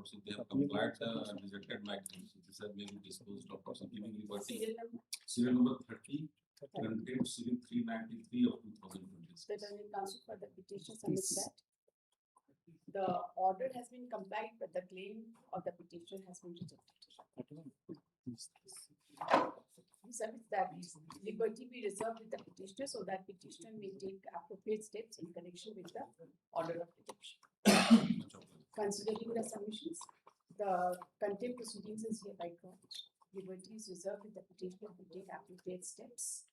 also they have complied and rejected my claims. This has been disposed of for giving liberty. Serial number 30, content serial 393 of 2026. The attorney counsel for the petition submits that the order has been complied, but the claim of the petition has been rejected. Submits that liberty be reserved with the petitioner so that petitioner may take appropriate steps in connection with the order of detection. Considering the submissions, the contempt proceedings is hereby called. Liberty is reserved with the petitioner to take appropriate steps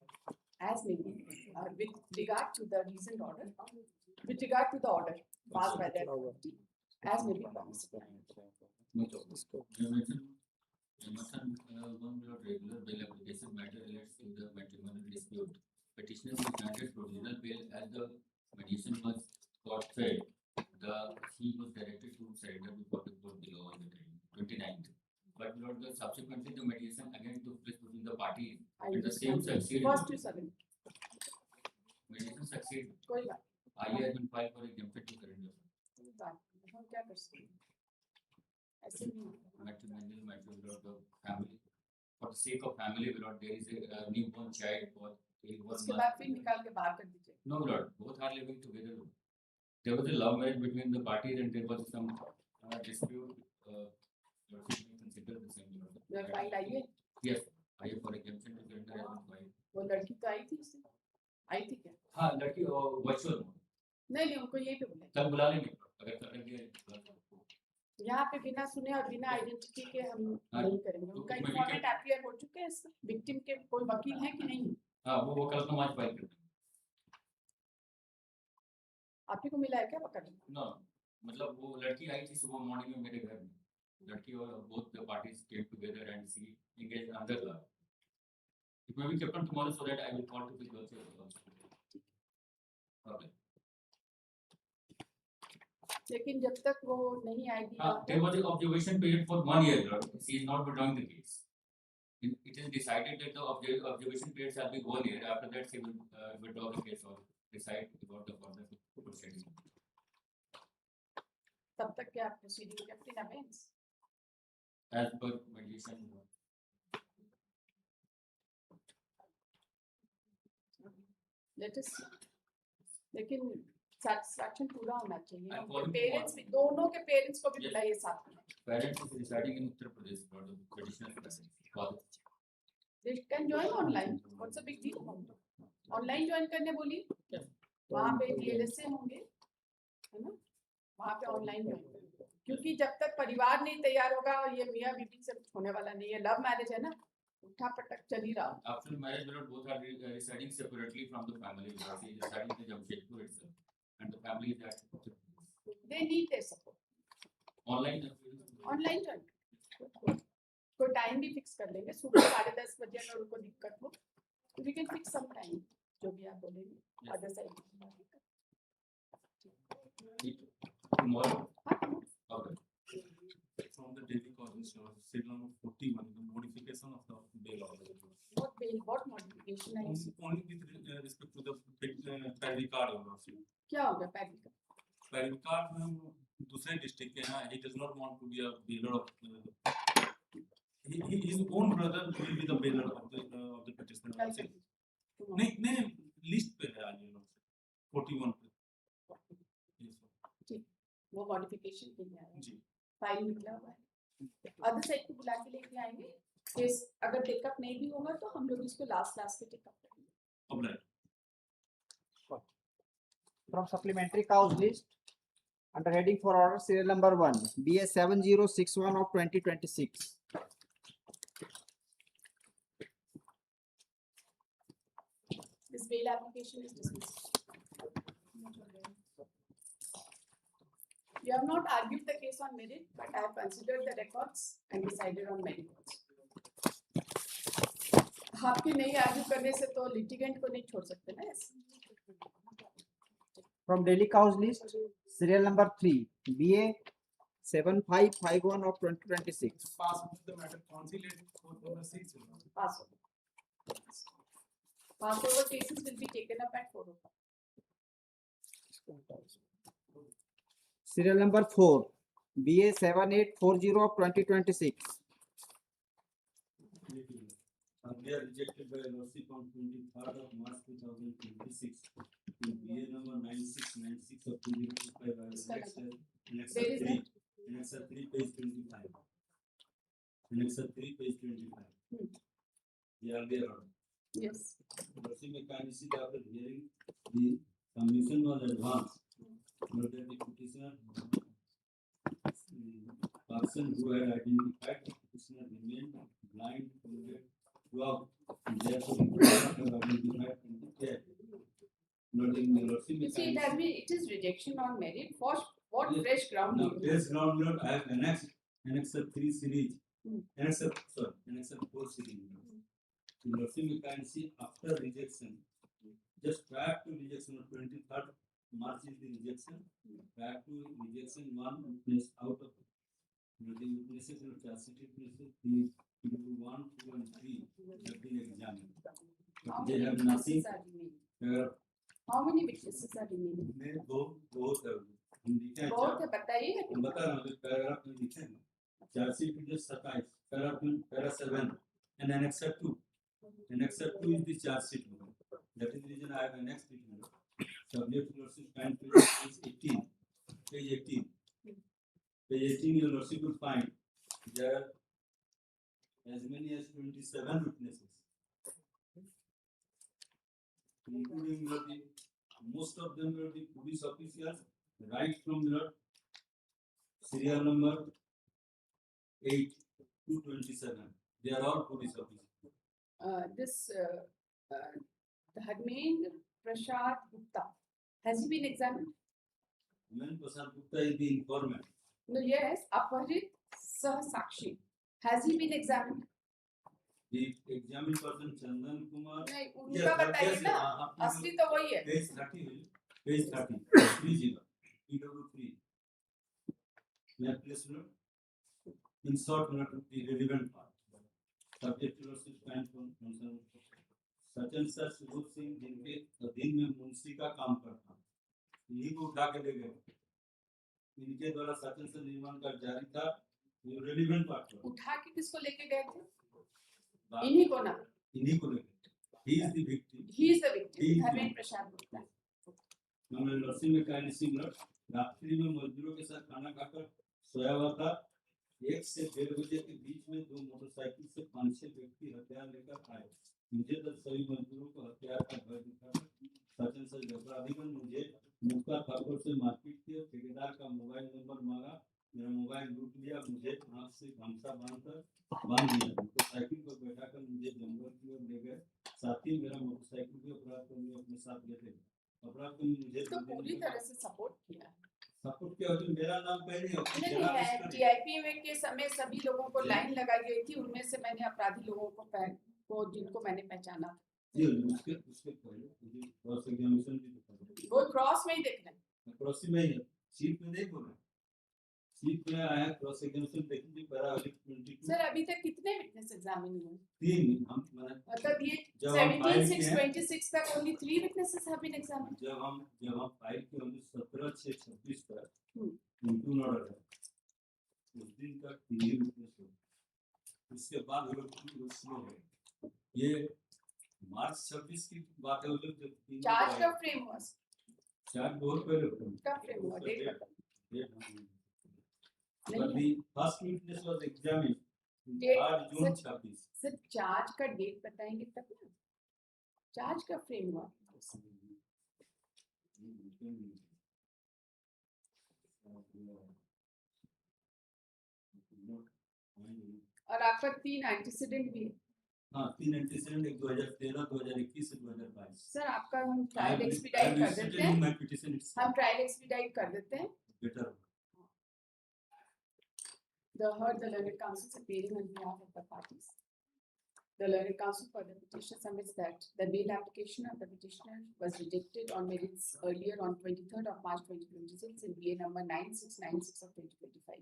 as may be with regard to the reasoned order, with regard to the order passed by the authority, as may be permissible. One regular bail application matter relates to the matrimonial dispute. Petitioner was granted provisional bail as the mediation was got failed. He was directed to surrender before the court below on the 29th. But Lord, subsequently the mediation again took place between the parties and the same succeeded. First to seven. Mediation succeeded. कोई बात I has been filed for exempted to surrender. नहीं, बात नहीं, हम क्या कर सकते हैं? ऐसे नहीं Matrimonial matter without the family. For the sake of family, Lord, there is a newborn child for 1 उसके month. बाद फिर निकाल के बाहर कर दीजिए. No, Lord, both are living together. There was a love marriage between the parties and there was some dispute. Lord, we consider the same. मेरा file आई है. Yes, I for exemption to surrender has been filed. वो लड़की तो आई थी उससे. आई थी क्या? हाँ, लड़की वर्चुअल. नहीं उनको यही पे बुलाए. कल बुला लेंगे अगर कर दिया. यहाँ पे बिना सुने और बिना आइडेंटिटी के हम नहीं करेंगे. उनका इन्फॉर्मेट अपीयर हो चुके हैं. विक्टिम के कोई वकील है कि नहीं? हाँ, वो कल तो आज फाइल करते हैं. आप ही को मिला है क्या पकड़ने? No, मतलब वो लड़की आई थी सुबह मॉर्निंग में मेरे घर में. लड़की और both the parties came together and she engaged another love. It may be kept on tomorrow so that I will call to the girls also. Okay. लेकिन जब तक वो नहीं आएगी. There was an observation period for 1 year. Lord. She is not withdrawing the case. It is decided that the observation period shall be 1 year. After that, she will withdraw the case or decide about the further proceedings. तब तक क्या proceeding kept in abeyance? As per mediation. Let us see. लेकिन satisfaction पूरा होना चाहिए. I'm parents भी, दोनों के पेरेंट्स को भी बुलाइए साथ में. Parents is residing in Uttar Pradesh for the traditional father. They can join online. What's the big deal? Online join करने बोली. वहाँ पे DLSA होंगे, है ना? वहाँ पे online join करेंगे. क्योंकि जब तक परिवार नहीं तैयार होगा और ये मियाँ बीवी से कुछ होने वाला नहीं है. लव मैरिज है ना, उठा पटक चल ही रहा. After marriage, both are residing separately from the family. She is residing in Jamshedpur itself, and the family is at. They need their support. Online join. कोई टाइम भी फिक्स कर लेंगे. सुबह 10:30 बजे अगर उनको दिक्कत हो, तो we can fix some time. जो भी आप बोलेंगे. Other side. Tomorrow. Okay. From the daily causes, serial number 41, the modification of the bail order. What bail? What modification है इसमें? Only with respect to the pedigree card order. क्या होगा pedigree का? Pedigree card में दूसरे district के हैं. He does not want to be a bailer of. His own brother will be the bailer of the petitioner. नहीं list पे है आज 41 पे. ठीक, वो मॉडिफिकेशन के लिए आया जी. फाइल निकला हुआ है. अदर साइड को बुला के लेके आएंगे. केस अगर टेकअप नहीं भी होगा तो हम लोग इसको लास्ट पे टेकअप करेंगे. अब From supplementary cause list under heading for order serial number 1 BS 7061 of 2026. This bail application is dismissed. You have not argued the case on merit, but I have considered the records and decided on merit. आपके नहीं argue करने से तो litigant को नहीं छोड़ सकते ना ऐसे. From daily cause list serial number 3 BA 7551 of 2026. pass the matter conciliate for number 6. Pass over. Pass over cases will be taken up at 4 o'clock. Serial number 4 BA 7840 of 2026. Earlier rejected by LOC on 23rd of March 2026. In BA number 9696 of 2025 by Annex There is 3, Annex 3 page 25. Annex 3 page 25. The earlier order. Yes. LOC may kindly see that after hearing the submission was advanced. Note that the petitioner person who had identified the petitioner remained blind throughout, and therefore he could not have identified in the care. Noting the LOC may You see, kindly that means it is rejection on merit. For what Yes. fresh ground? Now, do you this ground note I have annexed Annex 3 series. Annex 4 series. The LOC may kindly see after rejection, just prior to rejection of 23rd March is the rejection. Prior to rejection, one witness out of the witnesses in charge sheet witnesses, the 1, 2, and 3 have been examined. How But they many have nothing. witnesses are remaining? How many witnesses are remaining? में बहुत है हम लिखे हैं बहुत है, बताइए। हम बता रहा हूँ पैराग्राफ में लिखे हैं चार्जशीट में 27 para 7 and annex 2 is the charge sheet that is the reason I have annexed it subject to lordship find page 18 your lordship will find there are as many as 27 witnesses including most of them were the police officers right from the serial number 8 to 27. They are all police officers. Dharmendra Prasad Gupta, has he been examined? Dharmendra Prasad Gupta is the informant. No, yes. Aparit Sah Sakshi, has he been examined? The examined person Chandan Kumar. नहीं, उनका बताइए ना, असली तो वही है। Page 30, 30, PW3. May I please note? In short, note the relevant part. Subject to lordship find concern. Such and such रूप सिंह जिनके अधीन में मुंशी का काम करता इन्हीं को उठा के ले गए इनके द्वारा सच एंड सच निर्माण का जारी था ये रेलिवेंट पार्ट उठा के किसको लेके गए थे? इन्हीं को ना, इन्हीं को लेके he is the victim Dharmendra Prasad Gupta. हमने नर्सिंग में काइंड सिंगर रात्रि में मजदूरों के साथ खाना खाकर सोया हुआ था 1 से 1:30 बजे के बीच में 2 मोटरसाइकिल से 5-6 व्यक्ति हथियार लेकर आए मुझे तो सभी मजदूरों को हथियार का भय दिखाकर सचिन से अपराधीगण मुझे मुक्का ठाकुर से मारपीट की ठेकेदार का मोबाइल नंबर मांगा मेरा मोबाइल लूट लिया मुझे आंख से गामछा बांध दिया मोटरसाइकिल पर बैठाकर मुझे जंगल की ओर ले गए साथ ही मेरा मोटरसाइकिल भी अपराध करने अपने साथ लेते अपराध को मुझे तो पूरी तरह से सपोर्ट किया। सपोर्ट किया तो मेरा नाम पहले नहीं है, टीआईपी में के समय सभी लोगों को लाइन लगाई गई थी उनमें से मैंने अपराधी लोगों को जिनको मैंने पहचाना उसके पहले मुझे क्रॉस एग्जामिनेशन भी वो क्रॉस में ही देख रहे हैं क्रॉस में ही सीट में नहीं बोला सीट में आया क्रॉस एग्जामिनेशन देखिए पैरा 22 सर अभी तक कितने विटनेस एग्जामिन हुए? 3 हम मतलब ये जब हम फाइल 17/6/26 तक only 3 witnesses have been examined. जब हम फाइल के 17/6/26 तक इंटू ऑर्डर है उस दिन तक 3 विटनेस हुए उसके बाद हम लोग स्लो है ये मार्च 26 की बात है जब चार्ज का फ्रेम हुआ चार्ज बहुत पहले का फ्रेम हुआ date but the first witness was examined Date, June 26 sir charge का डेट बताएंगे तब ना चार्ज का फ्रेम हुआ और आपका 3 एंटीसीडेंट भी है। हाँ 3 एंटीसीडेंट एक 2013 2021 से 2022 सर आपका हम ट्रायल एक्सपीडाइट कर देते हैं हम ट्रायल एक्सपीडाइट कर देते हैं better The learned counsel appearing on behalf of the parties. The learned counsel for the petitioner submits that the bail application of the petitioner was rejected on merits earlier on 23rd of March 2026 in BA number 9696 of 2025.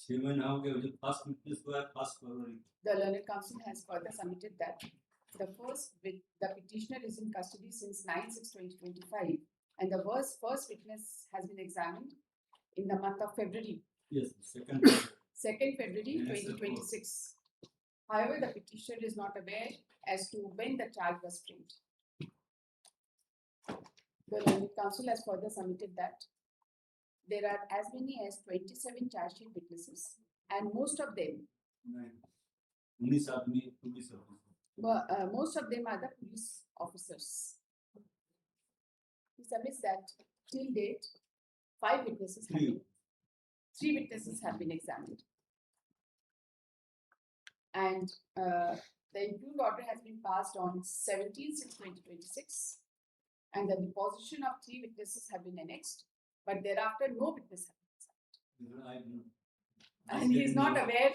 6 महीना हो गया जो first witness हुआ है 1 फरवरी The learned counsel has further submitted that the petitioner is in custody since 9/6/2025 and the first witness has been examined in the month of February Yes, second. 2nd February Yes, of 2026. However, the petitioner is not aware as to when the charge was framed. The learned counsel has further submitted that there are as many as 27 charge sheet witnesses, and most of them उन्नीस आदमी police officer. most of them are the police officers. He submits that till date, 5 witnesses have been, 3 witnesses have been examined. And the improved order has been passed on 17/6/2026, and the deposition of 3 witnesses have been annexed, but thereafter no witness have been examined. And he is not aware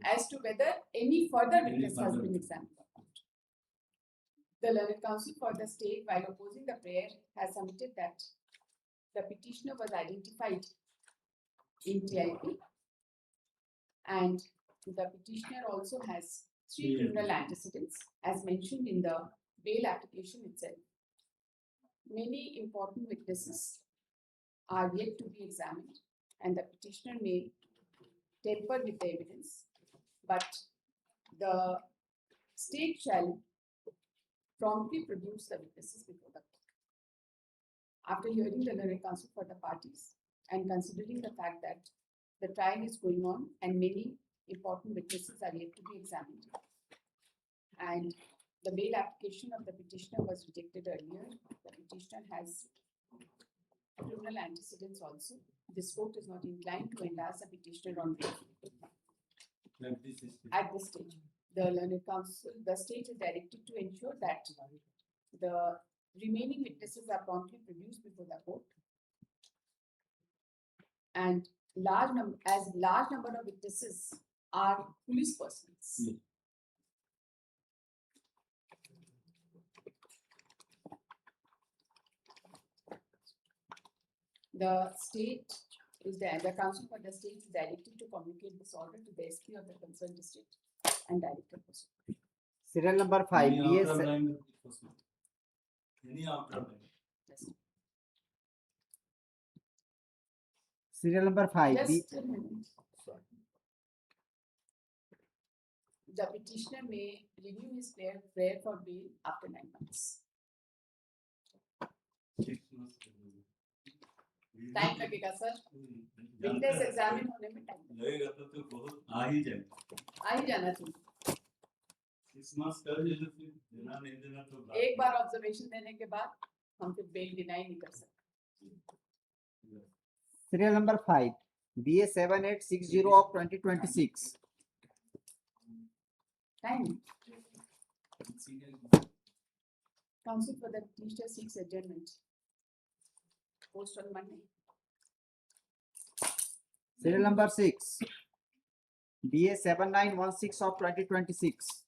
as to whether any further witness has been examined. The learned counsel for the state, while opposing the prayer, has submitted that the petitioner was identified in TIP, and the petitioner also has 3 criminal antecedents as mentioned in the bail application itself. Many important witnesses are yet to be examined, and the petitioner may tamper with the evidence, but the state shall promptly produce the witnesses before the court. After hearing the learned counsel for the parties and considering the fact that the trial is going on and many important witnesses are yet to be examined, and the bail application of the petitioner was rejected earlier, the petitioner has criminal antecedents also. This court is not inclined to enlarge the petitioner on bail. At this stage, the learned counsel, the state is directed to ensure that the remaining witnesses are promptly produced before the court, and large number of witnesses are police persons. Yes. The state is the counsel for the state is directed to communicate this order to the SP of the concerned district and director prosecution. Serial number 5 Any BS after line possible. Any after line. Just- serial number 5 Just a minute. The petitioner may renew his prayer for bail after 9 months. 6 months. Time लगेगा sir, witness examine होने में time लगेगा तो बहुत आ ही जाना चाहिए. 6 months कर देना, फिर देना नहीं देना तो बात एक बार ऑब्जर्वेशन देने के बाद हम फिर बेल डिनाई नहीं कर सकते. serial number 5 BS 7860 of 2026. Time. Counsel for the petitioner seeks adjournment. Post on Monday. Serial number 6 BS 7916 of 2026.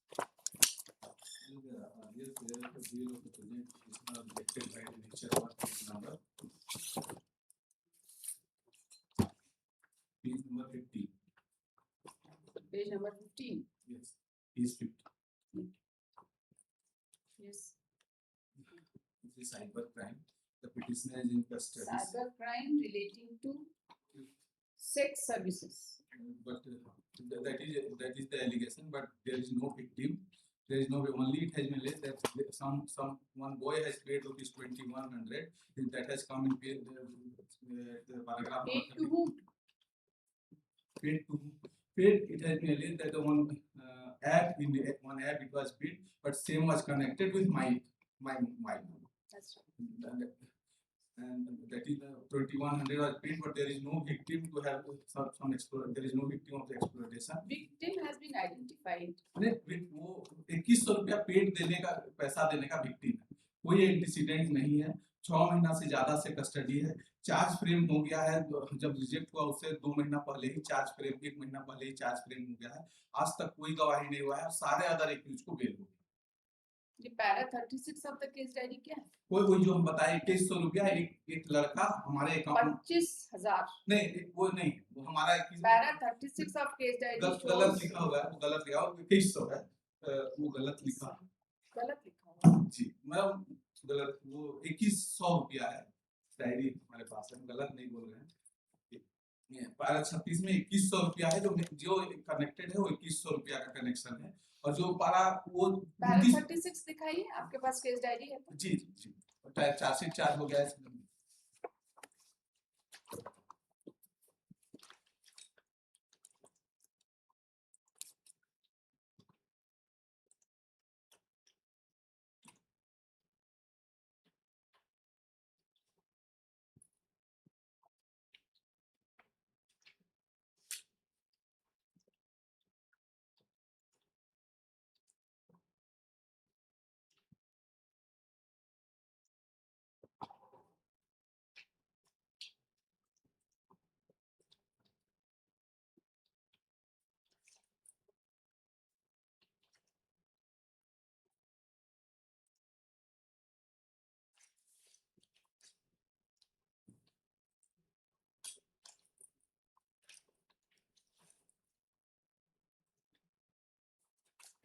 Page number 50. Page number 15. Yes. Page 50. Yes. This is cyber crime. The petitioner is in custody. Cyber crime relating to sex services. But that is the allegation. But there is no victim. There is no, only it has been alleged that one boy has paid rupees 2100. That has come in the paragraph. Paid to whom? Paid to whom? Paid. It has been alleged that the one app it was paid, but same was connected with my mobile. That's right. And that is the 2100 was paid, but there is no victim to have some exploit. There is no victim of the exploitation. Victim has been identified. वो 2100 रुपया paid देने का पैसा देने का victim है, कोई antecedent नहीं है, 6 महीना से ज्यादा से कस्टडी है, चार्ज फ्रेम हो गया है, जब रिजेक्ट हुआ उससे 2 महीना पहले ही चार्ज फ्रेम, 1 महीना पहले ही चार्ज फ्रेम हो गया है, आज तक कोई गवाही नहीं हुआ है, सारे अदर एक्यूज को बेल हो गया. ये para 36 of the case diary क्या है? कोई जो हम बताए 2100 रुपया एक लड़का हमारे अकाउंट 25,000. नहीं, वो नहीं, वो हमारा पैरा 36 ऑफ केस डायरी गलत लिखा हुआ है, वो गलत लिखा हुआ है, 2100 है, वो गलत लिखा हुआ जी, मैं गलत, वो 2100 रुपया है डायरी हमारे पास है, गलत नहीं बोल रहे हैं. पारा 36 में 2100 रुपया है, जो कनेक्टेड है वो 2100 रुपया का कनेक्शन है, और जो पारा वो पैरा 29 36 दिखाइए, आपके पास केस डायरी है तो? जी जी चार्जशीट चार्ज हो गया है।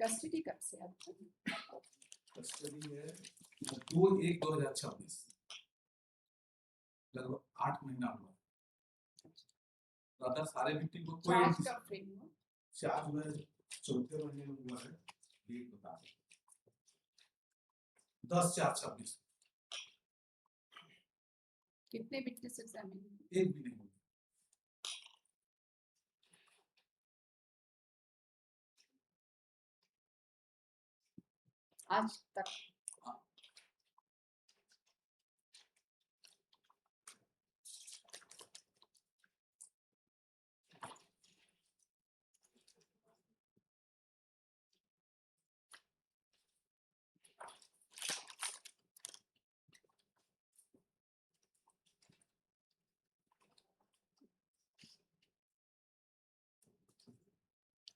कस्टडी कब से आपको? कस्टडी है 2/1/2026, लगभग 8 महीना हुआ। अदर सारे विक्टिम को कोई चार्ज कब फ्रेम हुआ? चार्ज में चौथे महीने में हुआ है, डेट बता 10/4/26। कितने विटनेस एग्जामिन? एक भी नहीं हुआ। आज तक?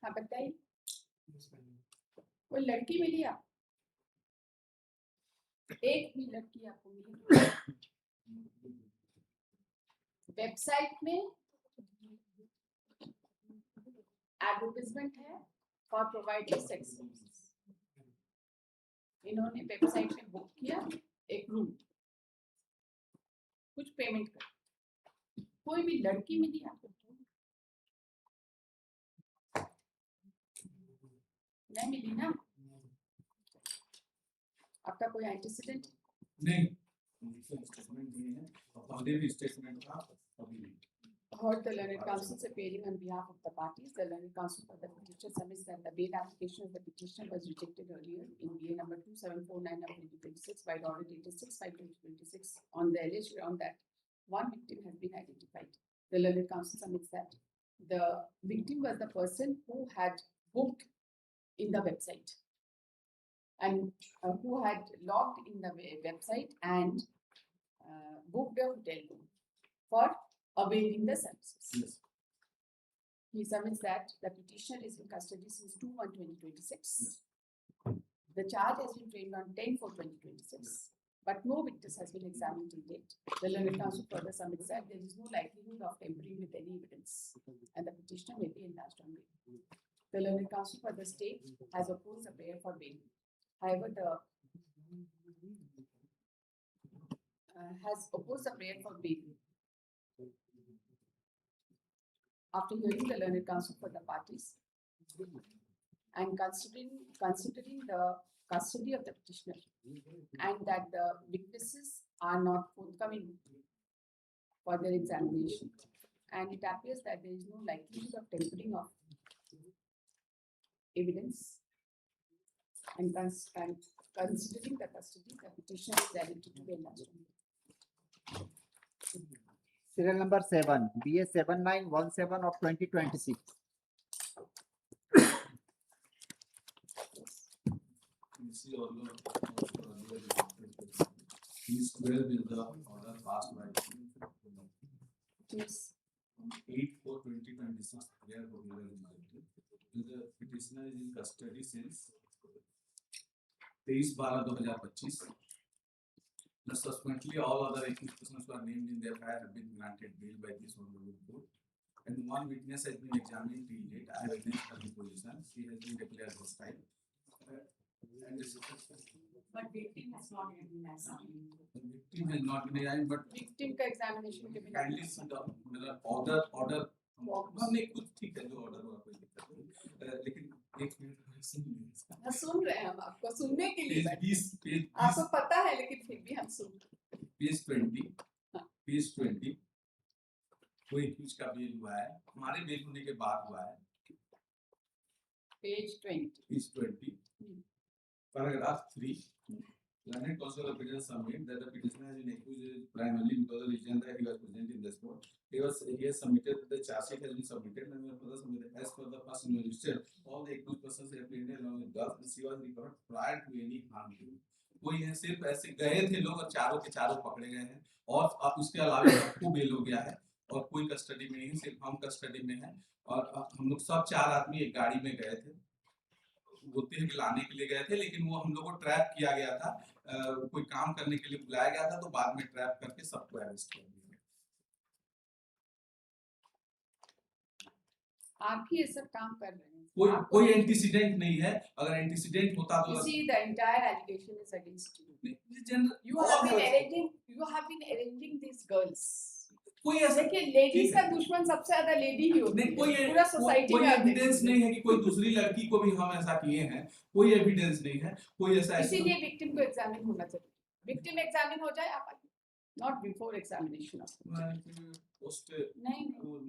हाँ बताइए, कोई लड़की मिली आप? एक भी लड़की आपको मिली? वेबसाइट में एडवर्टाइजमेंट है फॉर प्रोवाइडिंग सेक्स सर्विसेज। इन्होंने वेबसाइट में बुक किया एक रूम, कुछ पेमेंट कर, कोई भी लड़की मिली आपको? नहीं मिली ना? आपका कोई एंटीसीडेंट? नहीं, स्टेटमेंट दिए हैं, पहले भी स्टेटमेंट था, अभी नहीं। Heard the learned counsel appearing on behalf of the parties, the learned counsel for the petitioner submits that the bail application of the petitioner was rejected earlier in BA number 2749 of 2026 by the order dated 6/5/2026 on the alleged ground that one victim has been identified. The learned counsel submits that the victim was the person who had booked in the website and who had logged in the website and booked a hotel room for availing the services. Yes. He submits that the petitioner is in custody since 2/1/2026. Yes. The charge has been framed on 10/4/2026, but no witness has been examined till date. The learned counsel further submits that there is no likelihood of tampering with any evidence, and the petitioner may be enlarged on bail. The learned counsel for the state has opposed the prayer for bail. However, has opposed the prayer for bail. After hearing the learned counsel for the parties and considering the custody of the petitioner and that the witnesses are not forthcoming for their examination, and it appears that there is no likelihood of tampering of evidence, and considering the custody, the petitioner is directed to be enlarged. Serial number 7, BA 7917 of 2026. See also he's 12 is the order passed by Yes. 8/4/2026. There the petitioner is in custody since 23/12/2025. Subsequently, all other persons who are named in the FIR have been granted bail by this honorable court, and one witness has been examined till date. I have witnessed her deposition. She has been declared hostile. And this is But victim has not been assigned. the victim has not been assigned, but Victim का examination के बिना kindly see the मतलब order हमने कुछ ठीक है जो order हुआ कोई दिक्कत नहीं, लेकिन एक मिनट सुनिए। हम सुन रहे हैं, हम आपको सुनने के लिए बैठे हैं। पेज आपको पता है लेकिन फिर भी हम सुन रहे हैं। पेज 20 कोई एक्यूज का बेल हुआ है, हमारे बेल होने के बाद हुआ है। Page 20. Page 20 paragraph 3 Learned counsel of petitioner submit that the petitioner has been accused primarily because of the reason that he was present in the spot. He has submitted the charge sheet has been submitted and as per the first registered all the accused persons apprehended along with guns and she was recovered prior to any harm to him. कोई है सिर्फ ऐसे गए थे लोग और चारों के चारों पकड़े गए हैं और अब उसके अलावा सबको बेल हो गया है और कोई कस्टडी में नहीं, सिर्फ हम कस्टडी में हैं और हम लोग सब 4 आदमी एक गाड़ी में गए थे, वो तिलक लाने के लिए गए थे, लेकिन वो हम लोग को ट्रैप किया गया था, कोई काम करने के लिए बुलाया गया था तो बाद में ट्रैप करके सबको अरेस्ट कर दिया। आप ही ये सब काम कर रहे हैं। कोई एंटीसीडेंट नहीं है, अगर एंटीसीडेंट होता तो You see, the entire allegation is against you. You all have been arranging these girls. कोई ऐसा देखिए, लेडीज का दुश्मन सबसे ज्यादा लेडी ही होती है। पूरा सोसाइटी में एविडेंस नहीं है कि कोई दूसरी लड़की को भी हम ऐसा किए हैं, कोई एविडेंस नहीं है, कोई ऐसा इसीलिए विक्टिम को एग्जामिन होना चाहिए। विक्टिम एग्जामिन हो जाए आप, not before examination of post नहीं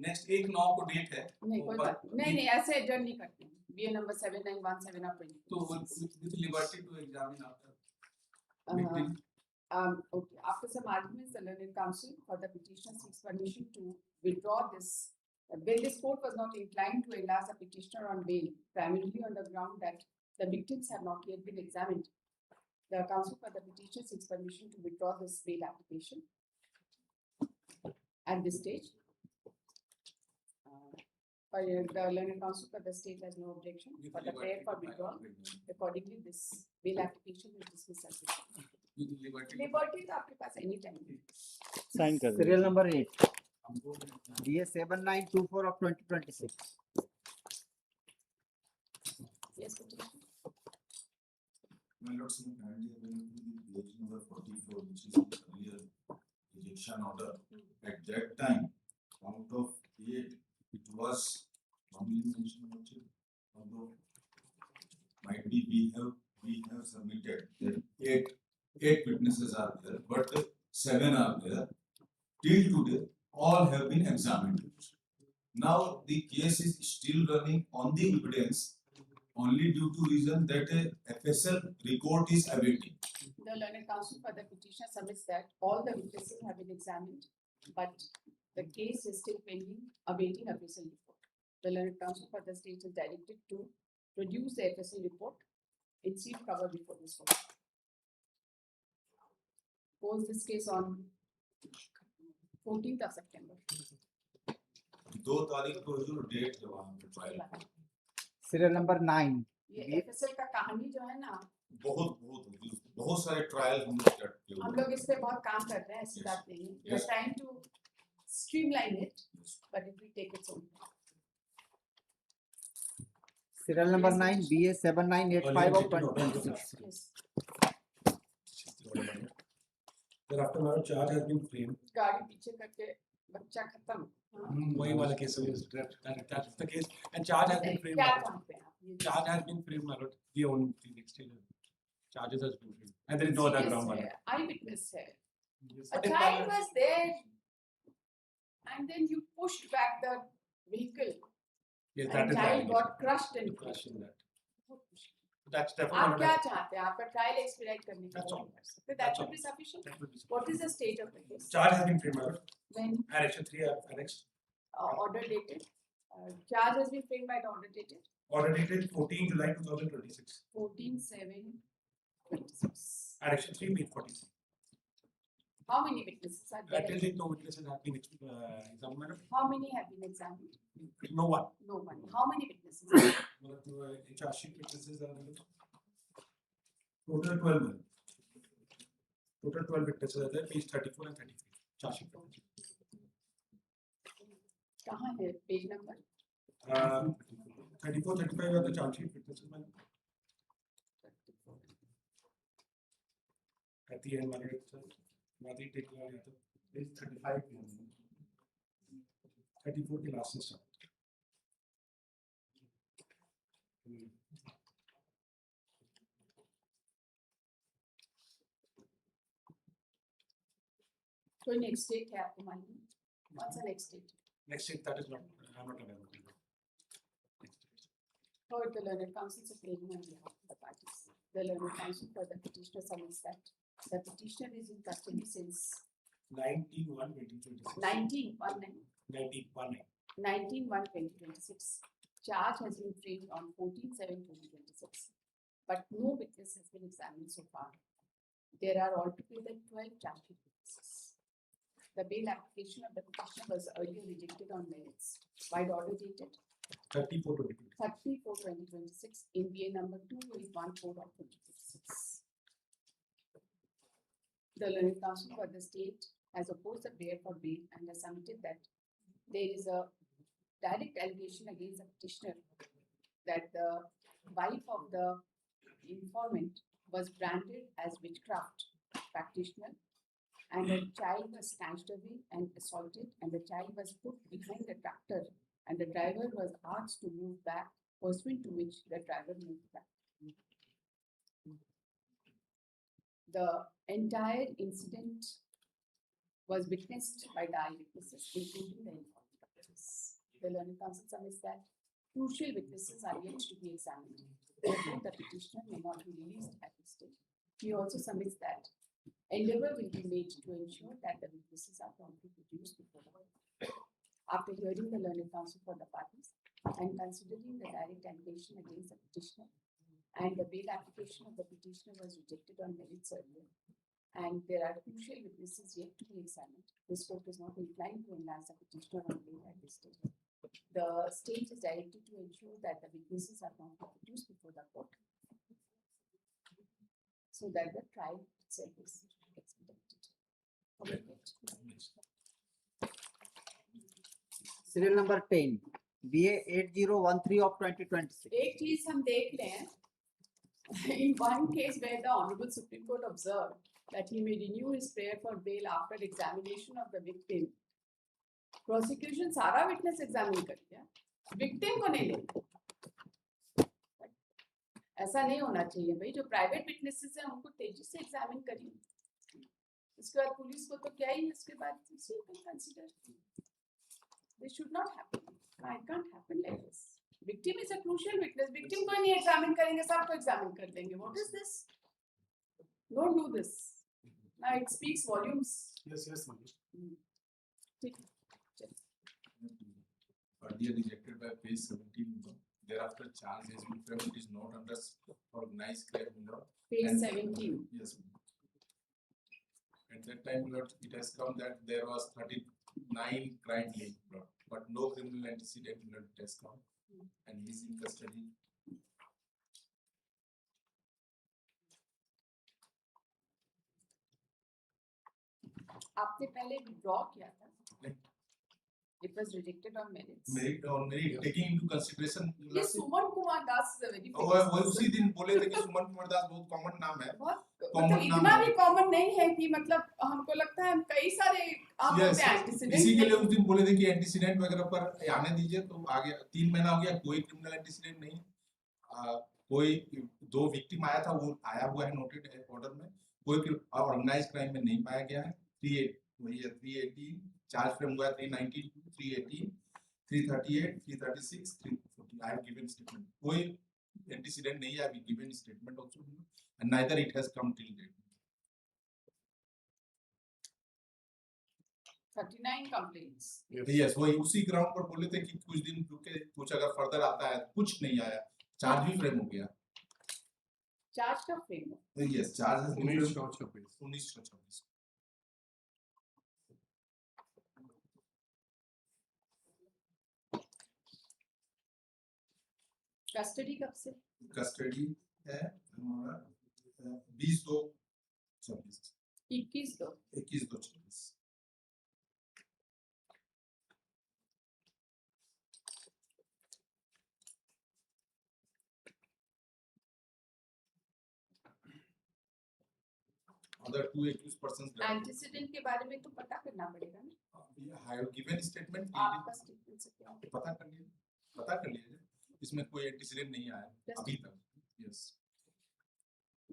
नेक्स्ट 1/9 को डेट है, नहीं कोई बात नहीं ऐसे एडजर्न नहीं करते हैं। बीए नंबर 7917 ऑफ 20 तो with liberty to examine after victim. Okay. After some arguments, the learned counsel for the petitioner seeks permission to withdraw this bail. This court was not inclined to enlarge the petitioner on bail, primarily on the ground that the victims have not yet been examined. The counsel for the petitioner seeks permission to withdraw this bail application at this stage. The learned counsel for the state has no objection for the prayer for withdrawal. Accordingly, this bail application is dismissed as this. Liberty तो आपके पास any time sign कर serial number 8 DS 7924 of 2026 yes My lord, some kindly page number 44, which is earlier rejection order. At that time, out of 8, it was normally mentioned, although might be we have submitted that 8 witnesses are there, but 7 are there. Till today, all have been examined. Now the case is still running on the evidence only due to reason that a FSL report is awaiting. The learned counsel for the petitioner submits that all the witnesses have been examined, but the case is still pending, awaiting FSL report. The learned counsel for the state is directed to produce the FSL report in sealed cover before this court. Pose this case on 14th of September. 2 तारीख को जो date है वहाँ पे trial serial number 9 ये FSL का कहानी जो है ना, बहुत सारे ट्रायल हम लोग करते हैं। हम लोग इस पे बहुत काम कर रहे हैं, ऐसी बात नहीं है। We are trying to streamline it, but it will take its own time. Serial number 9 BS 7985 of 2026 Yes. Thereafter, now charge has been framed. गाड़ी पीछे करके बच्चा खत्म। वही वाला case is that's the case, and charge has been framed. क्या कहाँ पे आप ये Charge has been framed, my lord. The own the next charges has been framed, and there is no other ground. my lord. eyewitness है। Yes. A child was there, and then you pushed back the vehicle, Yes, that and is child right. got crushed and Crush in that. That's आप definitely. क्या चाहते हैं? आपका trial एक्सपीडिट करने के That's लिए all. कर सकते हैं। That That's should all. be sufficient. That would be What is the stage of the case? charge has been framed, my lord. When Annexation 3 annexed. order dated, charge has been framed by the order dated Order dated 14 July 2026. 14/7/26. Annexation 3 May 40. How many witnesses are there? Till date, no witnesses have been examined, my lord. How many have been examined? No one. No one. How many witnesses? Charge sheet witnesses are total 12 men. Total 12 witnesses are there, page 34 and 33. Charge sheet. कहाँ है page number? 34, 35 are the charge sheet witnesses. 34, At the end, Madhuri take it's 35. 34 के last से start. कोई next date है आपको मालूम? What's the next date? Next date that is not, I'm not available. Third, the learned counsel is claiming on behalf of the parties. The learned counsel for the petitioner submits that the petitioner is in custody since 19/1/2026. 19/1/2026. Charge has been framed on 14/7/2026, but no witness has been examined so far. There are altogether 12 charge witnesses. The bail application of the petitioner was earlier rejected on merits. By the order dated 30/4/2026 in BA number 2814 of 2026. The learned counsel for the state has opposed the prayer for bail and has submitted that there is a direct allegation against the petitioner that the wife of the informant was branded as witchcraft practitioner and the child was snatched away and assaulted and the child was put behind the tractor and the driver was asked to move back, pursuant to which the driver moved back. The entire incident was witnessed by the eyewitnesses, including the informant. The learned counsel submits that crucial witnesses are yet to be examined. Therefore, the petitioner may not be released at this stage. He also submits that endeavor will be made to ensure that the witnesses are promptly produced before the court. After hearing the learned counsel for the parties and considering the direct allegation against the petitioner and the bail application of the petitioner was rejected on merits earlier, and there are crucial witnesses yet to be examined, this court is not inclined to enlarge the petitioner on bail at this stage. The state is directed to ensure that the witnesses are promptly produced before the court, so that the trial itself is expedited. Serial number 10, BA 8013 of 2026. एक चीज हम देख रहे हैं, in one case where the Honorable Supreme Court observed that he may renew his prayer for bail after examination of the victim. Prosecution सारा witness examine कर लिया, victim को नहीं ले. ऐसा नहीं होना चाहिए भाई, जो private witnesses हैं उनको तेजी से examine करिए. इसके बाद पुलिस को तो क्या ही, इसके बाद you can consider. This should not happen. It can't happen like this. Victim is a crucial witness. Victim को नहीं examine करेंगे, सबको examine कर देंगे. What is this? Don't do this. Now it speaks volumes. Yes, ma'am. Earlier rejected by page 17. Thereafter, charge has been framed. It is not under organized crime law. Page And- 17. Yes. At that time, Lord, it has come that there was 39 crime linked, Lord, but no criminal antecedent, Lord, it has come, and he is in custody. आपने पहले withdraw किया था. Like, It was rejected on merits. merit taking into consideration. ये Suman Kumar Das is a very वो famous उसी दिन बोले थे कि सुमन कुमार दास बहुत कॉमन नाम है. बहुत Common मतलब नाम इतना है. भी कॉमन नहीं है कि मतलब हमको लगता है हम कई सारे आप Yes, बोलते हैं antecedent इसी के लिए नहीं. उस दिन बोले थे कि एंटीसीडेंट वगैरह पर आने दीजिए, तो आगे 3 महीना हो गया, कोई क्रिमिनल एंटीसीडेंट नहीं. कोई 2 विक्टिम आया था, वो आया हुआ है नोटेड है ऑर्डर में. कोई ऑर्गेनाइज क्राइम में नहीं पाया गया है. 318 चार्ज फ्रेम हुआ है. 392, 318, 338, 336, 340. I have given statement. कोई एंटीसीडेंट नहीं है. I have given statement also, and neither it has come till date. 39 complaints. Yes, वही उसी ग्राउंड पर बोले थे कि कुछ दिन रुके, कुछ अगर फर्दर आता है. कुछ नहीं आया. चार्ज भी फ्रेम हो गया. Charge का frame. Yes, charge has been 1926. 1926. Custody कब से? कस्टडी है हमारा 20/2/26. 21 21/2/26. other two accused persons that Antecedent के बारे में तो पता करना पड़ेगा ना. we have given statement. आपका statement से क्या? पता कर लीजिए इसमें कोई एंटीसीडेंट नहीं आया Just- अभी तक. Yes.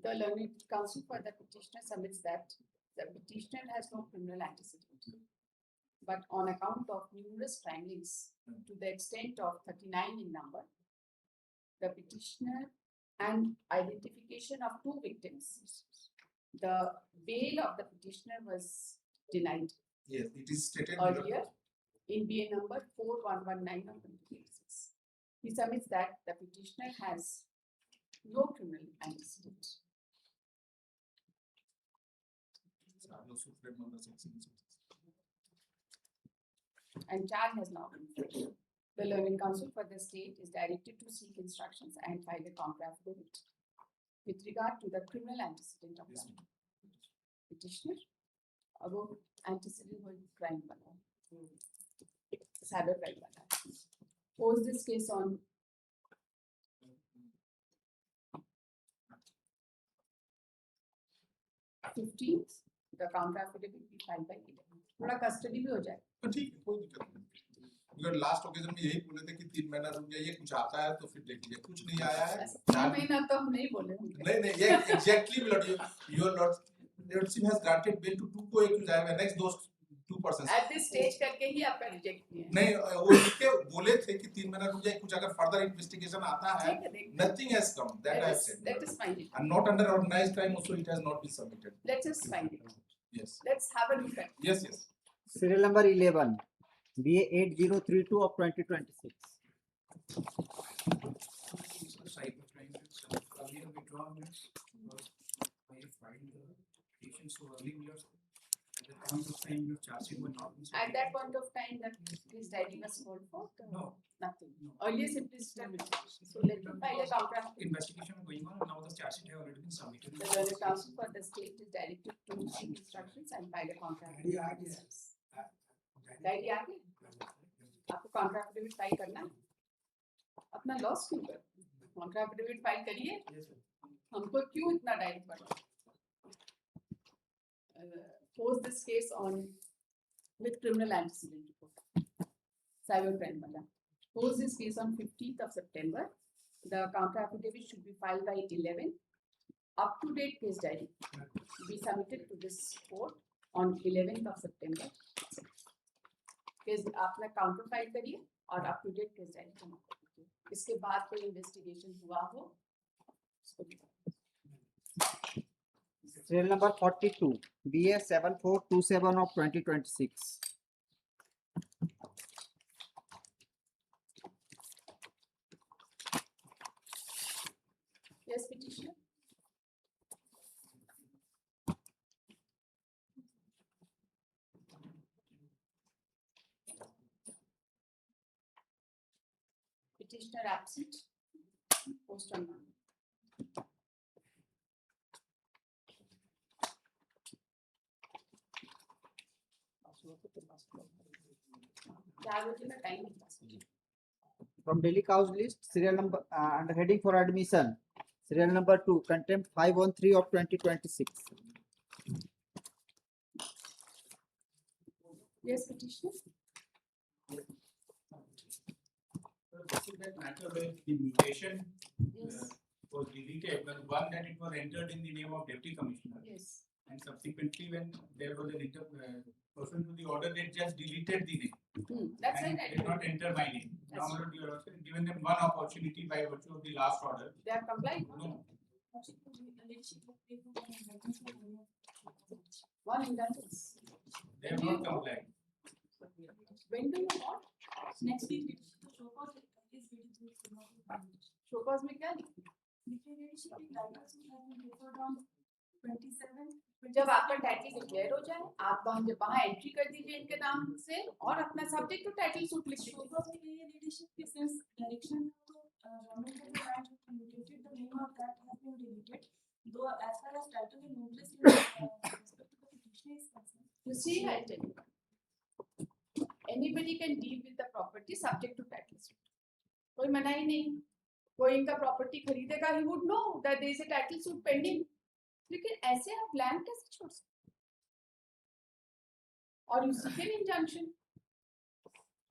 The learned counsel for the petitioner submits that the petitioner has no criminal antecedent. But on account of numerous findings to the extent of 39 in number, the petitioner and identification of 2 victims, the bail of the petitioner was denied Yes, it is stated earlier in BA number 4119 of 2026. He submits that the petitioner has no criminal antecedent. also framed under section 6. And charge has now been filed. The learning counsel for the state is directed to seek instructions and file a counter affidavit with regard to the criminal antecedent of Yes, the ma'am. petitioner. अब वो antecedent वो crime बना, cyber crime बना. Pose this case on 15th. The counter affidavit be filed by 11. थोड़ा custody भी हो जाए. तो ठीक है, कोई दिक्कत नहीं. अगर लास्ट ओकेजन में यही बोले थे कि 3 महीना रुक जाइए, कुछ आता है तो फिर देख लीजिए. कुछ नहीं आया है. 3 महीना तो हम नहीं बोले होंगे. नहीं, ये exactly my lord, your lordship has granted bail to 2 co-accused. I have annexed those 2 persons. At this stage करके ही आपका reject किया. नहीं, वो लिख के बोले थे कि 3 महीना रुक जाइए, कुछ अगर फर्दर इन्वेस्टिगेशन आता है. ठीक है, देखते हैं. Nothing has come. That I have said. Let us find it. And not under organized crime also it has not been submitted. Let us find it. Yes. Let's have a look at it. Yes, yes. Serial number 11, BA 8032 of 2026. Cybercrime earlier withdrawn because I have filed the petition so early years at the point of time your charges were not. At that point of time, that his diary was called for? No. Nothing. No. Earlier simply stated. So let me file a counter. Investigation is going on and now the charges have already been submitted. The learned counsel for the state is directed to seek instructions and file a counter. Diary आ गया. Diary आ गई? आपको counter affidavit file करना है? अपना loss क्यों कर? counter affidavit file करिए. हमको क्यों इतना डायरी पड़ा? Pose this case on with criminal antecedent report. Cybercrime वाला. Pose this case on 15th of September. The counter affidavit should be filed by 11. Up to date case diary be submitted to this court on 11th of September. Case आपने counter file करिए और up to date case diary जमा कर दीजिए. इसके बाद कोई investigation हुआ हो उसको दिखाइए. Serial number 42, BA 7427 of 2026. Yes, petitioner. Petitioner absent. Post on none. क्या बजे में टाइम है? From Delhi Cows list, serial number under heading for admission, serial number 2, contempt 513 of 2026. Yes, petitioner. This is that matter where the mutation Yes. was deleted, but one that it was entered in the name of deputy commissioner. Yes. And subsequently when there was an person to the order, they just deleted the name. That's And right. did not enter my name. Now, That's my lord, you are also given them one opportunity by virtue of the last order. They have complied. No, One indulgence. they have not complied. When do you want? Next week, Show cause में क्या लिखा? जब आपका title declare हो जाए, आप वहाँ entry कर दीजिए इनके नाम से और अपना सब्जेक्ट टू टाइटल सूट लिख दीजिए. Though as far as title and notice respect to the petitioner is concerned. You see, I tell you, anybody can deal with the property subject to title suit. कोई मना ही नहीं. कोई इनका property खरीदेगा, he would know that there is a title suit pending. लेकिन ऐसे आप blank कैसे छोड़ सकते? और you seek an injunction.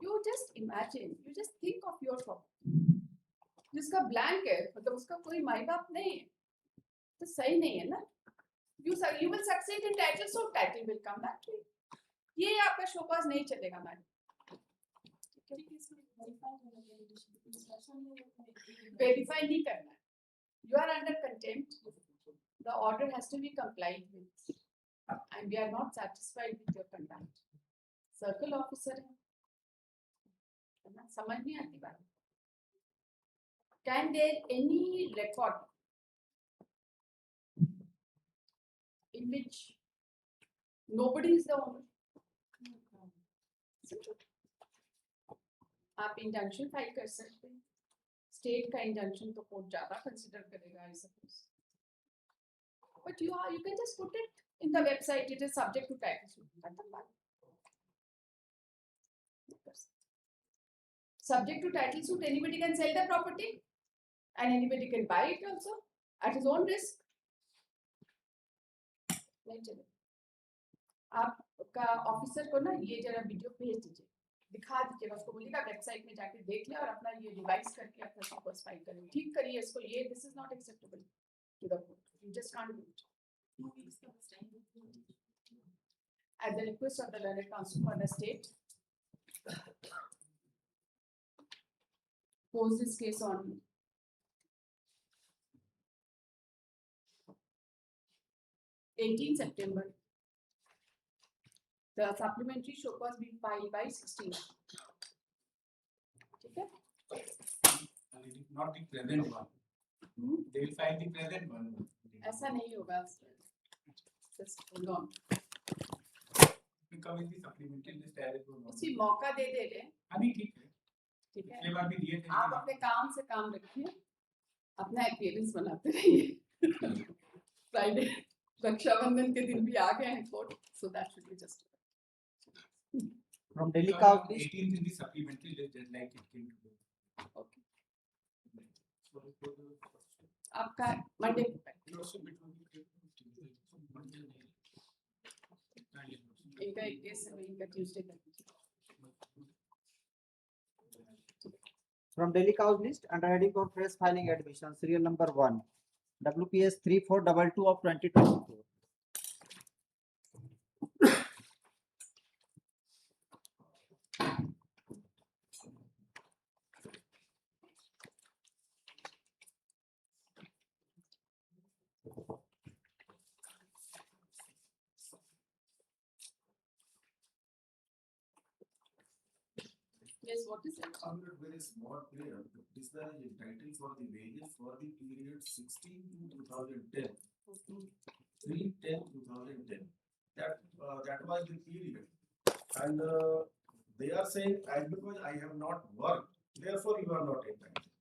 You just imagine, you just think of your property. जिसका ब्लैंक है, मतलब उसका कोई माई बाप नहीं है, तो सही नहीं है ना? You will succeed in title, so title will come back to you. ये आपका शो कॉज नहीं चलेगा मैडम. Verify नहीं करना है. You are under contempt. The order has to be complied with, and we are not satisfied with your conduct. Circle officer है. समझ नहीं आती बात. Can there any record in which nobody is the owner? आप injunction file कर सकते हैं. State का इंजंक्शन तो कोर्ट ज्यादा कंसिडर करेगा, I suppose. But you can just put it in the website. It is subject to title suit. Subject to title suit, anybody can sell the property, and anybody can buy it also at his own risk. नहीं चले. आपका officer को ना ये जरा video भेज दीजिए, दिखा दीजिएगा, उसको बोलिएगा वेबसाइट में जाके देख ले और अपना ये रिवाइज करके अपना शोकॉज फाइल करें, ठीक करिए इसको. ये this is not acceptable to the court. You just can't do it. At the request of the learned counsel for the state, pose this case on 18 September. The supplementary show cause being filed by 16. Okay? Not the present one. They will file the present one. ऐसा नहीं होगा. Just hold on. Because the supplementary list added to one. उसी मौका दे दे रहे हैं. अभी ठीक है. ठीक है. ये बात भी दिए थे. आप अपने काम से काम रखिए, अपना अपीयरेंस बनाते रहिए. फ्राइडे रक्षाबंधन के दिन भी आ गए हैं court, so that should be just. From Delhi Cow list. 18th in the supplementary list deadline it came to go. Okay. आपका मंडे को इनका एक केस है, इनका ट्यूसडे का. From Delhi Cows list, under heading for fresh filing admission, serial number 1, WPS 3422 of 2024. Yes, what is it? Under very small player, this is the title for the wages for the period 16 to 2010. 3/10/2010. That was the period. And they are saying, as because I have not worked, therefore you are not entitled.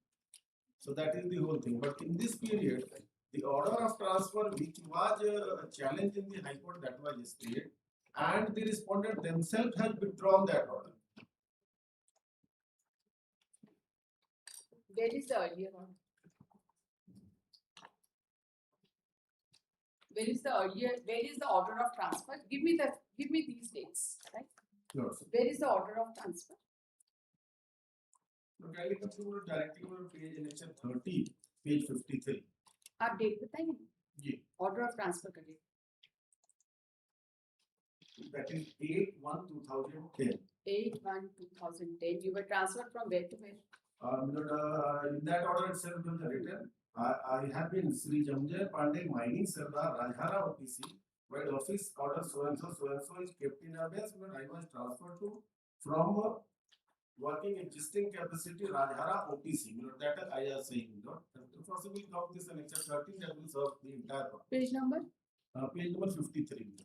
So that is the whole thing. But in this period, the order of transfer, which was challenged in the High Court, that was stayed, and the respondent themselves has withdrawn that order. Where is the earlier one? Where is the order of transfer? Give me these dates, right? No, sir. Where is the order of transfer? So kindly come to directly on page annexure 30, page 53. आप date बताइए. जी. Order of transfer करिए. That is 8/1/2010. 8/1/2010. You were transferred from where to where? In that order itself, it was written, I have been Sri Jamjay Pandey Mining Sardar Rajhara OPC, where office order so and so is kept in abeyance, but I was transferred to from working existing capacity Rajhara OPC. That I am saying. Possibly count this annexure 13 that will serve the entire purpose. Page number? Page number 53.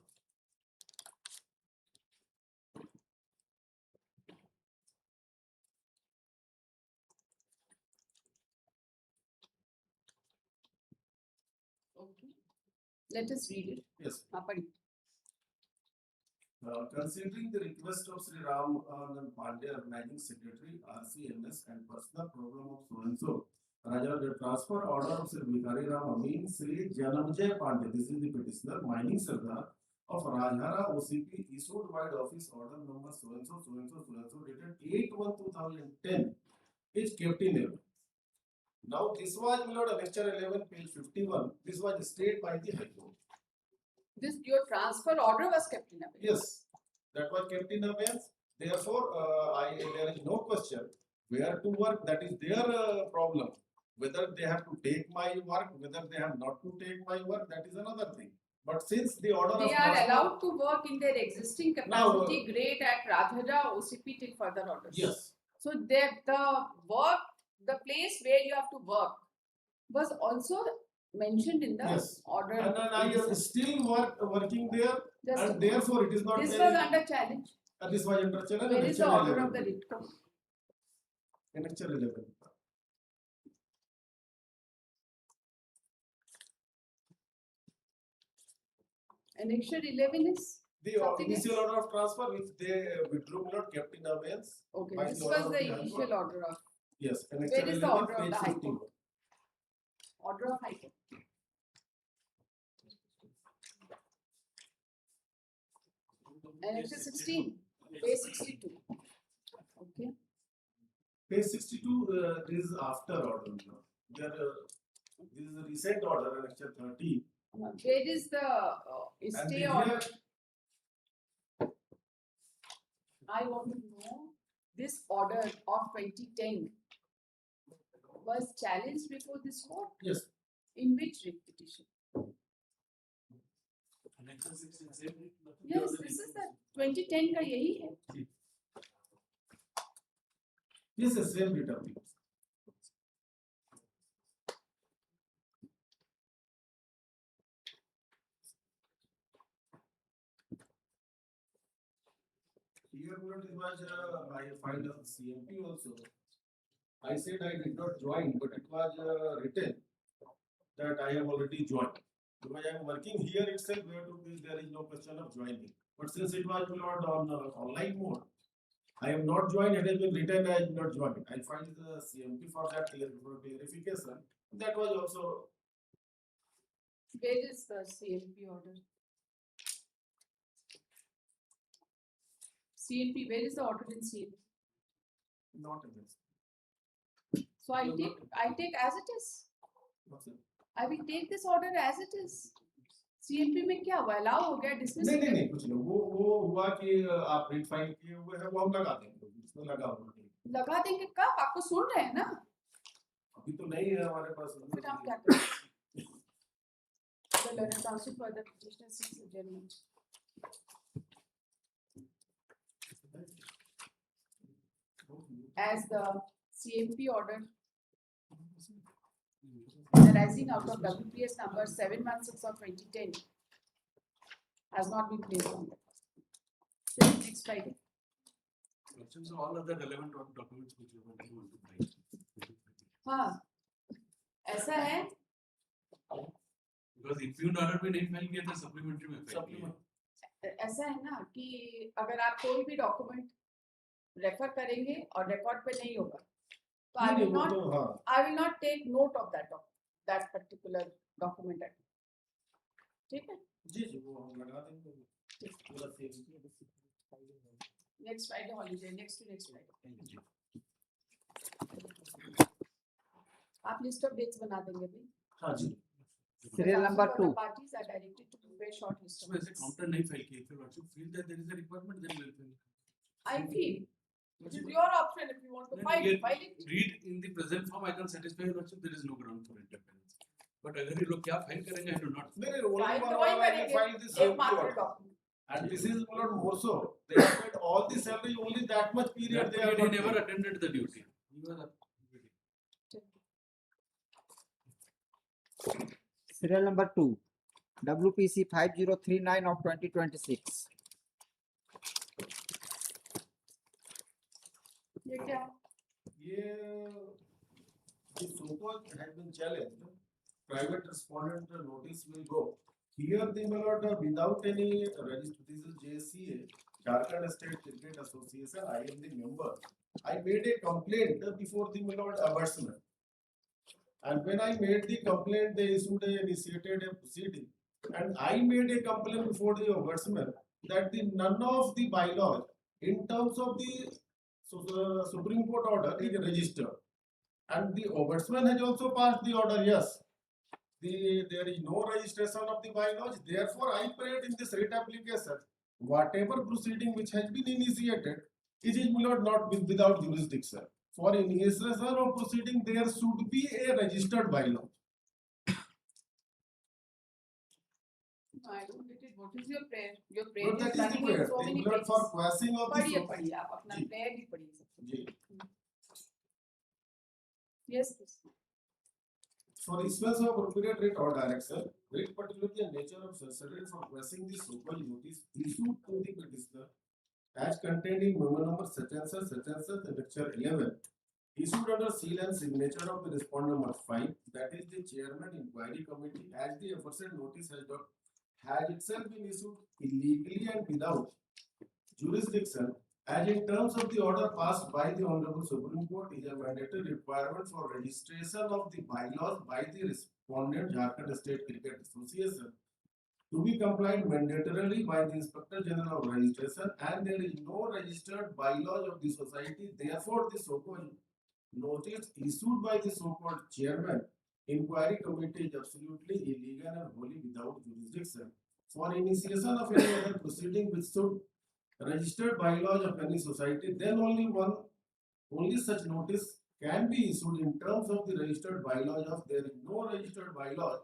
Okay. Let us read it. Yes. Padi. Considering the request of Sri Ram Pandey, Managing Secretary, RCMS, and personal problem of so and so, Raja, the transfer order of Sri Bhikari Ram Amin Sri Janamjay Pandey, this is the petitioner, mining Sardar of Rajhara OCP issued wide office order number so and so dated 8/1/2010 is kept in error. Now this was below lecture 11 page 51. This was stayed by the High Court. This your transfer order was kept in abeyance. Yes, that was kept in abeyance. Therefore, there is no question where to work. That is their problem. Whether they have to take my work, whether they have not to take my work, that is another thing. But since the order They of are transfer- allowed to work in their existing capacity Now, grade at Radhara OCP till further orders. Yes. So the work, the place where you have to work was also mentioned in the Yes. order. And then I am still working there, Just and therefore it is not. this very- was under challenge. This was under challenge. Where is the lecture order 11. of the RITCO? In lecture 11. Annexure 11 is The something initial else? order of transfer which they withdrew not kept in abeyance. Okay, by this the order was of the High Court. initial order of Yes, Where annexure is the 11, order of page the High 51. order of High Court. Annexure 16, page 62. Okay. Page 62, this is after order. There, this is a recent order, annexure 30. Where is the And stay here- order? I want to know this order of 2010 was challenged before this court. Yes. In which writ petition? Yes, this is the 2010 का यही है. Yes, the same bit of it. Here, what it was, I filed a CMP also. I said I did not join, but it was written that I have already joined. Because I am working here itself, where to be, there is no question of joining. But since it was not on online mode, I am not joined, it has been written I am not joined. I filed the CMP for that clarification. That was also, Where is the CNP order? CNP, where is the order in CNP? not in this. So I take as it is. What's it? I will take this order as it is. CNP में क्या हुआ? Allow हो गया, dismiss नहीं हो नहीं गया? नहीं कुछ नहीं वो हुआ कि आप प्रिंट फाइल किए हुए हैं वो हम लगा देंगे इसमें लगा हुआ नहीं लगा देंगे कब? आपको सुन रहे हैं ना? अभी तो नहीं है हमारे पास फिर हम क्या करें? The learned counsel for the petitioner seeks adjournment. As the CMP order arising out of WPS number 716 of 2010 has not been placed on the till next Friday. Questions all other relevant documents which you want to write. हाँ, ऐसा है Because if you order में नहीं file किया था supplementary में file किया. ऐसा है ना कि अगर आप कोई भी डॉक्यूमेंट रेफर करेंगे और रिकॉर्ड पे नहीं होगा तो I will not take note of that particular document at ठीक है जी जी वो हम लगा देंगे पूरा next Friday holiday next Friday आप लिस्ट ऑफ डेट्स बना देंगे भाई हाँ ji Serial number 2. Parties are directed to prepare short list So of ऐसे dates. counter नहीं फाइल किया फिर also feel that there is a requirement then we'll fill. I feel it is your option if you want to Then file we file it. read in the present form I can satisfy your also there is no ground for interference. But अगर ये लोग क्या file करेंगे I do not. नहीं नहीं only File one तो वही order I will करेंगे file this एक CMP मात्र order. Document And this is not more so. They have paid all the salary only that much period That they have period he not never paid. attended the duty. He was a- Serial number 2. WPC 5039 of 2026. ये क्या ये the so-called has been challenged. Private respondent notice will go. Here the Lord without any register. This is JCA, Jharkhand State Cricket Association. I am the member. I made a complaint before the Lord ombudsman. And when I made the complaint, they initiated a proceeding. And I made a complaint before the ombudsman that none of the bylaws in terms of the Supreme Court order is registered. And the ombudsman has also passed the order, yes. There is no registration of the bylaws. Therefore, I prayed in this writ application, whatever proceeding which has been initiated, it is not without jurisdiction. For initiation of proceeding, there should be a registered bylaw. No, I don't get it. What is your prayer? Your prayer But that is is the running in prayer. so many The blood for pages. quashing of the पढ़िए पढ़िए आप अपना जी। prayer भी पढ़िए सबसे। जी। Yes, please. For issuance of appropriate writ or direction, writ particularly the nature of successor for quashing the so-called notice issued to the petitioner as contained in memo number such and such lecture 11, issued under seal and signature of the respondent number 5, that is the chairman inquiry committee, as the aforesaid notice has itself been issued illegally and without jurisdiction, as in terms of the order passed by the Honorable Supreme Court, is a mandatory requirement for registration of the bylaws by the respondent Jharkhand State Cricket Association to be complied mandatorily by the Inspector General of Registration, and there is no registered bylaws of the society. Therefore, the so-called notice issued by the so-called chairman inquiry committee is absolutely illegal and wholly without jurisdiction. For initiation of any other proceeding which should registered bylaws of any society, then only such notice can be issued in terms of the registered bylaws of. There is no registered bylaws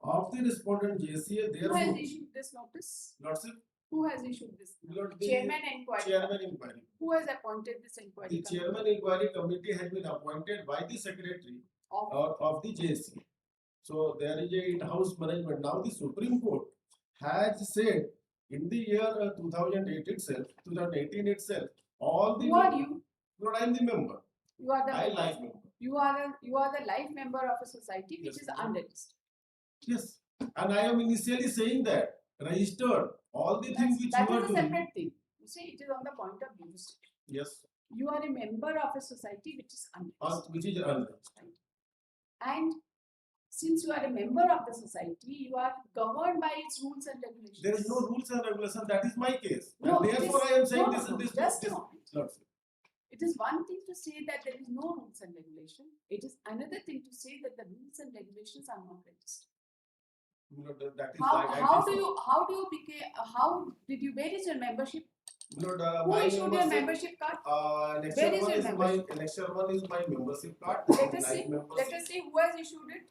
of the respondent JCA. Who Therefore, has issued this notice? Lordship, Who has issued this? Lord, the Chairman inquiry. chairman inquiry. Who has appointed this inquiry? The committee? chairman inquiry committee has been appointed by the secretary of the JCA. So there is a in-house management. Now the Supreme Court has said in the year 2018 itself, all the. Who are you? Lord, I am the member. You are the I life member. you are the life member of a society which Yes, is ma'am. unregistered. Yes, and I am initially saying that registered. All the things which That you are is a doing. separate thing. You see, it is on the point of jurisdiction. Yes, You are a member of a society which is unregistered. which is unregistered. And since you are a member of the society, you are governed by its rules and regulations. There is no rules and regulations. That is my case. No, And it therefore, is- I am saying no, this. no, This. just This. a moment. Lordship. It is one thing to say that there is no rules and regulation. It is another thing to say that the rules and regulations are not registered. Lord, that is How like I how differ. do you became how did you where is your membership? Lord, Who my issued your membership card? Annexure Where is one your is my membership? annexure one is my membership card. Let us Life see. membership. Let us see who has issued it.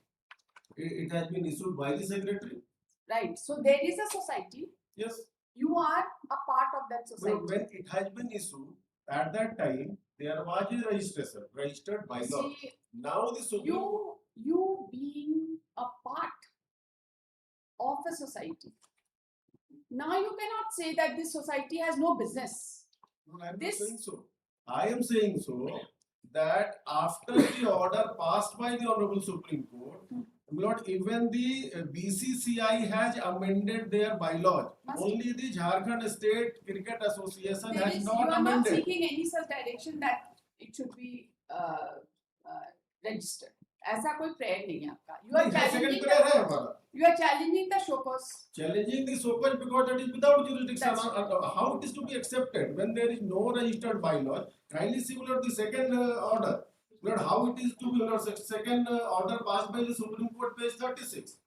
It has been issued by the secretary. Right. So there is a society. Yes. You are a part of that But society. when it has been issued, at that time there was a registration, registered by law. See, Now the Supreme Court. you being a part of a society. Now you cannot say that this society has no business. No, I am not This- saying so. I am saying so that after the order passed by the Honorable Supreme Court, Lord, even the BCCI has amended their bylaws. Must- Only the Jharkhand State Cricket Association There has is, you not are not amended. seeking any such direction that it should be registered. ऐसा कोई prayer नहीं है आपका. You are नहीं, second challenging prayer है the, हमारा. you are challenging the show cause. Challenging the so-called because that is without jurisdiction. That's- How it is to be accepted when there is no registered bylaw? Kindly see Lord, the second order. Lord, how it is to be Lord, second order passed by the Supreme Court, page 36.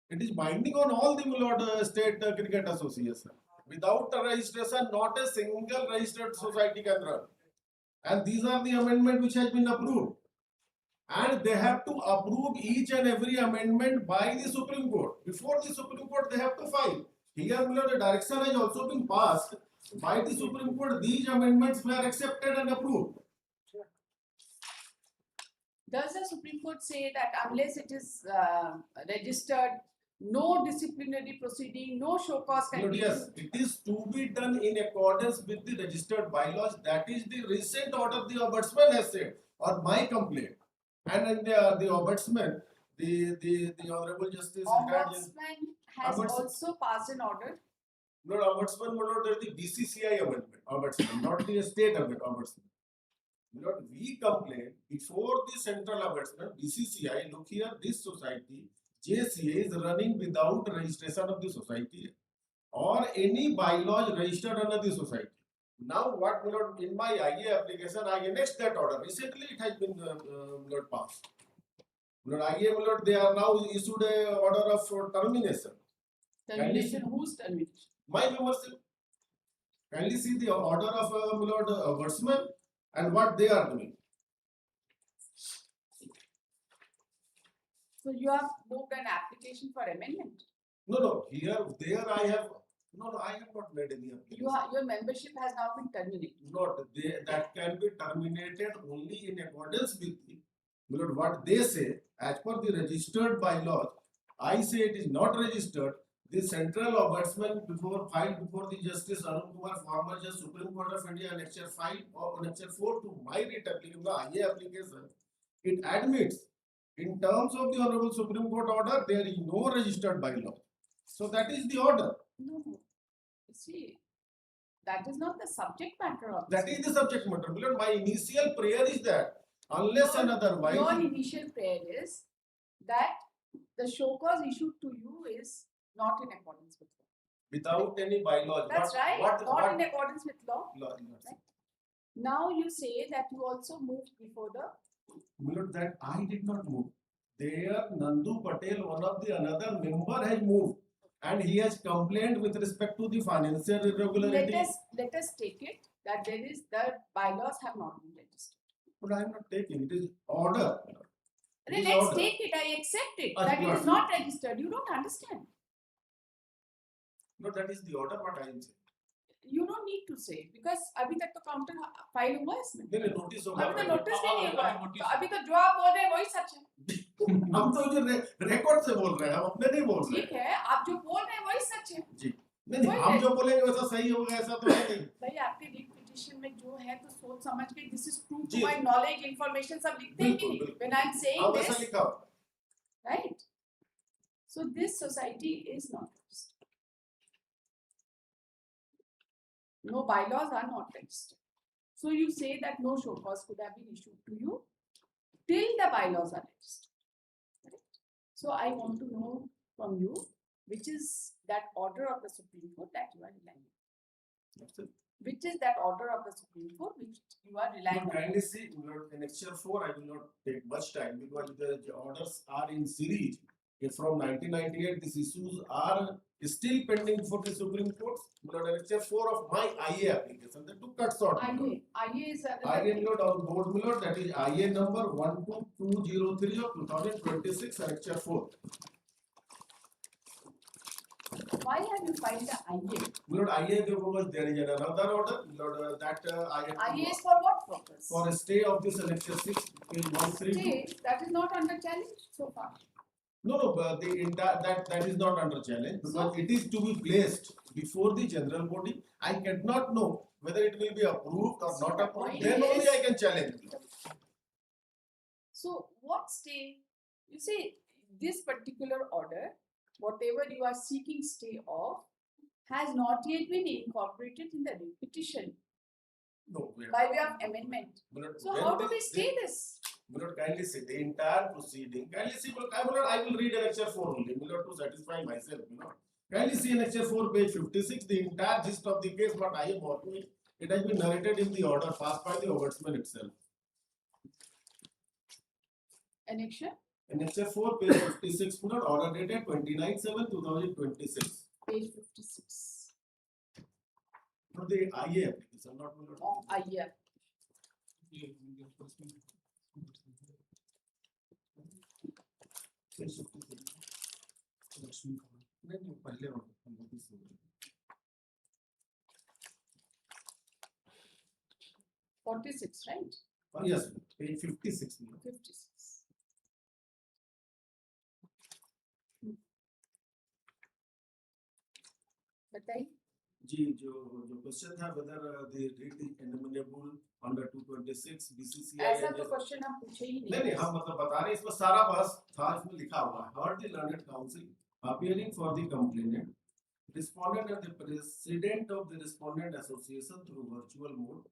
It is binding on all the Lord State Cricket Association. Without a registration, not a single registered society can run. And these are the amendment which has been approved. And they have to approve each and every amendment by the Supreme Court. Before the Supreme Court, they have to file. Here, the direction has also been passed by the Supreme Court. These amendments were accepted and approved. Does the Supreme Court say that unless it is registered, no disciplinary proceeding, no show cause can Lord, be yes, issued? it is to be done in accordance with the registered bylaws. That is the recent order the ombudsman has said on my complaint. And in the ombudsman, the Honorable Justice retired Ombudsman has Ombudsman- also passed an order No, ombudsman, there's the BCCI ombudsman, not the state ombudsman. Lord, we complain before the central ombudsman, BCCI, look here, this society, JCA is running without registration of the society or any bylaws registered under the society. Now, what, Lord, in my IA application, I annexed that order. Recently, it has been Lord, passed. Lord, IA, Lord, they are now issued a order of termination. Termination, whose termination? My membership. Kindly see the order of Lord Ombudsman and what they are doing. So you have moved an application for amendment. No, here, there I have, no, I have not made any application. Your membership has now been terminated. Not, that can be terminated only in accordance with what they say, as per the registered bylaws. I say it is not registered. The central ombudsman filed before the Justice Arun Kumar, former Judge, Supreme Court of India, Annexure 5 or Annexure 4 to my writ application, the IA application, it admits in terms of the Honorable Supreme Court order, there is no registered bylaw. So that is the order. No, you see, that is not the subject matter of That this. is the subject matter. Beloved, my initial prayer is that unless and otherwise. Your initial prayer is that the show cause issued to you is not in accordance with law. Without any bylaws. That's right. Not in accordance with law. Right? Now you say that you also moved before the. Milord, that I did not move. There, Nandu Patel, one of the another member, has moved, and he has complained with respect to the financial irregularity. Let us take it that there is the bylaws have not been registered. But I am not taking it. It is order. Let's take it. I accept it that it is not registered. You don't understand. No, that is the order. What I am saying. You don't need to say because अभी तक तो counter file हुआ है इसमें. नहीं notice होगा. अभी तो नोटिस नहीं हुआ. अभी तो जो आप बोल रहे हैं वही सच है. हम तो जो रिकॉर्ड से बोल रहे हैं, हम अपने नहीं बोल रहे. ठीक है, आप जो बोल रहे हैं वही सच है. जी. नहीं हम जो बोलेंगे वैसा सही होगा ऐसा तो है नहीं. भाई आपके रीट पिटीशन में जो है तो सोच समझ के this is true to my knowledge information सब लिखते हैं कि नहीं. When I am saying this. वैसा लिखा. Right. So this society is not registered. No bylaws are not registered. So you say that no show cause could have been issued to you till the bylaws are registered. Right? So I want to know from you which is that order of the Supreme Court that you are relying on. Which is that order of the Supreme Court which you are relying on? Kindly see, in Annexure 4, I will not take much time because the orders are in series. From 1998, these issues are still pending for the Supreme Court. Annexure 4 of my IA application, the two cuts short. IA is IA on board, that is IA number 12203 of 2026, Annexure 4. Why have you filed the IA? IA because there is another order. IA is for what purpose? For a stay of this Annexure 6, page 132. Stay, that is not under challenge so far. No, but that is not under challenge because so, it is to be placed before the general body. I cannot know whether it will be approved or not approved. Then only I can challenge it. So what stay? You say this particular order, whatever you are seeking stay of, has not yet been incorporated in the petition. No, by way of amendment. So how do we stay this? Kindly see the entire proceeding. Kindly see, I will read Annexure 4 only, to satisfy myself. Kindly see Annexure 4, page 56, the entire gist of the case, what I am arguing. It has been narrated in the order passed by the Ombudsman itself. Annexure? Annexure 4, page 56, order dated 29/7/2026. Page 56. No, the IA application, not IA. पहले 46, right? Yes, page 56. 56. बताइए जी जो question था whether the writ is amenable under 226 BCCI ऐसा तो question हम पूछे ही नहीं हम मतलब बता रहे हैं इसमें सारा बस था इसमें लिखा हुआ है heard the learned counsel appearing for the complainant respondent and the president of the respondent association through virtual mode.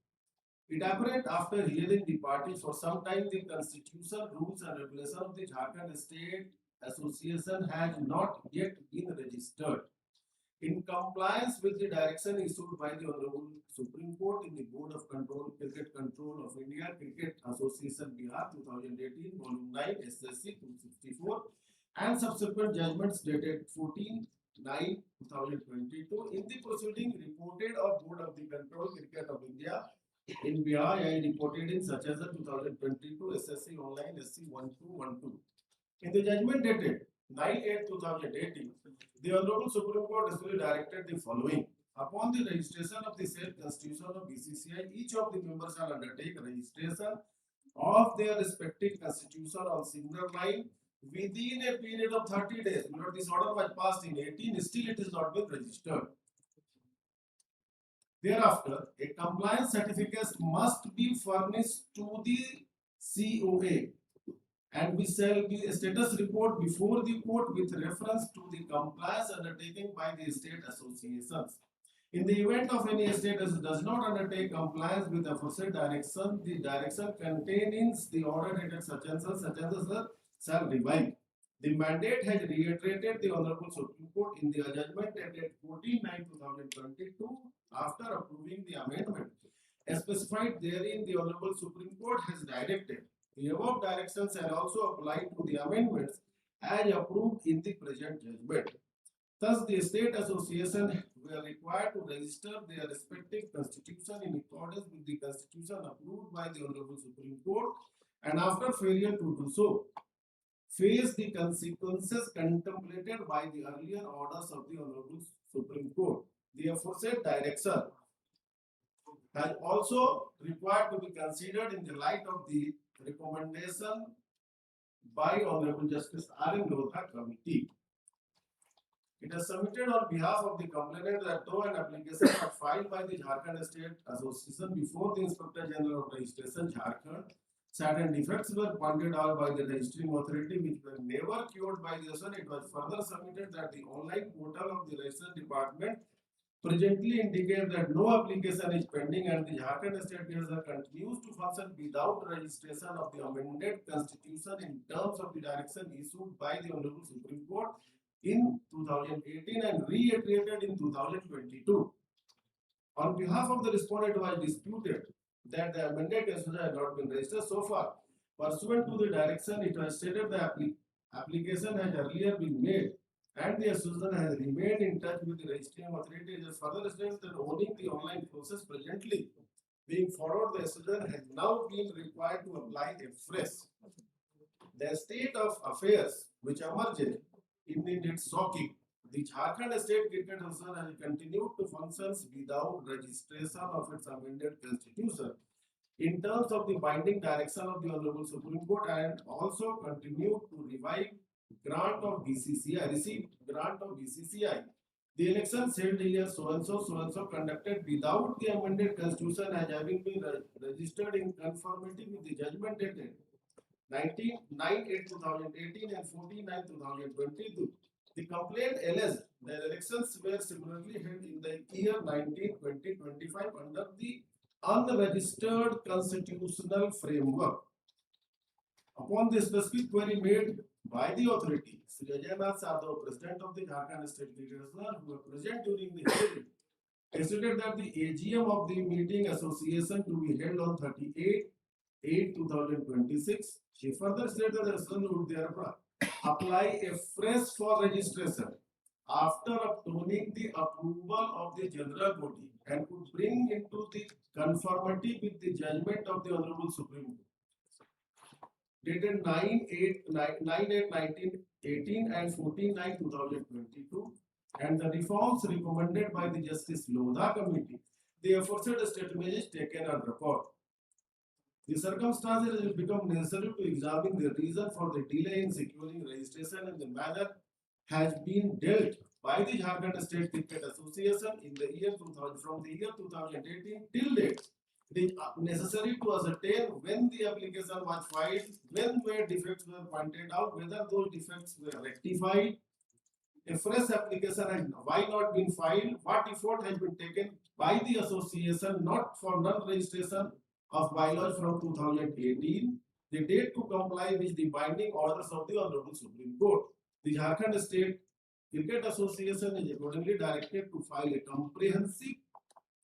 It apparent after hearing the parties for some time, the constitution, rules and regulations of the Jharkhand State Association has not yet been registered. In compliance with the direction issued by the Honorable Supreme Court in the Board of Control, Cricket Control of India, Cricket Association Bihar 2018, Volume 9, SSC 264, and subsequent judgments dated 14/9/2022 in the proceeding reported of Board of the Control Cricket of India in Bihar, I reported in such as the 2022 SSC Online SC 1212. In the judgment dated 9/8/2018, the Honorable Supreme Court respectfully directed the following. Upon the registration of the said constitution of BCCI, each of the members shall undertake registration of their respective constitution on single line within a period of 30 days. But this order was passed in 18, still it is not been registered. Thereafter, a compliance certificate must be furnished to the COA and we shall be a status report before the court with reference to the compliance undertaken by the state associations. In the event of any state does not undertake compliance with the aforesaid direction, the direction contained in the order dated such and such shall revive. The mandate has reiterated the Honorable Supreme Court in the judgment dated 14/9/2022 after approving the amendment. As specified therein, the Honorable Supreme Court has directed the above directions shall also apply to the amendments as approved in the present judgment. Thus, the state association were required to register their respective constitution in accordance with the constitution approved by the Honorable Supreme Court, and after failure to do so, face the consequences contemplated by the earlier orders of the Honorable Supreme Court. The aforesaid direction has also required to be considered in the light of the recommendation by Honorable Justice R.M. Lodha Committee. It is submitted on behalf of the complainant that though an application was filed by the Jharkhand State Association before the Inspector General of Registration Jharkhand, certain defects were pointed out by the registering authority which were never cured by the SN. It was further submitted that the online portal of the registration department presently indicate that no application is pending and the Jharkhand State Government continues to function without registration of the amended constitution in terms of the direction issued by the Honorable Supreme Court in 2018 and reiterated in 2022. On behalf of the respondent who has disputed that the amended constitution has not been registered so far, pursuant to the direction, it was stated the application has earlier been made and the association has remained in touch with the registering authority. It is further stated that owning the online process presently being followed, the association has now been required to apply afresh. The state of affairs which emerged in its shocking, the Jharkhand State Cricket Association has continued to function without registration of its amended constitution in terms of the binding direction of the Honorable Supreme Court and also continued to revive grant of BCCI, received grant of BCCI. The elections held year so and so conducted without the amended constitution as having been registered in conformity with the judgment dated 19/9/2018 and 14/9/2022. The complaint alleged that elections were similarly held in the year 19/20/25 under the unregistered constitutional framework. Upon the specific query made by the authority, Sri Ajaynath Sadhav, President of the Jharkhand State Cricket Association, who were present during the hearing, stated that the AGM of the meeting association to be held on 38/8/2026. She further stated that the association would therefore apply a fresh for registration after obtaining the approval of the general body and could bring into the conformity with the judgment of the Honorable Supreme Court dated 9/8/1918 and 14/9/2022 and the reforms recommended by the Justice Lodha Committee. The aforesaid statement is taken on record. The circumstances will become necessary to examine the reason for the delay in securing registration and the manner has been dealt by the Jharkhand State Cricket Association in the year 2000 from the year 2018 till date. It is necessary to ascertain when the application was filed, when where defects were pointed out, whether those defects were rectified, a fresh application has why not been filed? What effort has been taken by the association not for non-registration of bylaws from 2018? The date to comply with the binding orders of the Honorable Supreme Court. The Jharkhand State Cricket Association is accordingly directed to file a comprehensive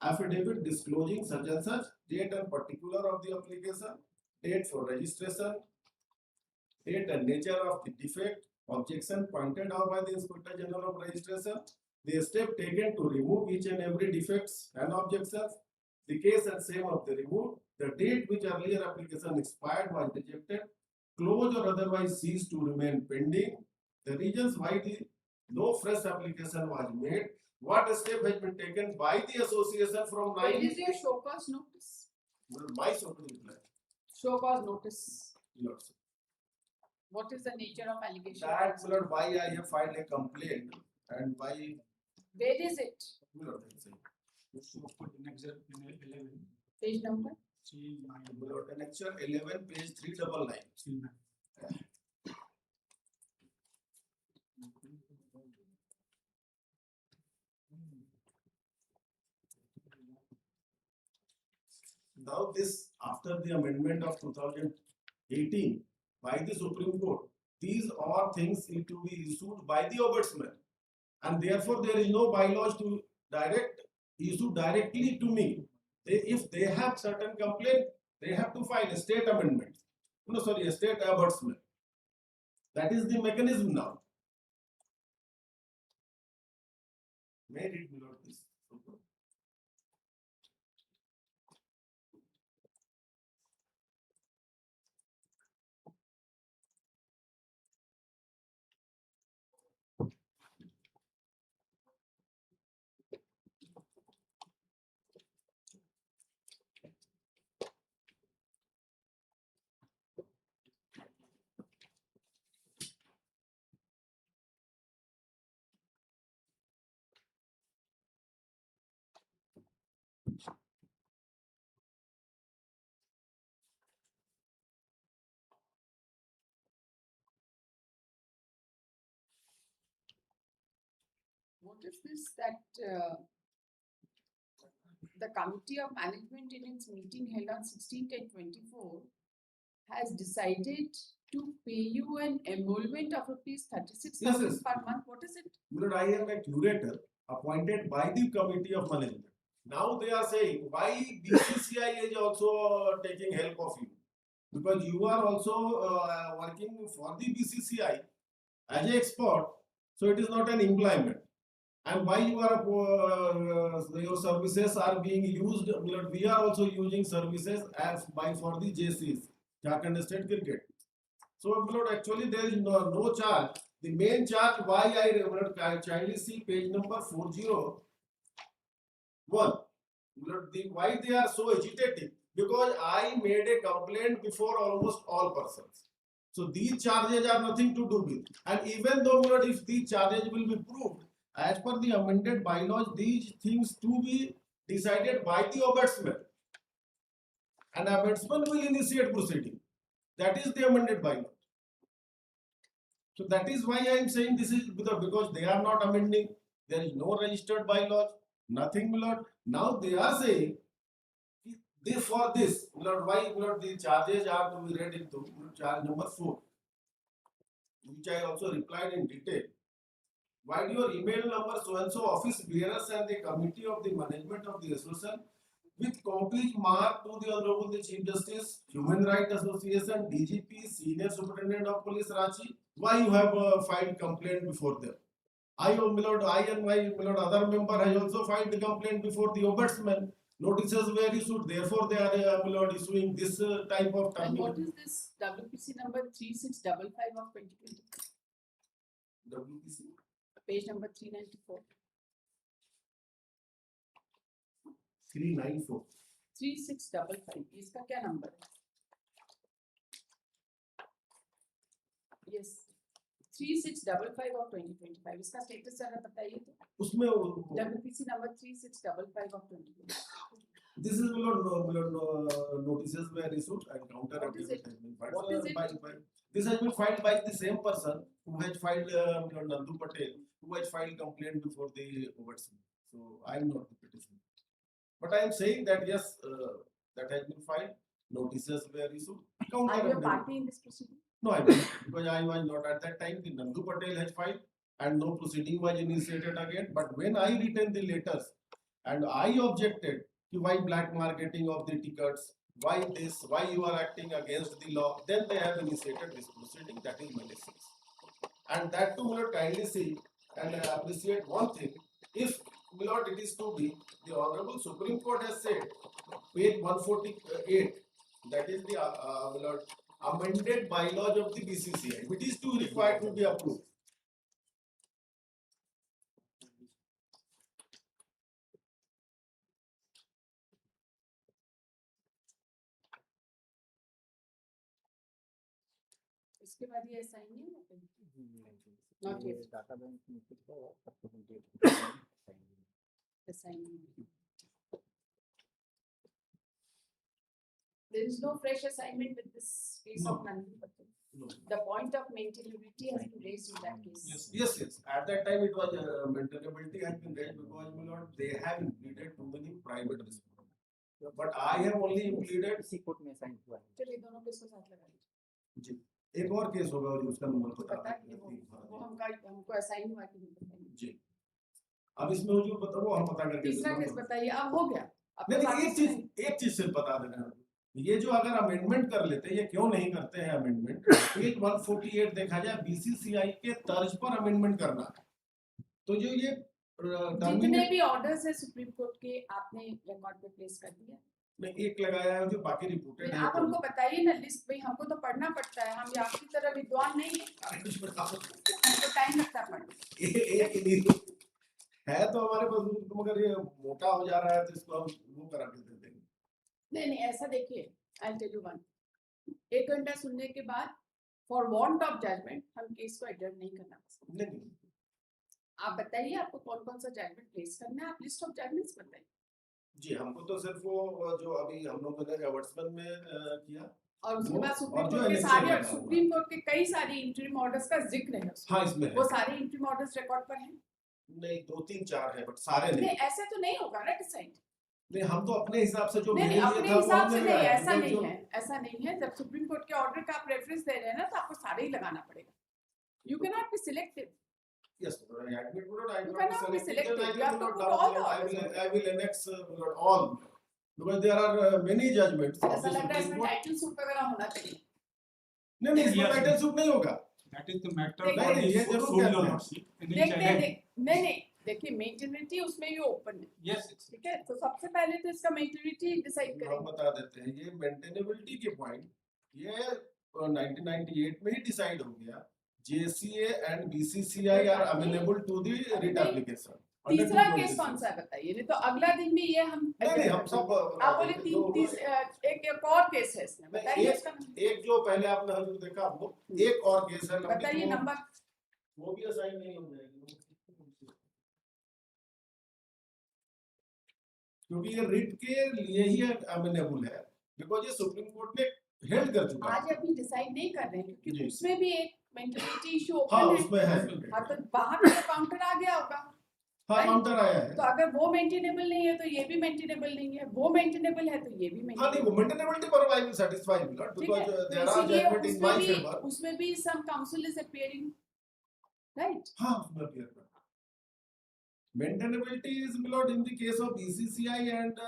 affidavit disclosing such and such date and particular of the application, date for registration, date and nature of the defect, objection pointed out by the Inspector General of Registration, the step taken to remove each and every defects and objections, the case and same of the removed, the date which earlier application expired was rejected, closed or otherwise ceased to remain pending, the reasons why no fresh application was made, what step has been taken by the association from Where 9. is your show cause notice? My support reply. Show cause notice. Lord, sir. What is the nature of allegation? That, Lord, why I have filed a complaint and why, Where is it? Lord, I say, So put in excerpt in 11, Page number? C9, Lord, annexure 11, page 399. C9. Now this, after the amendment of 2018 by the Supreme Court, these are things need to be issued by the ombudsman, and therefore there is no bylaws to issue directly to me. If they have certain complaint, they have to file a state amendment. No, sorry, a state ombudsman. That is the mechanism now. May I read, my lord, please? What is this that the Committee of Management in its meeting held on 16/10/24 has decided to pay you an emolument of rupees 36,000 Yes, yes. per month? What is it? Lord, I am a curator appointed by the Committee of Management. Now they are saying why BCCI is also taking help of you, because you are also working for the BCCI as an expert, so it is not an employment. And why you are your services are being used? Lord, we are also using services as by for the JCs, Jharkhand State Cricket. So, Lord, actually there is no charge. The main charge, why I kindly see page number 401. Lord, why they are so agitated? Because I made a complaint before almost all persons. So these charges are nothing to do with. And even though, Lord, if these charges will be proved, as per the amended bylaws, these things to be decided by the ombudsman. And ombudsman will initiate proceeding. That is the amended bylaw. So that is why I am saying this is because they are not amending. There is no registered bylaws, nothing, Lord. Now they are saying for this, Lord, why, Lord, the charges are to be read into charge number 4, which I also replied in detail. Why do your email number so and so office bearers and the committee of the management of the association with complete mark to the Honorable the Chief Justice, Human Rights Association, DGP, Senior Superintendent of Police Ranchi? Why you have filed complaint before them? I and my other member has also filed the complaint before the ombudsman. Notices were issued, therefore they are issuing this type of And termination. what is this WPC number 3655 of 2020? WPC Page number 394. 394. 3655. इसका क्या number है? Yes. 3655 of 2025. इसका status जरा बताइए तो. उसमें WPC number 3655 of 2025. this is notices were issued and counter What is it? has been filed. What is it? This has been filed by the same person who has filed Nandu Patel who has filed complaint before the ombudsman. So I am not the petitioner. But I am saying that yes, that has been filed. Notices were issued. Counter Are you a affidavit. party in this proceeding? No, I don't, because I was not at that time. The Nandu Patel has filed and no proceeding was initiated again. But when I written the letters and I objected to why black marketing of the tickets, why this, why you are acting against the law, then they have initiated this proceeding, that is malicious. And that too, Lord, kindly see and appreciate one thing. If, Lord, it is to be, the Honorable Supreme Court has said, page 148, that is the Lord, amended bylaws of the BCCI, which is to required to be approved. इसके बाद ये assign नहीं होगा? Not yet. Data bank input को Assign. There is no fresh assignment with this case of Nandu Patel. No. The point of maintainability has been raised in that case. Yes. At that time, it was maintainability has been raised because, my lord, they have included too many private risks. But I have only included. इसी court में sign हुआ है। चलिए दोनों case को साथ लगा लीजिए। जी, एक और केस होगा और उसका नंबर पता है वो हमको असाइन हुआ कि नहीं बताइए। जी, अब इसमें हुजूर बताओ, हम पता करके तीसरा केस बताइए, अब हो गया। अब नहीं, एक चीज सिर्फ बता देना, ये जो अगर अमेंडमेंट कर लेते हैं, ये क्यों नहीं करते हैं अमेंडमेंट? पेज 148 देखा जाए, बीसीसीआई के तर्ज पर अमेंडमेंट करना है। तो जो ये जितने भी ऑर्डर्स है सुप्रीम कोर्ट के, आपने रिकॉर्ड पे प्लेस कर दिया? मैं एक लगाया है, जो बाकी रिपोर्टेड है। आप हमको बताइए ना लिस्ट, भाई हमको तो पढ़ना पड़ता है, हम आपकी तरह विद्वान नहीं है, हमको टाइम लगता है पढ़ने। है तो हमारे पास, मगर ये मोटा हो जा रहा है तो इसको हम वो करा के दे देंगे। नहीं, ऐसा देखिए, आई टेल यू वन, 1 घंटा सुनने के बाद फॉर वांट ऑफ जजमेंट हम केस को एडजर्न नहीं करना। नहीं, आप बताइए आपको कौन कौन सा जजमेंट प्लेस करना है, आप लिस्ट ऑफ जजमेंट्स बताइए। जी, हमको तो सिर्फ वो जो अभी हम लोगों ने एवर्ट्समेंट में किया, और उसके बाद सुप्रीम कोर्ट के सारे, सुप्रीम कोर्ट के कई सारे इंटरिम ऑर्डर्स का जिक्र है। हाँ, इसमें वो सारे इंटरिम ऑर्डर्स रिकॉर्ड पर हैं? नहीं, 2-3-4 है, बट सारे नहीं। ऐसे तो नहीं होगा ना डिसाइड। नहीं, हम तो अपने हिसाब से जो नहीं, अपने हिसाब से नहीं, ऐसा नहीं है, ऐसा नहीं है। जब सुप्रीम कोर्ट के ऑर्डर का आप रेफरेंस दे रहे हैं ना, तो आपको सारे ही लगाना पड़ेगा। You can not be selective. Yes, I admit, Lord, I You will cannot be selective. You have to put all the orders. I will annex all, because there are many judgments. ऐसा लग रहा है इसमें title suit वगैरह होना चाहिए। नहीं, इसमें टाइटल सूट नहीं होगा। That is the matter. नहीं, ये जरूर क्या है। नहीं, देखिए मेंटेनेबिलिटी उसमें ये ओपन है। Yes, ठीक है, तो सबसे पहले तो इसका मेंटेनेबिलिटी डिसाइड करें। हम बता देते हैं, ये मेंटेनेबिलिटी के पॉइंट ये 1998 में ही डिसाइड हो गया। JCA and BCCI are amenable to the writ application. तीसरा केस कौन सा है बताइए? नहीं तो अगला दिन भी ये हम हम सब आप बोले एक और केस है इसमें, बताइए उसका। एक जो पहले आपने हजूर देखा, वो एक और केस है, बताइए नंबर। वो भी असाइन नहीं हो जाएगी, क्योंकि ये रिट के लिए ही अमेनेबल है, बिकॉज़ ये सुप्रीम कोर्ट ने हेल्ड कर चुका है। आज अभी डिसाइड नहीं कर रहे हैं, क्योंकि उसमें भी एक मेंटेनेबिलिटी इशू ओपन हाँ, है। उसमें है। हाँ, तो बाहर में काउंटर आ गया होगा। हाँ, काउंटर आया है। तो अगर वो मेंटेनेबल नहीं है तो ये भी मेंटेनेबल नहीं है, वो मेंटेनेबल है तो ये भी हाँ, नहीं, वो मेंटेनेबिलिटी पर I will satisfy will not, because there are judgement in my favour. उसमें भी some council is appearing, right? हाँ, उसमें अपीयर कर। Maintainability is not in the case of BCCI and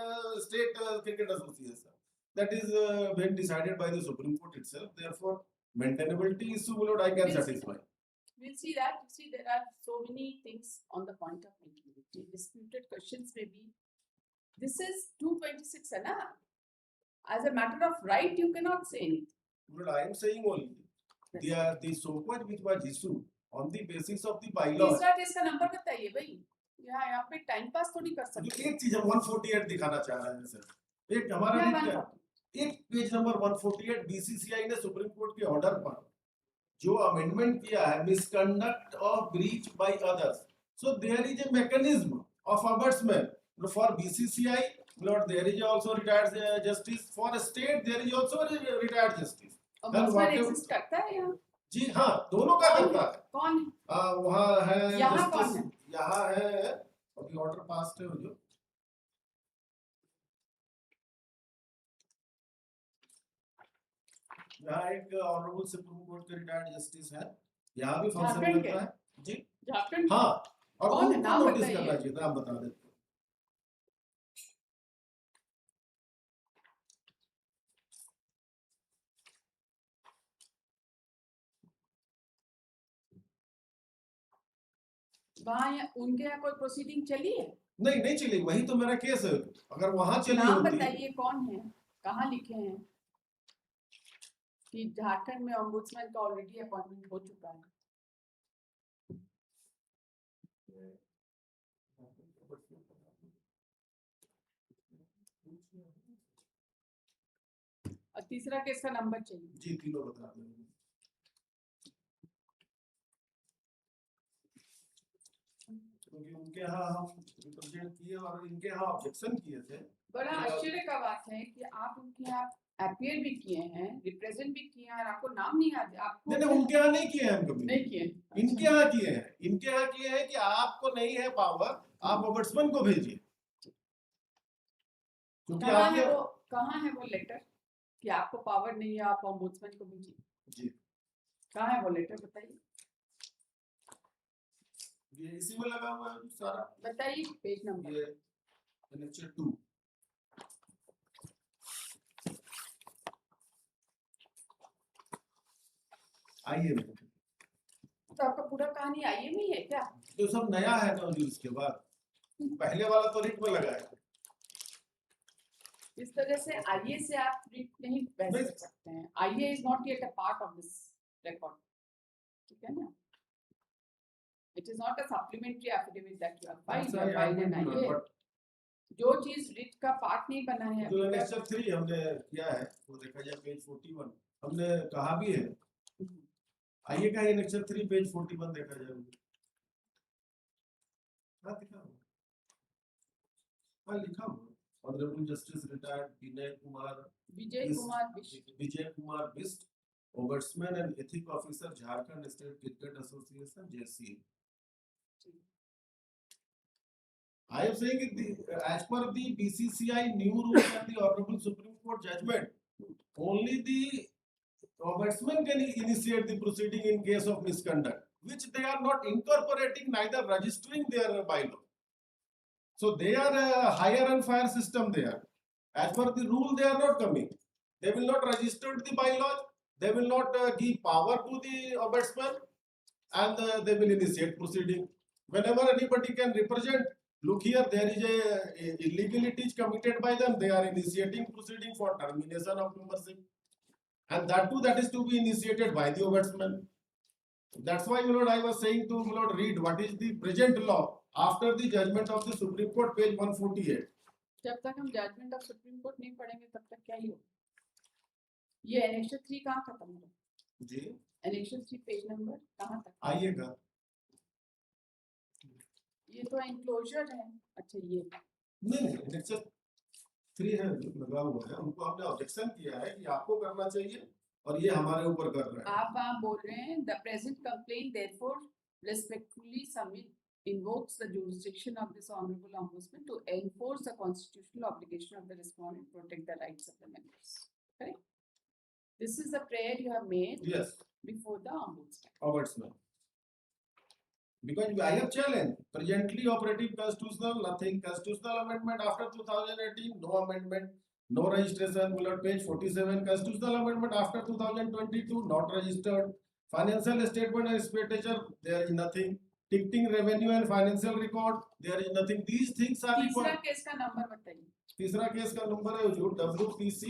State Cricket Association. That is been decided by the Supreme Court itself. Therefore, maintainability issue, I can satisfy. We'll see that. See, there are so many things on the point of maintainability. Disputed questions may be. This is 226, है ना? As a matter of right, you cannot say anything. But I am saying only the SOPAD which was issued on the basis of the bylaws. तीसरा case का number बताइए भाई। यहाँ पे time pass थोड़ी कर सकते हैं। एक चीज हम 148 दिखाना चाह रहे हैं सर। एक हमारा एक पेज नंबर 148 बीसीसीआई ने सुप्रीम कोर्ट के ऑर्डर पर जो अमेंडमेंट किया है, misconduct of breach by others, so there is a mechanism of ombudsman for BCCI, lord there is also retired justice, for state there is also retired justice. Ombudsman exist करता है यहाँ? जी हाँ, दोनों का करता है। कौन है? वहाँ है यहाँ कौन justice, है? यहाँ है अभी ऑर्डर पास है जो यहाँ एक ऑनरेबल सुप्रीम कोर्ट के रिटायर्ड जस्टिस है, यहाँ भी फंक्शन झारखंड करता के? है जी झारखंड? हाँ, और कौन है? उनको नाम नोटिस बताइए। करना चाहिए था, आप बता देते। वहाँ उनके यहाँ कोई प्रोसीडिंग चली है? नहीं नहीं चली, वही तो मेरा केस है। अगर वहां चली नाम होती बताइए कौन है, कहाँ लिखे हैं कि झारखंड में ऑम्बुड्समैन का ऑलरेडी अपॉइंटमेंट हो चुका है? और तीसरा केस का नंबर चाहिए। जी तीनों बता देंगे। क्योंकि उनके यहाँ हम रिप्रेजेंट किए और इनके यहाँ ऑब्जेक्शन किए थे। बड़ा आश्चर्य का बात है कि आप उनके यहाँ अपीयर भी किए हैं, रिप्रेजेंट भी किए हैं और आपको नाम नहीं याद है। आपको नहीं उनके यहाँ नहीं किए हैं हम कभी। नहीं किए। इनके यहाँ किए हैं, इनके यहाँ किए हैं कि आपको नहीं है पावर, आप ओम्बुड्समैन को भेजिए। क्योंकि कहाँ है वो लेटर कि आपको पावर नहीं है, आप ओम्बुड्समैन को भेजिए? जी कहाँ है वो लेटर, बताइए। ये इसी में लगा हुआ है सारा। बताइए पेज नंबर। ये लेक्चर 2 आइए। तो आपका पूरा कहानी आइए में ही है क्या? तो सब नया है ना जो इसके बाद पहले वाला तो रिट में लगा है। इस तरह से आईए से आप रिट नहीं बहस कर सकते हैं। आईए is not yet a part of this record, ठीक है ना? It is not a supplementary affidavit that you have filed an आईए। जो चीज रिट का पार्ट नहीं बना है, जो लेक्चर 3 हमने किया है वो देखा जाए पेज 41 हमने कहा भी है। आइए का ये लेक्चर 3 पेज 41 देखा जाए। हाँ लिखा हुआ, हाँ लिखा हुआ। Honourable justice retired Vijay Kumar Bisht, ombudsman and ethic officer, Jharkhand state cricket association JC. I am saying as per the BCCI new rules and the Honorable Supreme Court judgment, only the ombudsman can initiate the proceeding in case of misconduct, which they are not incorporating, neither registering their bylaw. So they are a hire and fire system there. As per the rule, they are not coming. They will not register the bylaw. They will not give power to the ombudsman, and they will initiate proceeding. Whenever anybody can represent, look here, there is a illegality is committed by them. They are initiating proceeding for termination of membership, and that too, that is to be initiated by the ombudsman. That's why, my lord, I was saying to my lord, read what is the present law after the judgment of the Supreme Court, page 148. जब तक हम judgement of supreme court नहीं पढ़ेंगे तब तक क्या ही हो। ये एनेक्सर 3 कहाँ खत्म हो रहा जी एनेक्सर 3 पेज नंबर कहाँ तक आइएगा। ये तो एनक्लोजर है। अच्छा ये नहीं एनेक्सर 3 है लगा हुआ है, उनको हमने ऑब्जेक्शन किया है कि आपको करना चाहिए और ये हमारे ऊपर कर रहे हैं। आप वहाँ बोल रहे हैं the present complaint therefore respectfully invokes the jurisdiction of this honorable ombudsman to enforce the constitutional obligation of the respondent to protect the rights of the members. Correct? This is the prayer you have made. Yes. Before the ombudsman. Ombudsman. Because I have challenged presently operative constitutional, nothing constitutional amendment after 2018, no amendment, no registration. Page 47, constitutional amendment after 2022, not registered. Financial statement and expenditure, there is nothing. Ticketing revenue and financial record, there is nothing. These things are तीसरा required. Case का number बताइए। तीसरा case का number है जो WPC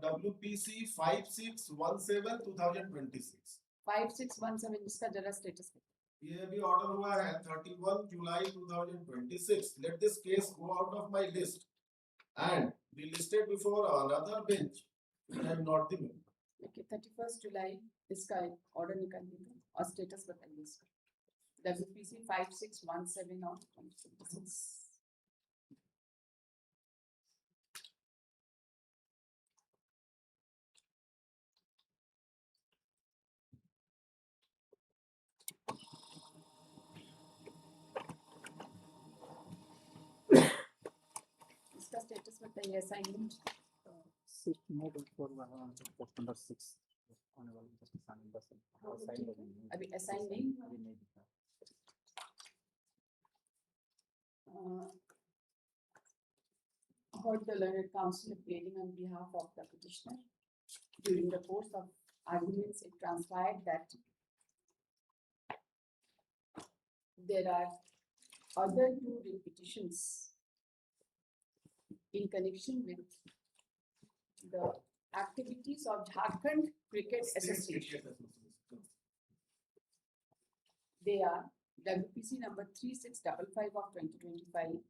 WPC 5617/2026। 5617 इसका जरा status बताइए। ये भी ऑर्डर हुआ है 31 जुलाई 2026। Let this case go out of my list and be listed before another bench. I am not the member. Okay, 31 जुलाई इसका ऑर्डर निकालिएगा और स्टेटस बताइए इसका। WPC 5617 of 2026। होता है ये assignment? पोस्ट नंबर 6 आने वाले just assignment बस हाँ, वो assign ठीक हो है। गई है। अभी assign नहीं हुआ। अभी नहीं दिखा। Heard the learned counsel pleading on behalf of the petitioner. During the course of arguments, it transpired that there are other two repetitions in connection with the activities of Jharkhand Cricket Association. They are WPC number 3655 of 2025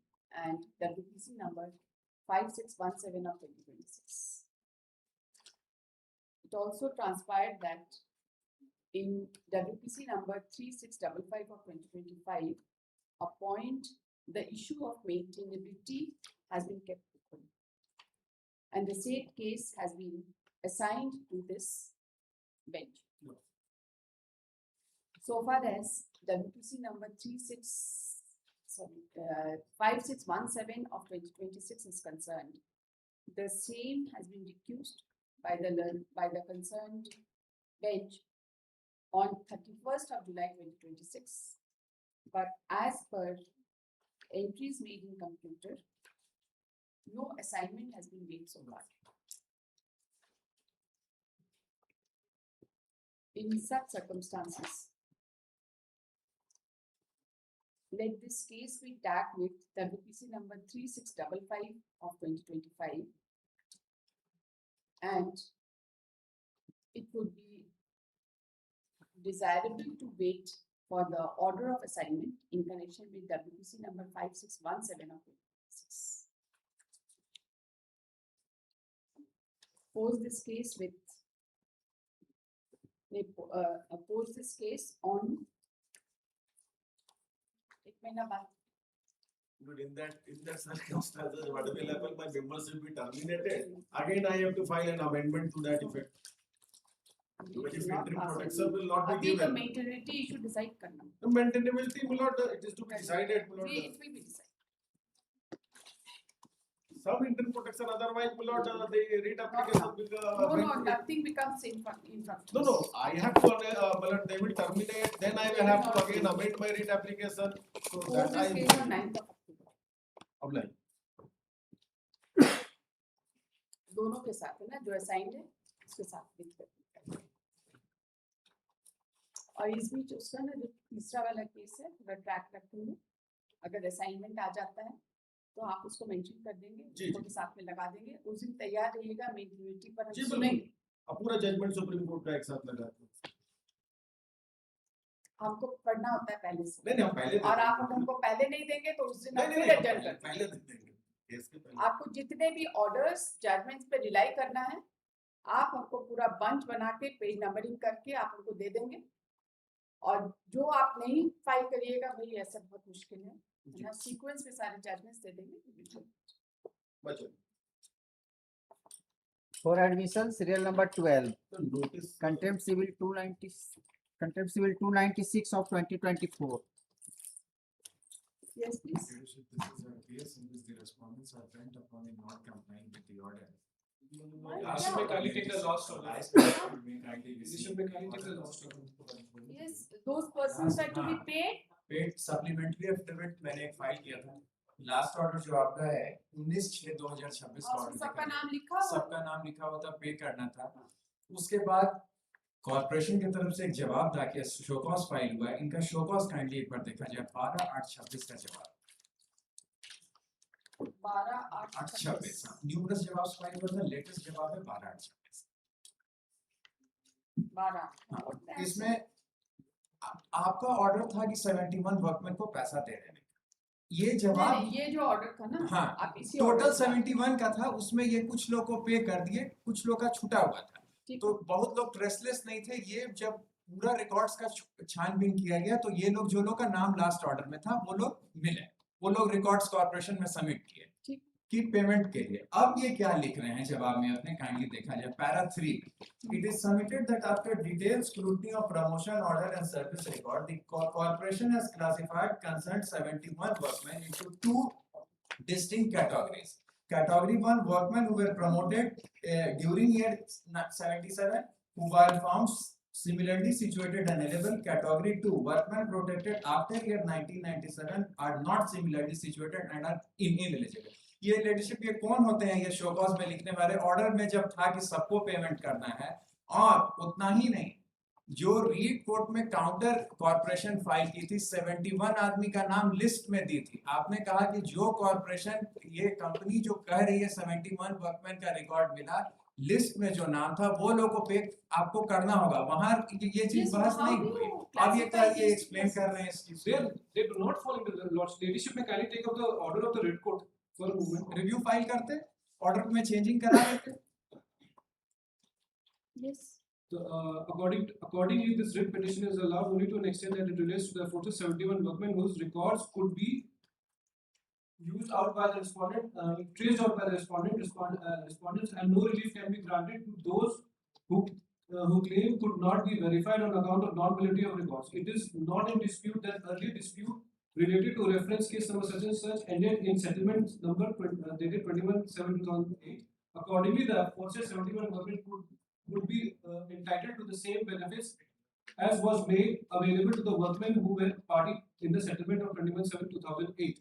and WPC number 5617 of 2026. It also transpired that in WPC number 3655 of 2025, a point, the issue of maintainability has been kept open. And the said case has been assigned to this bench. So far as WPC number 5617 of 2026 is concerned, the same has been recused by the concerned bench on 31st of July 2026. But as per entries made in computer, no assignment has been made so far. In such circumstances, let this case be tagged with WPC number 3655 of 2025, and it would be desirable to wait for the order of assignment in connection with WPC number 5617 of 2026. Pose this case on But in that circumstances, what will happen? My members will be terminated. Again, I have to file an amendment to that effect. But if interim protection will not be अभी तो given, maintainability issue decide करना. the maintainability will not. It is to be decided. Will not, It will be decided. some interim protection, otherwise will not. The read application will. No, nothing becomes infructuous. No, I have to. They will terminate. Then I will have to again amend my read application. So Pose that this I. case on 9th of October. Apply. दोनों के साथ है ना, जो assigned है उसके साथ लिख कर। और इस बीच उसका ना जो तीसरा वाला केस है पूरा ट्रैक रखेंगे, अगर असाइनमेंट आ जाता है तो आप उसको मेंशन कर देंगे, उसको भी साथ में लगा देंगे, उस दिन तैयार रहिएगा मेंटेनेबिलिटी पर हम सुनेंगे। अब पूरा जजमेंट सुप्रीम कोर्ट का एक साथ लगा दो। हमको पढ़ना होता है पहले से। नहीं हम पहले और आप हमको पहले नहीं देंगे तो उस दिन हम फिर एडजस्ट कर पहले देंगे। आपको जितने भी ऑर्डर्स जजमेंट्स पे रिलाई करना है, आप हमको पूरा बंच बना के पेज नंबरिंग करके आप हमको दे देंगे, और जो आप नहीं फाइल करिएगा भाई ऐसा बहुत मुश्किल है ना, सीक्वेंस में सारे जजमेंट्स दे देंगे। बचो For admission, serial number 12, contempt civil 296 of 2024. Yes, please. This is a case in which the respondents are bent upon in not complying with the order. Last में kindly take the last order. Addition में kindly take the last order. Yes, those persons are to be paid. Paid supplementary affidavit मैंने एक file किया था। Last order जो आपका है 19/6/2026 का ऑर्डर, सबका नाम लिखा हुआ, सबका नाम लिखा हुआ था, पे करना था। उसके बाद कॉर्पोरेशन की तरफ से एक जवाब था कि शोकॉज फाइल हुआ है, इनका शोकॉज काइंडली एक बार देखा जाए। 12/8/26 का जवाब, 12/8/26 न्यूमरस जवाब फाइल हुआ था, लेटेस्ट जवाब है 12/8/26। 12 इसमें आपका ऑर्डर था कि 71 वर्कमैन को पैसा दे देने, ये जवाब ये जो ऑर्डर था ना, हाँ, आप इसी टोटल 71 का था, उसमें ये कुछ लोग को पे कर दिए, कुछ लोग का छूटा हुआ था, तो बहुत लोग ट्रेसलेस नहीं थे। ये जब पूरा रिकॉर्ड्स का छानबीन किया गया तो ये लोग, जो लोग का नाम लास्ट ऑर्डर में था वो लोग मिले, वो लोग रिकॉर्ड्स कॉर्पोरेशन में सबमिट किए कि पेमेंट के लिए। अब ये क्या लिख रहे हैं जवाब में अपने, काइंडली देखा जाए para 3, it is submitted that after detailed scrutiny of promotion order and service record the corporation has classified concerned 71 workmen into 2 distinct categories Category 1 workmen who were promoted during year 77 who were found similarly situated and eligible. Category 2 workmen protected after year 1997 are not similarly situated and are ineligible. ये leadership ये कौन होते हैं? ये show cause में लिखने वाले. Order में जब था कि सबको पेमेंट करना है, और उतना ही नहीं, जो रीड कोर्ट में काउंटर कॉर्पोरेशन फाइल की थी 71 आदमी का नाम लिस्ट में दी थी. आपने कहा कि जो कॉर्पोरेशन ये कंपनी जो कह रही है 71 वर्कमैन का रिकॉर्ड मिला, लिस्ट में जो नाम था वो लोगों को पे आपको करना होगा. वहां ये चीज बहस नहीं हुई. अब ये एक्सप्लेन कर रहे हैं इस चीज को. They do not fall into the lord's leadership में kindly take up the order of the red court for a movement. Review file करते, ऑर्डर में चेंजिंग करा देते. Yes. Accordingly, this writ petition is allowed only to an extent that it relates to the aforesaid 71 workmen whose records could be used out by the respondent, traced out by the respondents, and no relief can be granted to those who claim could not be verified on account of non-validity of records. It is not in dispute that earlier dispute related to reference case number such and such ended in settlement number dated 21/7/2008. Accordingly, the aforesaid 71 workmen would be entitled to the same benefits as was made available to the workmen who were party in the settlement of 21/7/2008.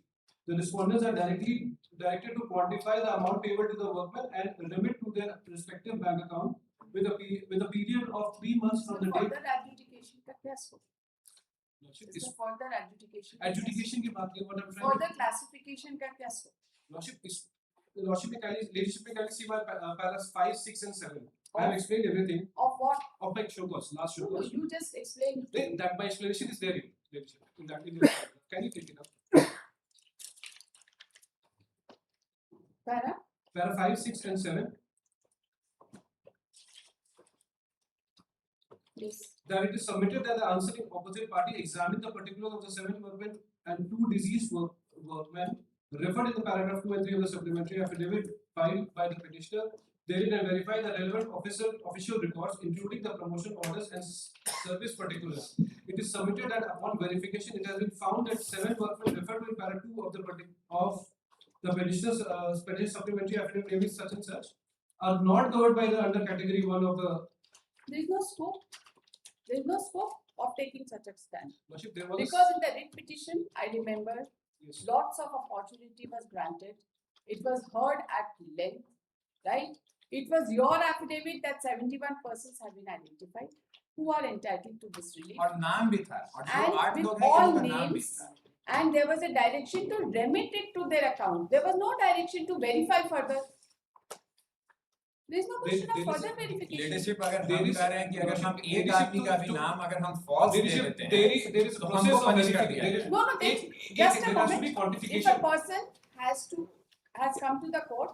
The respondents are directed to quantify the amount payable to the workmen and remit to their respective bank account with a period of 3 months from the date. Further adjudication का क्या scope? Is Further adjudication. adjudication की बात की what I'm trying Further classification का क्या scope? Lordship में kindly see my paragraphs 5, 6 and 7. I have explained everything. Of what? Of my show cause, last show cause. You just explained. That my explanation is there in that. Can you take it up? Para 5, 6 and 7. Yes. That it is submitted that the answering opposite party examined the particulars of the 7 workmen and 2 deceased workmen referred in the paragraph 2 and 3 of the supplementary affidavit filed by the petitioner. Therein and verify the relevant official records, including the promotion orders and service particulars. It is submitted that upon verification, it has been found that 7 workmen referred to in paragraph 2 of the petitioner's petition supplementary affidavit naming such and such are not covered by the under category 1 of the. There is no scope. There is no scope of taking such a stand. Worship, Because in the writ petition, I remember, yes, lots of opportunity was granted. It was heard at length, right? It was your affidavit that 71 persons have been identified who are entitled to this relief. और नाम भी था. और जो 8 And लोग with हैं all उनका नाम भी names, था. and there was a direction to remit it to their account. There was no direction to verify further. There is no question of further verification. Leadership अगर हम कह रहे हैं कि अगर हम एक आदमी का भी नाम अगर हम false दे देते हैं, there is a तो process हमको of punish कर दिया verification. No, just a there has to moment. be If a quantification. person has come to the court,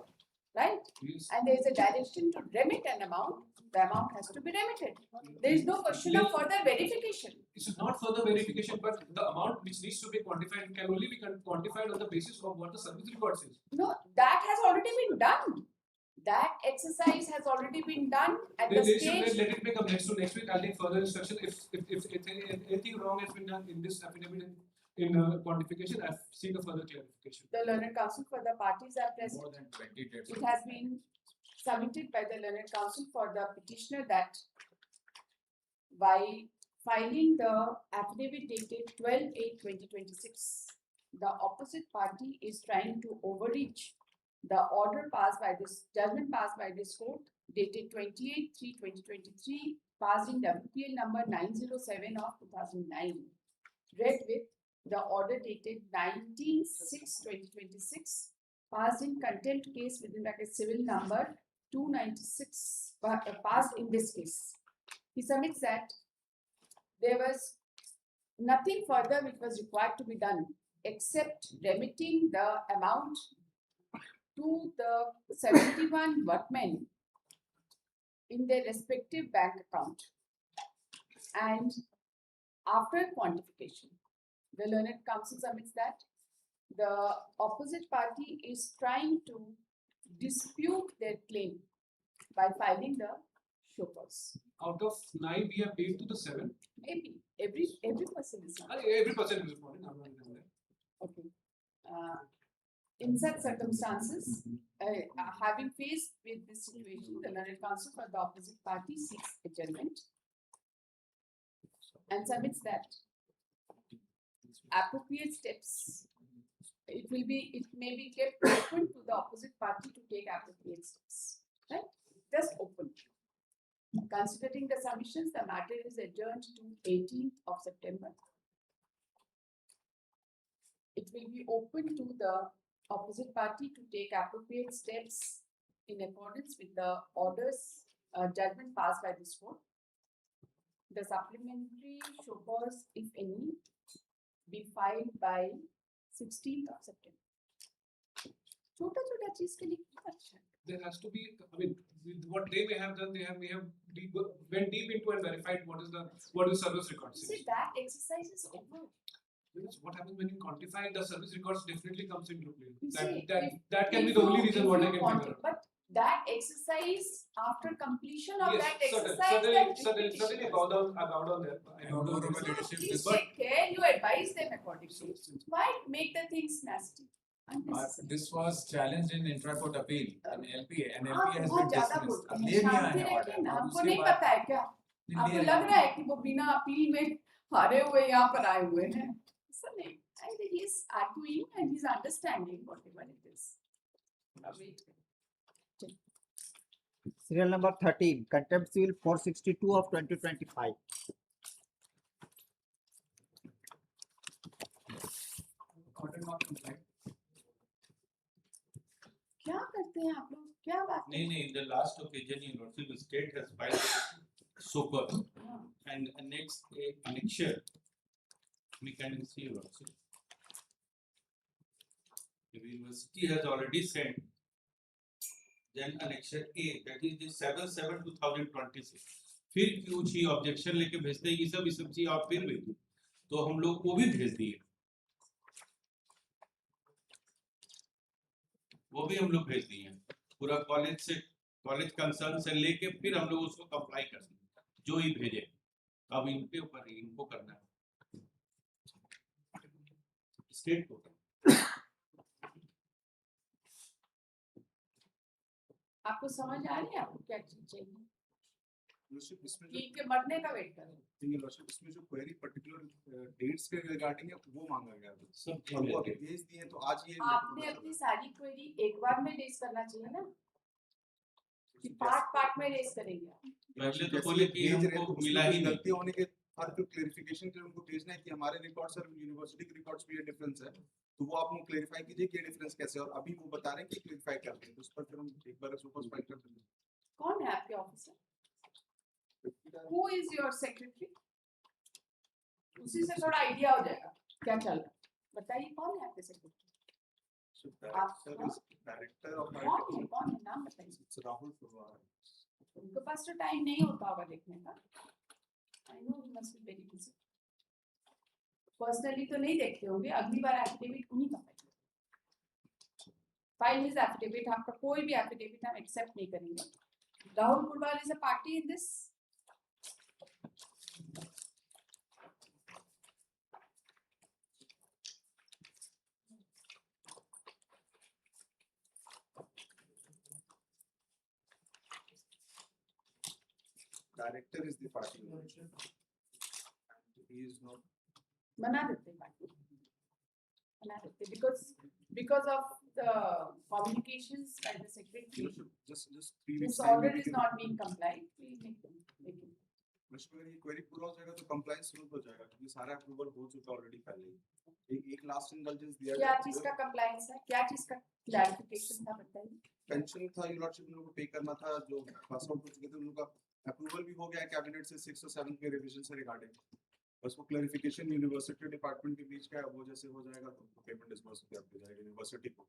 right, Yes. and there is a direction to remit an amount, the amount has to be remitted. There is no question of further verification. This is not further verification, but the amount which needs to be quantified can only be quantified on the basis of what the service record says. No, that has already been done. That exercise has already been done at the stage. Let it make up next week. I'll take further instruction. If anything wrong has been done in this affidavit in quantification, I seek a further clarification. The learned counsel for the parties are present. more than 20 days. It has been submitted by the learned counsel for the petitioner that by filing the affidavit dated 12/8/2026, the opposite party is trying to overreach the order passed by this judgment passed by this court dated 28/3/2023, passed in WPL number 907 of 2009, read with the order dated 19/6/2026, passed in contempt case within bracket civil number 296, passed in this case. He submits that there was nothing further which was required to be done except remitting the amount to the 71 workmen in their respective bank account. And after quantification, the learned counsel submits that the opposite party is trying to dispute their claim by filing the show cause. Out of 9, we have paid to the 7. Maybe every person is not. Every person is responding. Okay. In such circumstances, Having faced with this situation, the learned counsel for the opposite party seeks adjournment and submits that appropriate steps. It may be kept open to the opposite party to take appropriate steps. Right? Just open. Considering the submissions, the matter is adjourned to 18th of September. It will be open to the opposite party to take appropriate steps in accordance with the orders, judgment passed by this court. The supplementary show cause, if any, be filed by 16th of September. छोटा चीज के लिए कितना अच्छा है? There has to be, I mean, with what they may have done, they have went deep into and verified what is service records. See, that exercise is over. Because what happens when you quantify the service records definitely comes into play. You see, That can if be the only you- reason if what I you can want figure it, out. But that exercise, after completion of Yes, that exercise, certainly that bow down there. I know Honorable that. leadership, please this take care, you advise them accordingly. Why make the things nasty? Unnecessary. this was challenged in intra-court appeal in LPA and आप LPA has बहुत been ज्यादा dismissed. बोलते अब हैं, ले भी आए शांति हैं रखिए order. ना, अब हमको उसके नहीं बाद पता है क्या? ले आपको आए लग हैं। रहा है कि वो बिना अपील में हारे हुए यहाँ पर आए हुए हैं? ऐसा नहीं. I think he is arguing and he is understanding whatever it is. Wait. Serial number 13, contempt civil 462 of 2025. Order not complied. क्या करते हैं आप लोग? क्या बात? नहीं, in the last occasion, University the state has filed SOCOR and annexed a annexure. We can see also. The university has already sent then annexure A, that is the 7/7/2026. फिर कुछ ही ऑब्जेक्शन लेके भेजते हैं, ये सब चीज आप फिर भेजिए, तो हम लोग वो भी भेज दिए, वो भी हम लोग भेज दिए पूरा कॉलेज कंसर्न से लेके फिर हम लोग उसको कंप्लाई कर दिए, जो ही भेजे। अब इनके ऊपर इनको करना है, स्टेट को। आपको समझ आ रही है आपको क्या चीज चाहिए? इसमें कि इनके मरने का वेट करें। इसमें जो क्वेरी पर्टिकुलर डेट्स के रिगार्डिंग है वो मांगा गया था, सब और वो अभी भेज दिए तो आज ये आपने अपनी सारी क्वेरी एक बार में रेस करना चाहिए ना, कि पार्ट में रेस करेंगे। पहले तो बोले कि हमको मिला ही नहीं, गलती होने के हर जो क्लेरिफिकेशन के लिए उनको भेजना है कि हमारे रिकॉर्ड्स और यूनिवर्सिटी के रिकॉर्ड्स में ये डिफरेंस है, तो वो आप लोग क्लेरिफाई कीजिए कि ये डिफरेंस कैसे है, और अभी वो बता रहे हैं कि क्लेरिफाई कर दें, तो उस पर फिर हम एक बार सुपर फाइल कर देंगे। कौन है आपके officer? Who is your secretary? उसी से थोड़ा आइडिया हो जाएगा क्या चल रहा है। बताइए कौन है आपके सेक्रेटरी? डायरेक्टर ऑफ कौन है नाम बताइए। राहुल पुरवार। उनके पास तो टाइम नहीं होता होगा देखने का। I know you must be very busy. Personally तो नहीं देखते होंगे, अगली बार एफिडेविट उन्हीं का फाइल हिज एफिडेविट, आपका कोई भी एफिडेविट हम एक्सेप्ट नहीं करेंगे। Rahul Purwar is a party in this. Director is the party. He is not. बना देते हैं पार्टी, बना देते हैं because of the communications by the secretary. Just 3 weeks. This order is not being complied. We make them. अगर ये query पूरा हो जाएगा तो कंप्लायंस शुरू हो जाएगा, क्योंकि सारा अप्रूवल हो चुका ऑलरेडी पहले। एक लास्ट इंडल्जेंस दिया क्या चीज का कंप्लायंस है, क्या चीज का क्लैरिफिकेशन था बताइए। पेंशन था, यू लॉर्डशिप लोगों को पे करना था, जो पास आउट हो चुके थे उनका अप्रूवल भी हो गया है कैबिनेट से 6 और 7 के रिवीजन से रिगार्डिंग, बस वो क्लैरिफिकेशन यूनिवर्सिटी डिपार्टमेंट के बीच का है, वो जैसे हो जाएगा तो पेमेंट डिसबर्स हो जाएगा यूनिवर्सिटी को,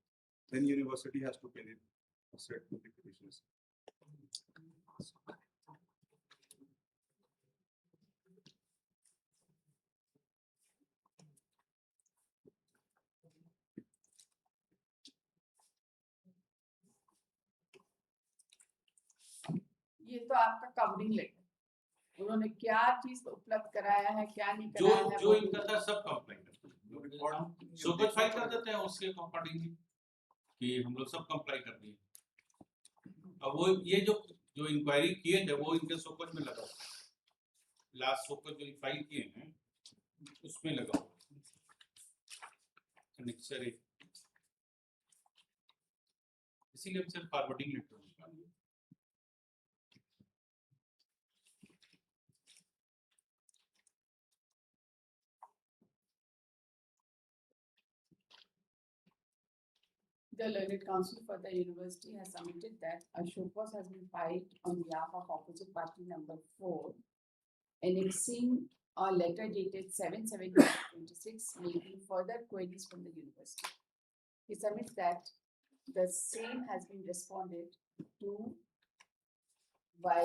देन यूनिवर्सिटी हैज टू पे द सेट नोटिफिकेशंस। ये तो आपका कवरिंग लेटर, उन्होंने क्या चीज उपलब्ध कराया है क्या नहीं कराया है, जो इनका था सब कंप्लेंट करते हैं, सुपर फाइल कर देते हैं उसके अकॉर्डिंगली कि हम लोग सब कंप्लाई कर दिए। अब वो ये जो इंक्वायरी किए थे वो इनके सोकत में लगा, लास्ट सोकत जो फाइल किए हैं उसमें लगा कनेक्शन है, इसीलिए हम सिर्फ फॉरवर्डिंग लेटर निकालेंगे। The learned counsel for the university has submitted that a show cause has been filed on behalf of opposite party number 4, annexing a letter dated 7/7/2026, making further queries from the university. He submits that the same has been responded to by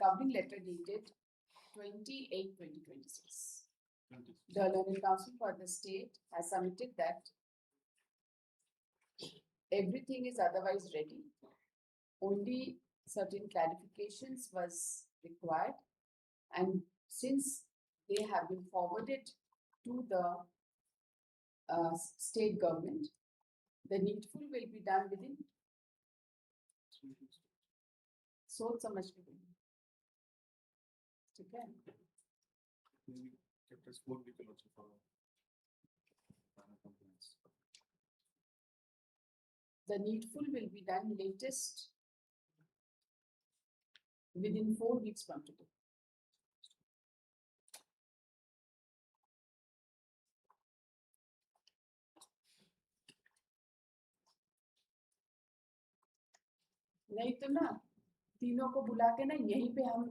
covering letter dated 28/2026. The learned counsel for the state has submitted that everything is otherwise ready. Only certain clarifications was required, and since they have been forwarded to the state government, the needful will be done within सोच समझ के बोलिए, ठीक है? Chapters 4 we can also follow. The needful will be done latest within 4 weeks from today. नहीं तो ना तीनों को बुला के ना यहीं पे हम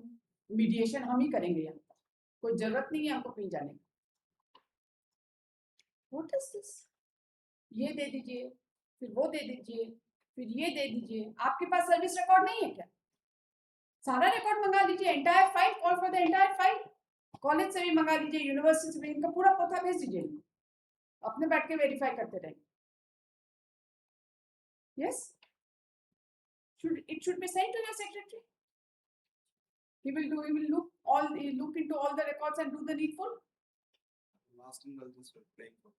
मीडिएशन हम ही करेंगे, यहाँ कोई जरूरत नहीं है हमको कहीं जाने की। What is this? ये दे दीजिए, फिर वो दे दीजिए, फिर ये दे दीजिए। आपके पास सर्विस रिकॉर्ड नहीं है क्या? सारा रिकॉर्ड मंगा लीजिए, entire file, call for the entire file. College से भी मंगा लीजिए, यूनिवर्सिटी से भी, इनका पूरा पोथा भेज दीजिए, अपने बैठ के वेरीफाई करते रहेंगे। Yes? It should be sent to the secretary. He will look into all the records and do the needful. Last indulgence for playing for.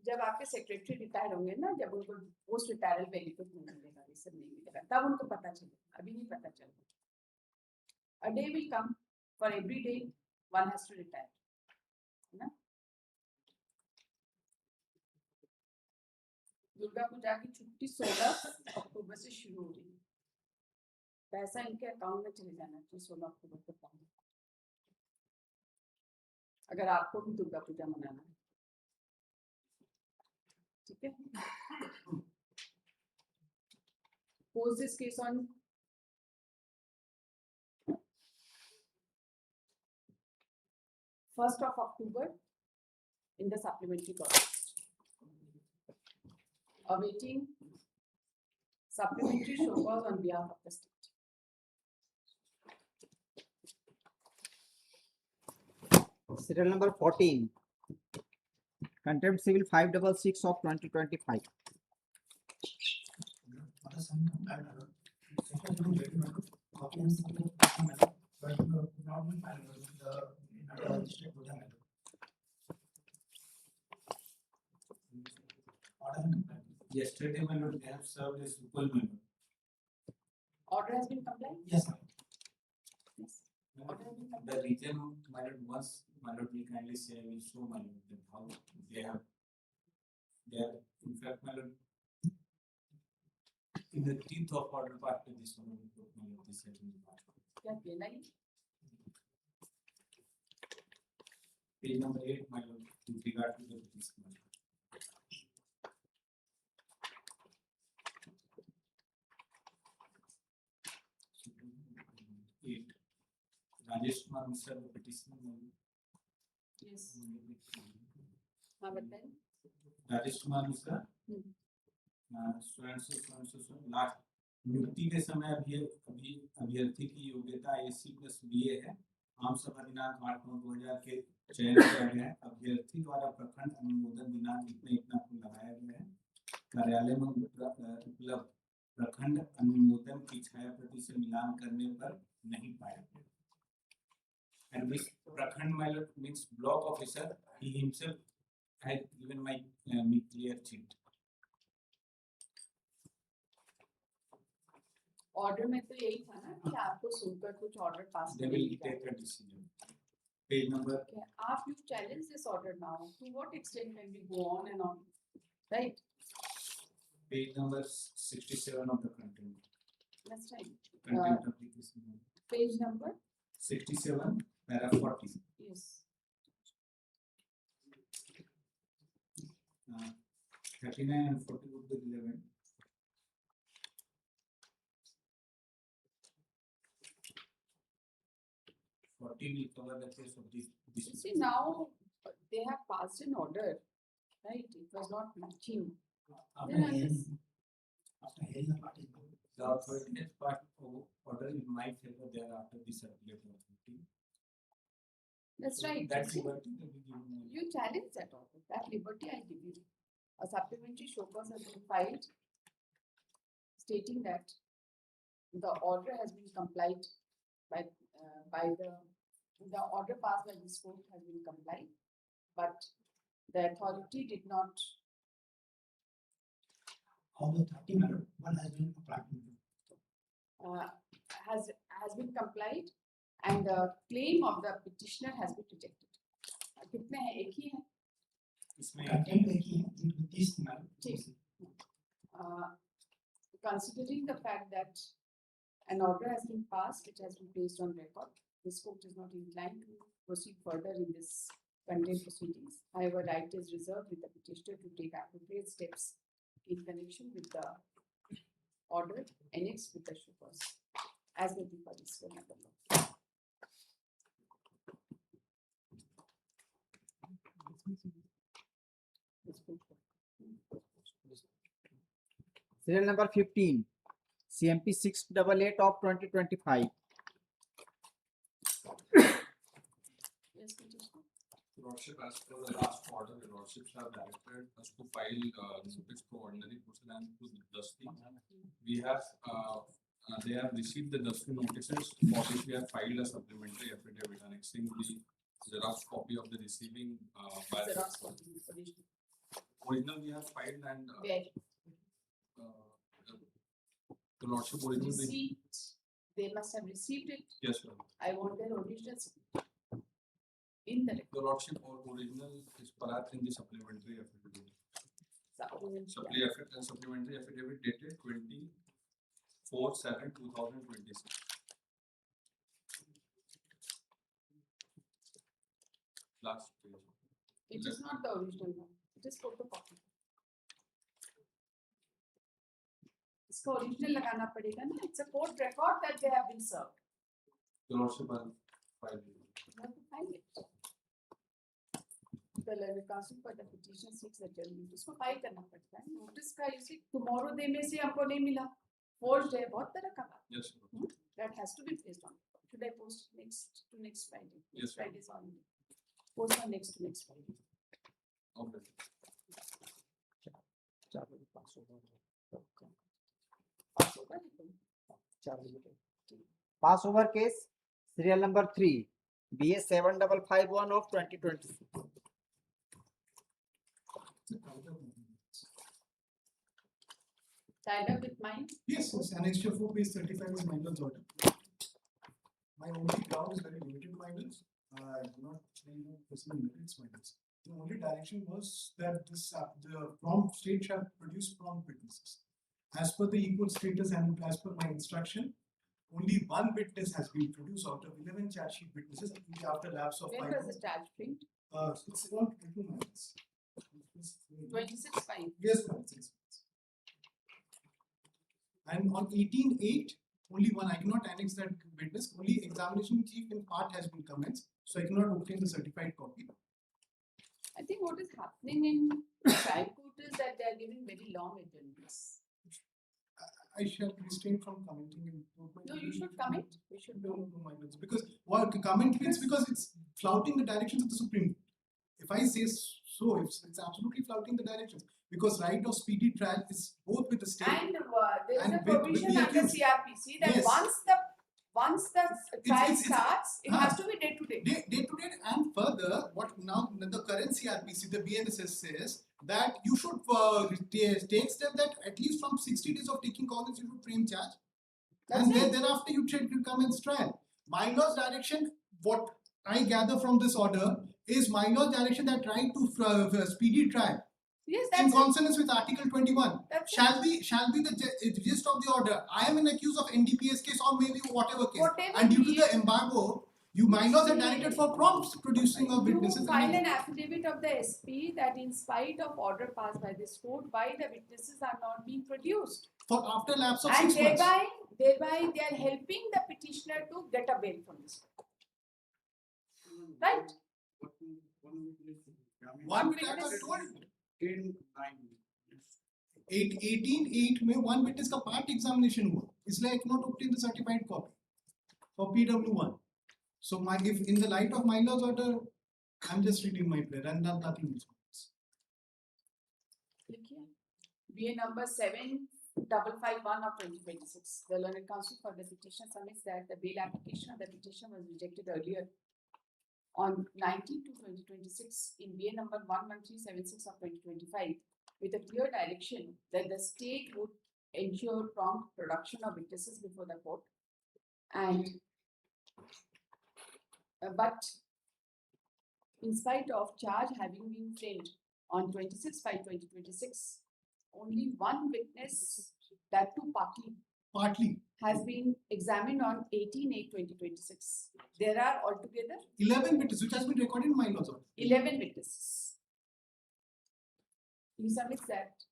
जब आपके सेक्रेटरी रिटायर होंगे ना, जब उनको पोस्ट रिटायरल बेनिफिट मिलेगा, ये सब नहीं मिलेगा, तब उनको पता चलेगा, अभी नहीं पता चलेगा। A day will come for every day one has to retire, है ना? दुर्गा पूजा की छुट्टी 16 अक्टूबर से शुरू हो रही है। पैसा इनके अकाउंट में चले जाना चाहिए 16 अक्टूबर तक पहुंच, अगर आपको भी दुर्गा पूजा मनाना है, ठीक है? Post this case on first of October in the supplementary court. Awaiting supplementary show cause on behalf of the state. Serial number 14. Contempt Civil 566 of 2025. Yesterday, my lord, they have served as equal member. Order has been complied? Yes, ma'am. Yes. Order has been The complied? region, my lord, once, my lord, will kindly say, I will show my lord that how they have, in fact, my lord, in the teeth of order part of this one, my lord, this has been part. क्या देना ही? Page number 8, my lord, with regard to the petition. Rajesh Kumar Mishra, the petitioner. Yes. हाँ बताएं। Rajesh Kumar Mishra last नियुक्ति के समय अभी अभ्यर्थी की योग्यता AC+BA है। आम सभा दिनांक 8/9/2000 के चयन किया गया है। अभ्यर्थी द्वारा प्रखंड अनुमोदन दिनांक इतना को लगाया गया है। कार्यालय में उपलब्ध प्रखंड अनुमोदन की छाया प्रति से मिलान करने पर नहीं पाया गया। And this Prakhand Malot means block officer, he himself had given me clear sheet. Order में तो यही था ना कि आपको सुनकर कुछ order pass They will take a decision. Page number. Okay, आप you challenge this order now. To what extent can we go on and on, right? Page number 67 of the content. That's right. Content application. Page number. 67, paragraph 40. Yes. 39 and 40 would be 11. Will cover the case of this. See, now they have passed an order, right? It was not matching. Then After hearing the party, the authority has part order in my favor thereafter this circular authority. that's right. That's See, liberty that we give them. you challenge that order. That liberty I give you. A supplementary show cause has been filed stating that the order has been complied by the order passed by this court has been complied, but the authority did not. Of the 30 matter, one has been applied. Has been complied, and the claim of the petitioner has been rejected. कितने हैं? एक ही है. Content एक ही है, with this matter. Considering the fact that an order has been passed, it has been placed on record. This court is not inclined to proceed further in this contempt proceedings. However, right is reserved with the petitioner to take appropriate steps in connection with the order annexed with the show cause, as may be published under the law. Serial number 15, CMP 688 of 2025. Yes, petitioner. Lordship, as per the last order, the lordships have directed us to file notice for ordinary proceedings to Dusty. We have, they have received the Dusty notices, for which we have filed a supplementary affidavit annexing the Xerox copy of the receiving. Xerox copy, original. Original we have filed and Where? the lordship original. Receipt. They must have received it. Yes, sir. I want their originals in the record. The lordship or original is parat in the supplementary affidavit. Supplementary affidavit dated 24/7/2026. Last page. It is not the original one. It is photocopy. इसका original लगाना पड़ेगा ना. It's a court record that they have been served. The lordship has filed. You have to find it. The learned counsel for the petition seeks adjournment. उसको file करना पड़ता है. Notice का इसी tomorrow day में से हमको नहीं मिला. Forged है, बहुत तरह का बात. Yes, sir. That has to be placed on. Should I post next Friday? Yes, sir. Friday is on. Post on next Friday. Okay. Passover case, serial number 3, BS 7551 of 2026. Tied up with mine. Yes, yes, annexure 4 page 35 is Mangal's order. My only ground is very limited to Mangal's. I do not personally merits Mangal's. The only direction was that this the prompt state shall produce prompt witnesses. As per the equal status and as per my instruction, only one witness has been produced out of 11 charge sheet witnesses after lapse of 5 When months. was the charge print? It's around 22 months. 26/5. Yes, ma'am. 6 months. And on 18/8, only one, I cannot annex that witness, only examination chief in part has been commenced, so I cannot obtain the certified copy. I think what is happening in trial court is that they are giving very long adjournments. I shall refrain from commenting in. No, you should comment. You should No, do. no, my lords, because what comment means, because it's flouting the directions of the Supreme Court. If I say so, it's absolutely flouting the directions, because right of speedy trial is both with the state. And there is And a with provision the under accused. CRPC that Yes. once the once the trial it's- starts, it huh. has to be day to day. Day to day, and further, what now the current CRPC, the BNSS says that you should take step that at least from 60 days of taking Congress, you should frame charge. That's And it. then after you commence trial. My law's direction, what I gather from this order, is my law's direction that right to speedy trial Yes, in that's it. consonance with Article 21 That's it. shall be the gist of the order. I am an accused of NDPS case or maybe whatever case, Whatever and due to be the it. embargo, my laws are directed for prompt producing of witnesses. You file an affidavit of the SP that in spite of order passed by this court, why the witnesses are not being produced. For after lapse of And 6 months. thereby they are helping the petitioner to get a bail from this court. Right? One witness, I was told 18/8 में one witness का part examination हुआ, इसलिए I cannot obtain the certified copy for PW1. So if in the light of my law's order, I'm just reading my prayer and nothing else. BA number 7551 of 2026. The learned counsel for the petition submits that the bail application of the petition was rejected earlier on 19/2/2026 in BA number 11376 of 2025 with a clear direction that the state would ensure prompt production of witnesses before the court and but in spite of charge having been framed on 26/5/2026, only one witness, that too partly, has been examined on 18/8/2026. There are altogether 11 witnesses, which has been recorded in my law's order. 11 witnesses. He submits that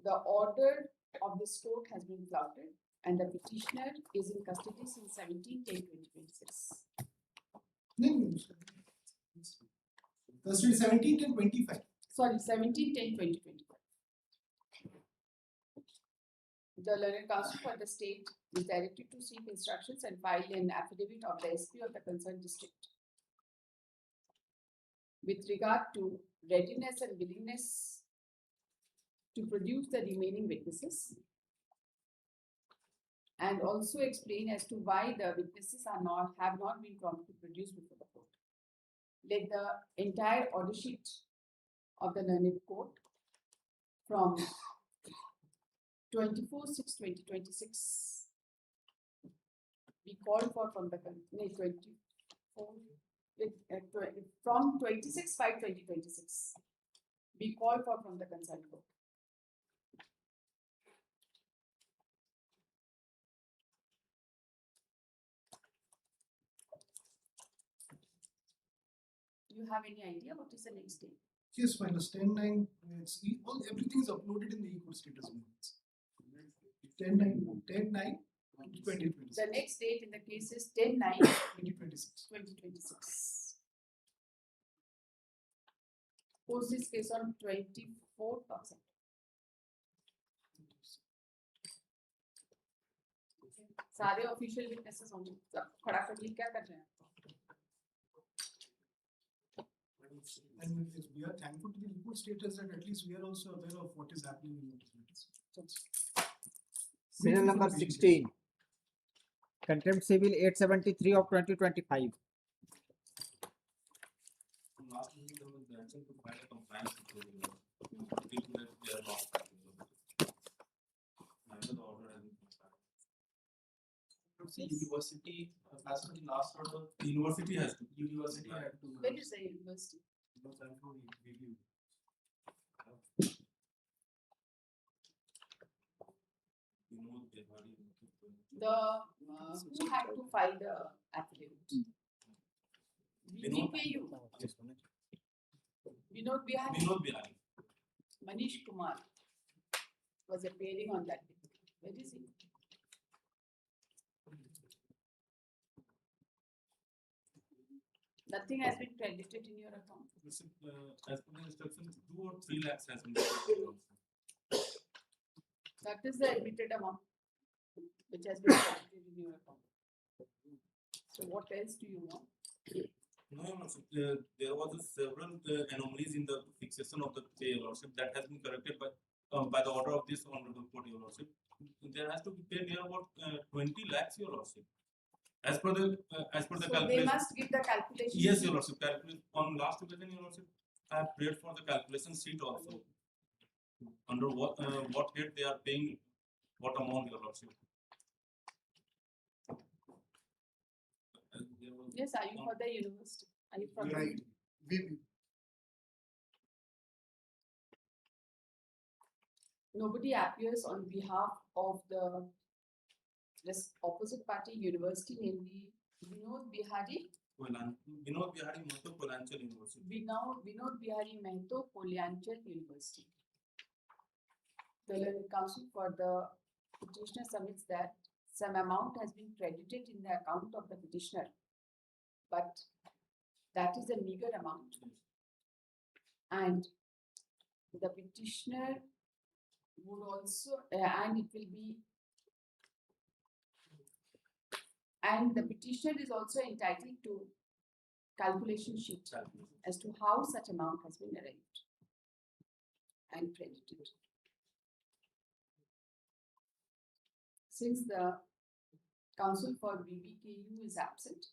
the order of this court has been flouted and the petitioner is in custody since 17/10/2026. Custody 17/10/25. Sorry, 17/10/2025. The learned counsel for the state is directed to seek instructions and file an affidavit of the SP of the concerned district with regard to readiness and willingness to produce the remaining witnesses and also explain as to why the witnesses have not been promptly produced before the court. Let the entire order sheet of the learned court from 24/6/2026 be called for from the from 26/5/2026 be called for from the concerned court. Do you have any idea what is the next date? Yes, minus 10/9. Everything is uploaded in the e-court status minutes. 10/9/2026. The next date in the case is 10/9/2026. 2026. Post this case on 24th of September. सारे official witnesses होंगे फटाफट लिख क्या कर रहे हैं And we are thankful to the e-court status that at least we are also aware of what is happening in the Serial number 16. Contempt Civil 873 of 2025. Last meeting there was direction to file a compliance report. People that they are not. Another order has been filed. University, as per the last order, The university has to. university had to. when is the university Review. You know, they've already. the who had to file the affidavit VPU Vinod Bihari Vinod Bihari. Manish Kumar was appearing on that day. Where is he? Nothing has been credited in your account. As per the instructions, 2 or 3 lakhs has been credited also. That is the admitted amount which has been credited in your account. So what else do you want? No. So, there was several anomalies in the fixation of the pay lordship that has been corrected by by the order of this honorable court, your lordship, there has to be paid near about 20 lakhs, your lordship. As per the So they calculation. must give the calculation. Yes, your lordship. Calculation on last occasion, your lordship, I have prayed for the calculation sheet also. Under what head they are paying, what amount, your lordship. Yes, are you for the university? Are you from? Right. Nobody appears on behalf of the this opposite party university, namely Vinod Bihari Mahto, Kolanchal University. Vinod Bihari Mahto, Kolyanchal University. The learned counsel for the petitioner submits that some amount has been credited in the account of the petitioner, but that is a meager amount, and the petitioner would also, and it will be, and the petitioner is also entitled to calculation sheet as to how such amount has been arranged and credited. Since the counsel for BBKU is absent,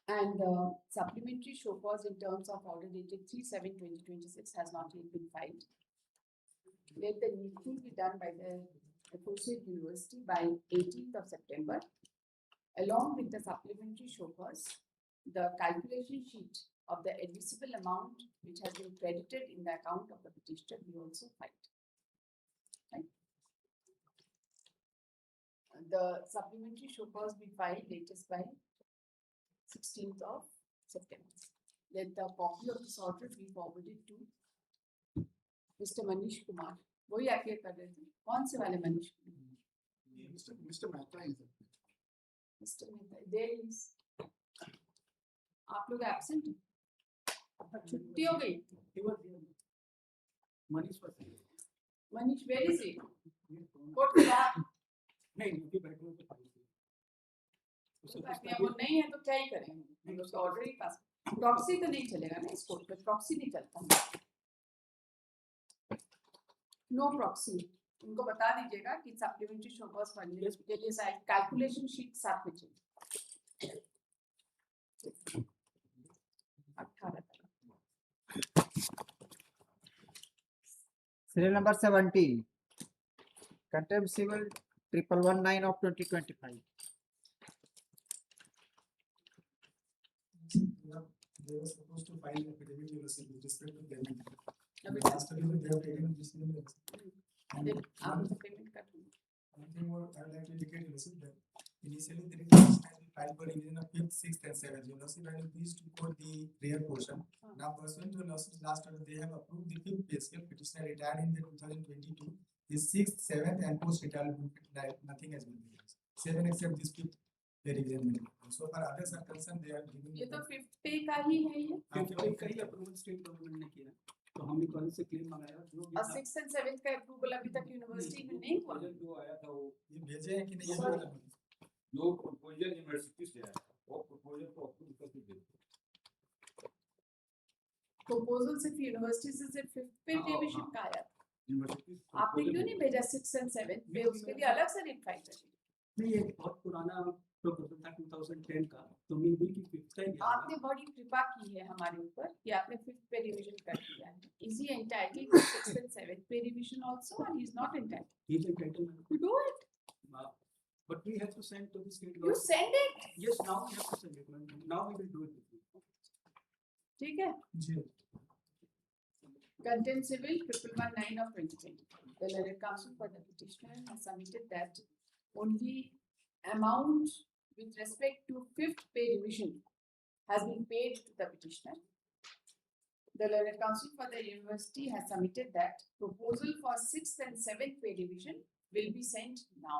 and the supplementary show cause in terms of order dated 3/7/2026 has not yet been filed, let the needful be done by the associate university by 18th of September, along with the supplementary show cause, the calculation sheet of the admissible amount which has been credited in the account of the petitioner be also filed. Right? The supplementary show cause be filed latest by 16th of September. Let the copy of this order be forwarded to Mr. Manish Kumar. वही आके कर रहे थे कौन से वाले Manish Kumar? Mr. Mehta is there. Mr. Mehta, there is. आप लोग एब्सेंट छुट्टी हो गई? Manish was there. Manish, where is he? Court में बाहर? नहीं, उनकी बैठने पे पाई थी। वो नहीं है तो क्या ही करेंगे? उसका ऑर्डर ही पास। प्रॉक्सी तो नहीं चलेगा ना इस कोर्ट में, प्रॉक्सी नहीं चलता। No proxy. उनको बता दीजिएगा कि सप्लीमेंट्री शो कॉज फंड के लिए साइड कैलकुलेशन शीट साथ में चाहिए। 18 Serial number 17. Contempt civil 1119 of 2025. They were supposed to file an affidavit with respect to payment. Last time they have taken this name. And आप payment कर दो। one thing more I would like to indicate is that initially the request has been filed for revision of 5th, 6th and 7th. University when these to quote the rear portion. Now pursuant to last order they have approved the 5th pay scale. Petitioner retired in the 2022. The 6th, 7th and post retirement nothing has been done. 7 except this 5th pay revision. So far others are concerned they are giving. ये तो 5th पे का ही है ये। 5th पे का ही approval state government ने किया। तो हमने कॉलेज से क्लेम मंगाया जो और 6th and 7th का अप्रूवल अभी तक यूनिवर्सिटी में नहीं हुआ। जो आया था वो ये भेजे हैं कि नहीं ये वाला जो प्रपोजल यूनिवर्सिटी से आया वो प्रपोजल को अप्रूव करके दे प्रपोजल सिर्फ यूनिवर्सिटी से सिर्फ 5th पे रिवीजन का आया। यूनिवर्सिटी आपने क्यों नहीं भेजा 6th and 7th पे? उसके लिए अलग से रिट फाइल करिए। नहीं ये बहुत पुराना प्रपोजल था 2010 का तो मे बी कि 5th का ही आपने बड़ी कृपा की है हमारे ऊपर कि आपने 5th पे रिवीजन कर दिया है। Is he entitled to 6th and 7th पे revision also, or he is not entitled? he is entitled To do it. but we have to send to the state You government. send it. Yes, now we have to send it. Now we will do it with you. ठीक है? जी Contempt civil 1119 of 2020. The learned counsel for the petitioner has submitted that only amount with respect to 5th pay revision has been paid to the petitioner. The learned counsel for the university has submitted that proposal for 6th and 7th pay revision will be sent now,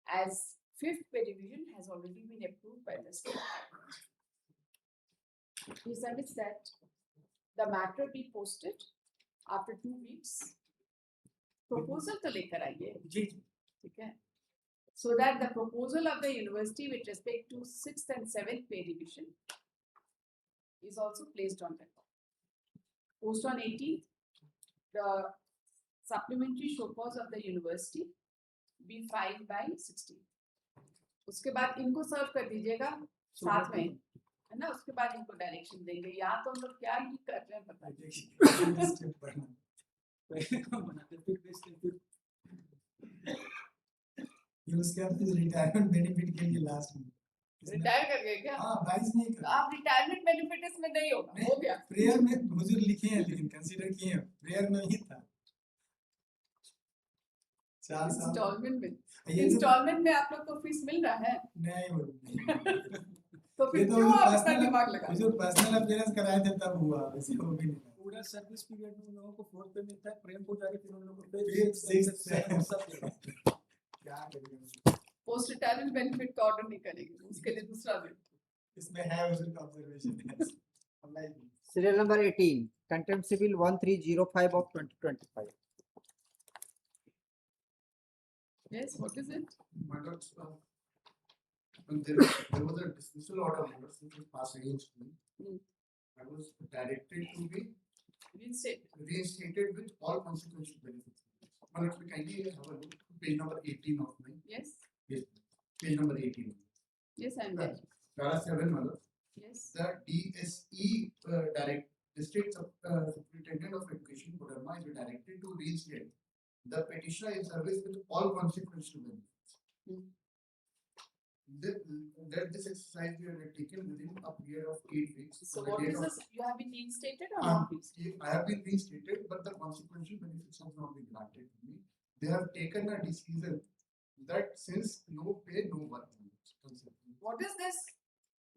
as 5th pay revision has already been approved by the state. He submits that the matter be posted after 2 weeks. Proposal तो लेकर आइए, जी ठीक है? So that the proposal of the university with respect to 6th and 7th pay revision is also placed on record. Post on 18th, the supplementary show cause of the university be filed by 16th. उसके बाद इनको सर्व कर दीजिएगा साथ में, है ना? उसके बाद इनको डायरेक्शन देंगे। यहाँ तो हम लोग क्या ही कर रहे हैं पता नहीं। पहले काम बनाते फिर बेचते फिर ये उसके बाद फिर रिटायरमेंट बेनिफिट के लिए लास्ट में रिटायर कर गए क्या? हाँ 22 नहीं कर आप रिटायरमेंट बेनिफिट इसमें नहीं होगा, हो गया। प्रेयर में हुजूर लिखे हैं लेकिन कंसीडर किए हैं, प्रेयर में ही था 4 साल इंस्टॉलमेंट में, ये जो इंस्टॉलमेंट में आप लोग को फीस मिल रहा है नहीं हो तो ये फिर तो क्यों आप अपना पर्सनल दिमाग लगा? जो पर्सनल अफेयर्स कराए थे तब हुआ, वैसे हो भी नहीं पूरा सर्विस पीरियड में उन लोगों को 4 पे मिलता है, प्रेम को जाके फिर उन लोगों को फिर 6 सब क्या करेंगे पोस्ट रिटायरमेंट बेनिफिट का ऑर्डर नहीं करेंगे, उसके लिए दूसरा दिन। इसमें है उसका observation Serial number 18, Contempt Civil 1305 of 2025. Yes, what is it? My lord, there was a dismissal order, my lord, which was passed against me. I was directed to be reinstated with all consequential benefits. My lord, kindly have a look to page number 18 of mine. Yes, Yes, page number 18. yes, I'm there. Para 7, my lord. Yes, The DSE District Superintendent of Education, Kodarma, is directed to reinstate the petitioner in service with all consequential benefits. That this exercise we have taken within a period of 8 weeks. so from the what date is of- this? You have been reinstated or not? I have been reinstated, but the consequential benefits have not been granted to me. They have taken a decision that since no pay, no work. What is this?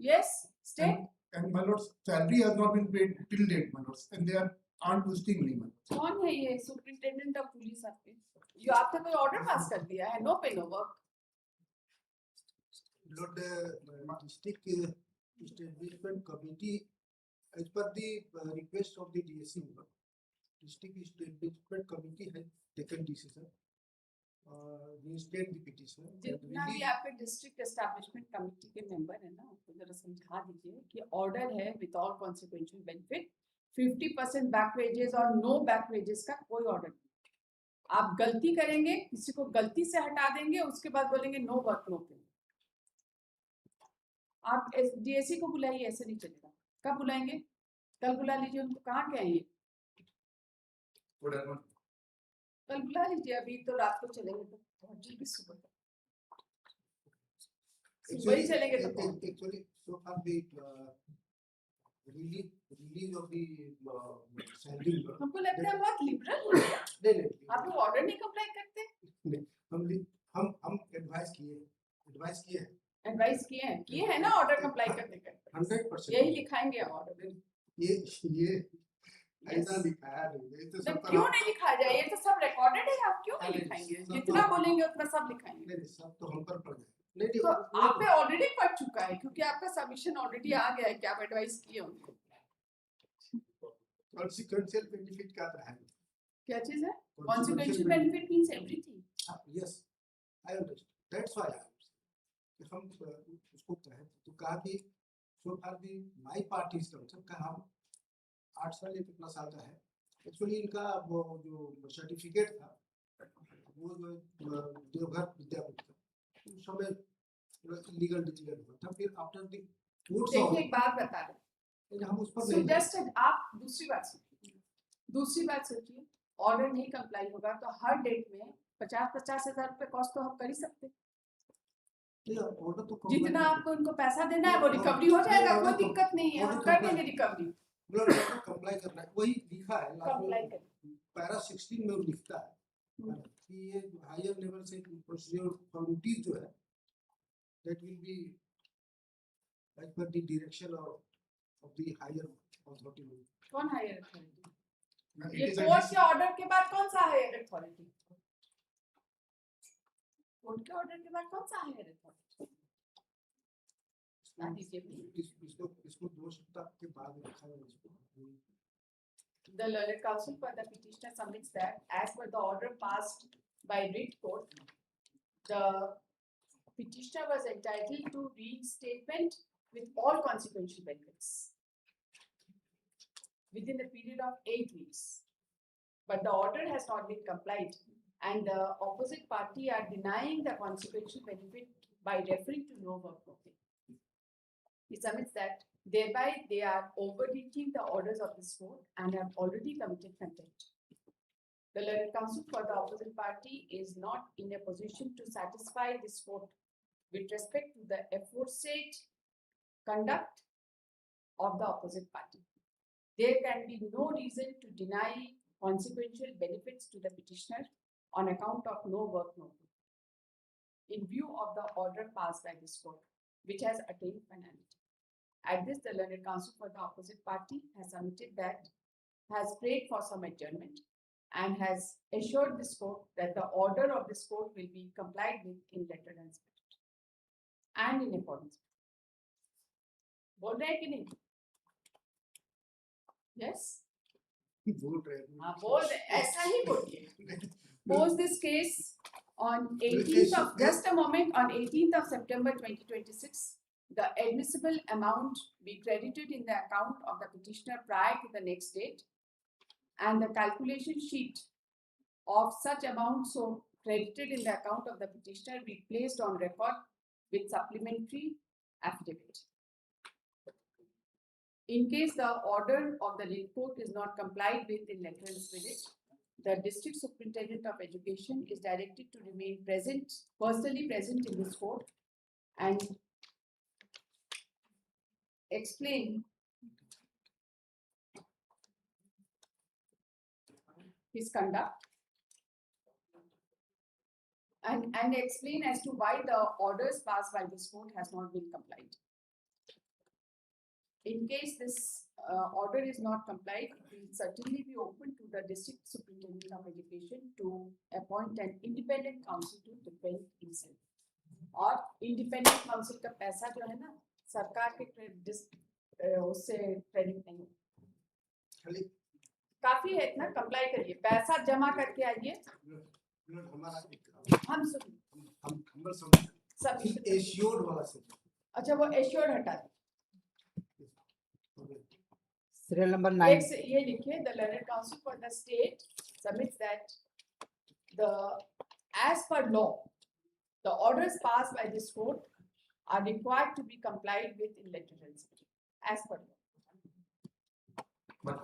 Yes, state. And my lord's salary has not been paid till date, my lords, and they aren't boosting me, my lords. कौन है ये superintendent of police आपके? ये आपने कोई order pass कर दिया है? No pay no work. Lord, the district establishment committee, as per the request of the DSC, district establishment committee has taken decision, reinstate the petition. जितना भी आपके डिस्ट्रिक्ट एस्टैब्लिशमेंट कमेटी के मेंबर है ना, उनको जरा समझा दीजिए कि ऑर्डर है with all consequential benefit, 50% back wages और नो बैक वेजेस का कोई ऑर्डर नहीं। आप गलती करेंगे, किसी को गलती से हटा देंगे, उसके बाद बोलेंगे नो वर्क नो पे। आप डीएससी को बुलाइए, ऐसे नहीं चलेगा। कब बुलाएंगे? कल बुला लीजिए उनको। कहाँ के आइए? कल बुला लीजिए, अभी तो रात को चलेंगे तो बहुत जल्दी सुबह ही चलेंगे तो Actually, so far the release of the salary. हमको लगता है बहुत लिबरल है क्या? आप लोग ऑर्डर नहीं कंप्लाई करते? हम एडवाइस किए हैं ना ऑर्डर कंप्लाई करने का। 100%। यही लिखाएंगे ऑर्डर। ये ऐसा लिखाया नहीं, ये तो तो सब क्यों नहीं लिखा जाए? ये तो सब रिकॉर्डेड है, आप क्यों नहीं लिखाएंगे? जितना बोलेंगे उतना सब लिखाएंगे। नहीं सब तो हम पर पड़ गए। तो आप पे ऑलरेडी पड़ चुका है, क्योंकि आपका सबमिशन ऑलरेडी आ गया है कि आप एडवाइस किए होंगे। Consequential benefit का है। क्या चीज है? Consequential benefit means everything. Yes, I understand. That's why I am saying कि हम उसको कहे तो कहा कि so far the my party is concerned का हम 8 साल या कितना साल का है। Actually इनका वो जो सर्टिफिकेट था वो देवघर विद्यापीठ का उस समय लीगल डिक्लेयर हुआ था। फिर आफ्टर द कोर्ट्स देखिए एक बात बता रहे, हम उस पर so just आप दूसरी बात सोचिए, ऑर्डर नहीं कंप्लाई होगा तो हर डेट में 50-50 हजार रुपए कॉस्ट तो हम कर ही सकते हैं। ऑर्डर तो जितना आपको इनको पैसा देना है वो रिकवरी हो जाएगा, कोई दिक्कत नहीं है, हम कर देंगे रिकवरी। कंप्लाई करना है, वही लिखा है कंप्लाई कर पैरा 16 में लिखता है कि ये हायर लेवल से प्रोसीजर फॉर्मेलिटीज जो है that will be as per the direction of the higher authority. कौन हायर अथॉरिटी? It ये is a कोर्ट के ऑर्डर के बाद कौन सा हायर अथॉरिटी? कोर्ट के ऑर्डर के बाद कौन सा हायर अथॉरिटी? इसको 2 सप्ताह के बाद रखा है इसको। The learned counsel for the petitioner submits that as per the order passed by writ court, the petitioner was entitled to reinstatement with all consequential benefits. within a period of 8 weeks. But the order has not been complied, and the opposite party are denying the consequential benefit by referring to no work notice. He submits that thereby they are overreaching the orders of this court and have already committed contempt. The learned counsel for the opposite party is not in a position to satisfy this court with respect to the aforesaid conduct of the opposite party. There can be no reason to deny consequential benefits to the petitioner on account of no work notice, in view of the order passed by this court, which has attained finality. At this, the learned counsel for the opposite party has submitted that, has prayed for some adjournment, and has assured this court that the order of this court will be complied with in letter and spirit and in accordance. बोल रहे हैं कि नहीं? Yes? बोल रहे हैं। हाँ बोल रहे, ऐसा ही बोलिए. Pose this case on 18th of, just a moment, on 18th of September 2026, the admissible amount be credited in the account of the petitioner prior to the next date, and the calculation sheet of such amount so credited in the account of the petitioner be placed on record with supplementary affidavit. In case the order of the late court is not complied with in letter and spirit, the District Superintendent of Education is directed to remain present, personally present in this court and explain his conduct and explain as to why the orders passed by this court has not been complied. In case this order is not complied, it will certainly be open to the District Superintendent of Education to appoint an independent counsel to defend himself. और independent counsel का पैसा जो है ना, सरकार के उससे credit नहीं है. काफी है इतना, कंप्लाई करिए, पैसा जमा करके आइए. हम सब एश्योर्ड वाला से. अच्छा वो एश्योर्ड हटा दे. Serial number 9. ये लिखिए, the learned counsel for the state submits that as per law, the orders passed by this court are required to be complied with in letter and spirit, as per law.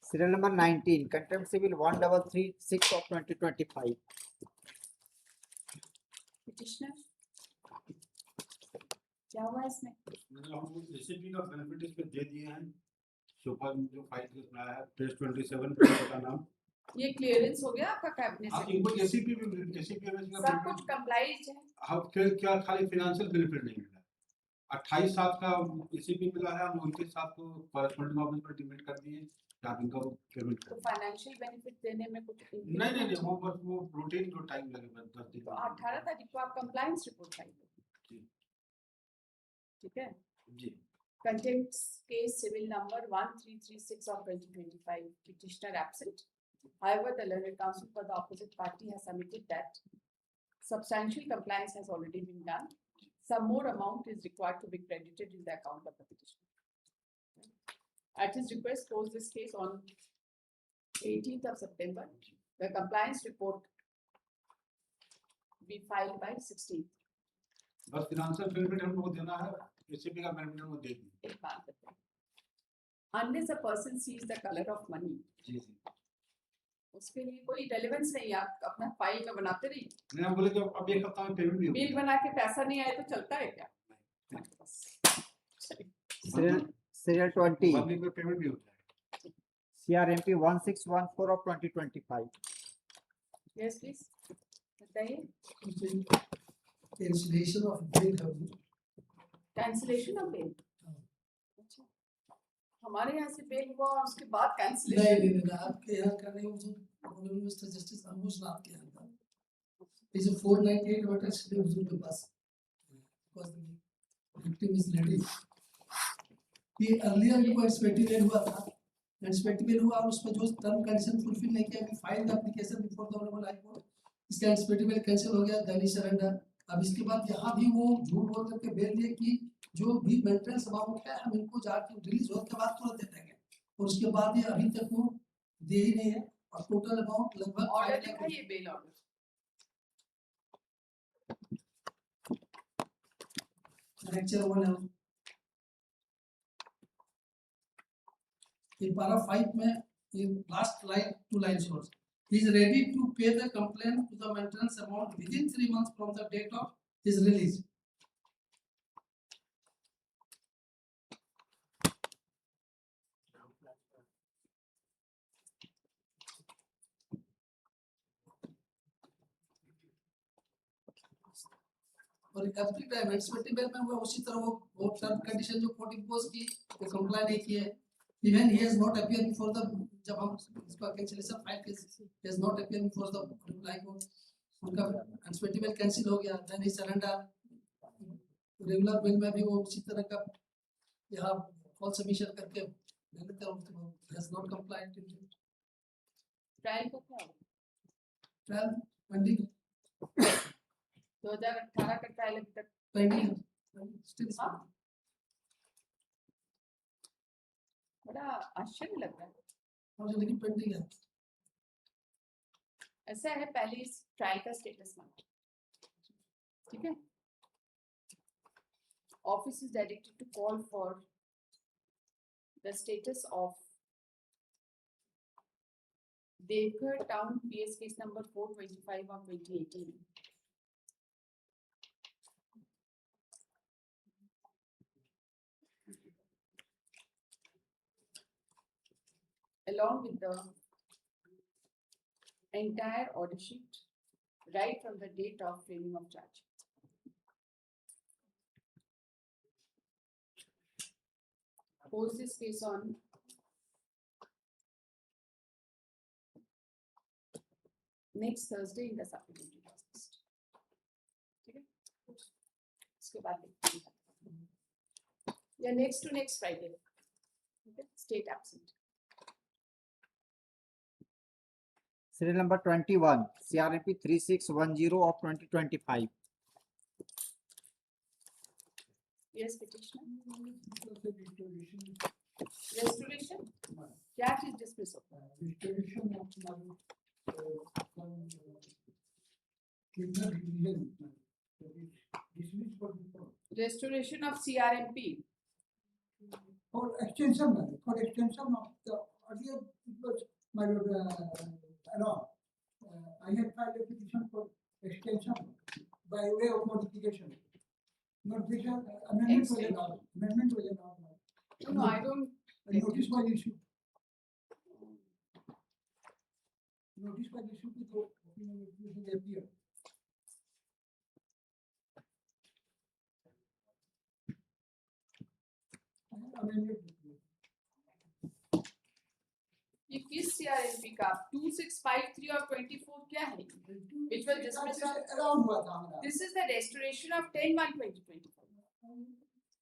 Serial number 19, Contempt Civil 1336 of 2025. Petitioner, क्या हुआ इसमें? मतलब हमको ACP का benefit इस पे दे दिए हैं. सुपर जो फाइल कितना है, पेज 27 पे का नाम. ये क्लियरेंस हो गया आपका कैबिनेट आप से? इनको एसीपी में सब कुछ कंप्लाइज है. अब फिर क्या खाली फाइनेंशियल बेनिफिट नहीं मिला? 28/7 का एसीपी मिला है, हम 29/7 को कॉरेस्पॉन्डिंग ऑफिस पर डिमेंड कर दिए कि आप इनको पेमेंट तो फाइनेंशियल बेनिफिट देने में कुछ नहीं वो बस वो रूटीन जो टाइम लगेगा 10 दिन. तो 18 तारीख को आप कंप्लायंस रिपोर्ट फाइल करो. ठीक है जी. Contempt case civil number 1336 of 2025, petitioner absent. However, the learned counsel for the opposite party has submitted that substantial compliance has already been done. Some more amount is required to be credited in the account of the petitioner. At his request, close this case on 18th of September. The compliance report be filed by 16th. बस financial benefit हमको देना है, ACP का benefit हमको दे दिए. एक बात बताइए, unless a person sees the color of money, जी जी, उसके लिए कोई रेलेवेंस नहीं. आप अपना फाइल में बनाते रहिए. नहीं हम बोले कि अब एक हफ्ता में पेमेंट भी हो बिल बना के पैसा नहीं आए तो चलता है क्या? Serial 20, 1 वीक में पेमेंट भी होता है. CRMP 1614 of 2025. Yes, please. बताइए. Cancellation of bill है. Cancellation of bill. अच्छा, हमारे यहाँ से बिल हुआ और उसके बाद नहीं कैंसिलेशन. नहीं आपके यहाँ का नहीं, वो मिस्टर जस्टिस अंबुज नाथ के यहाँ का. इस 498 वोटर शेड्यूल के पास, because the victim is lady. ये अर्लियर भी एक्सपेक्टेड हुआ था, एक्सपेक्टेड हुआ और उसमें जो टर्म कंडीशन फुलफिल नहीं किया, we file the application before the honourable high court. इसका एक्सपेक्टेड कैंसिल हो गया, देन सरेंडर. अब इसके बाद यहाँ भी वो झूठ बोल करके बेल दिए कि जो भी मेंटेनेंस अमाउंट है हम इनको जाके रिलीज होने के बाद तुरंत दे देंगे और उसके बाद ये अभी तक वो दे ही नहीं है और टोटल अमाउंट लगभग ऑर्डर दिखाइए, बेल ऑर्डर। लेक्चर 1 है ये पारा 5 में ये लास्ट लाइन 2 लाइन्स और he is ready to pay the complaint to the maintenance amount within 3 months from the date of his release. और एवरी टाइम एक्सपेक्टेबल में हुआ उसी तरह वो टर्म कंडीशन जो कोर्ट इम्पोज की वो कंप्लाई नहीं किए even he has not appear before the जब हम इसका कैंसिलेशन फाइल के he has not appear before the reply को उनका एक्सपेक्टेबल कैंसिल हो गया then he surrender regular bail में भी वो उसी तरह का यहाँ फॉल सबमिशन करके हैज नॉट कंप्लाइड ट्रायल को क्या हो? ट्रायल पेंडिंग 2018 का ट्रायल अभी तक पेंडिंग स्टिल हाँ? बड़ा आश्चर्य लग रहा है। मुझे लेकिन पेंडिंग है ऐसा है, पहले इस ट्रायल का स्टेटस मांगो, ठीक है? Office is directed to call for the status of Deoghar town PS case number 425 of 2018. Along with the entire order sheet right from the date of framing of charge. Post this case on next Thursday in the supplementary process. ठीक है? उसके बाद देखते हैं। या next to next Friday. Okay? State absent. Serial number 21, CRMP 3610 of 2025. Yes, petitioner. Restoration. क्या चीज dismiss होता है? Restoration of CRMP. For extension of the earlier it was my lord, I had filed a petition for extension by way of modification. Notification amendment was allowed. No, I don't. Notice was issued. Notice was issued to the appeal. ये किस CRMP का 2653 और 24 क्या है? Which was dismissed on. This is the restoration of 10/1/2024.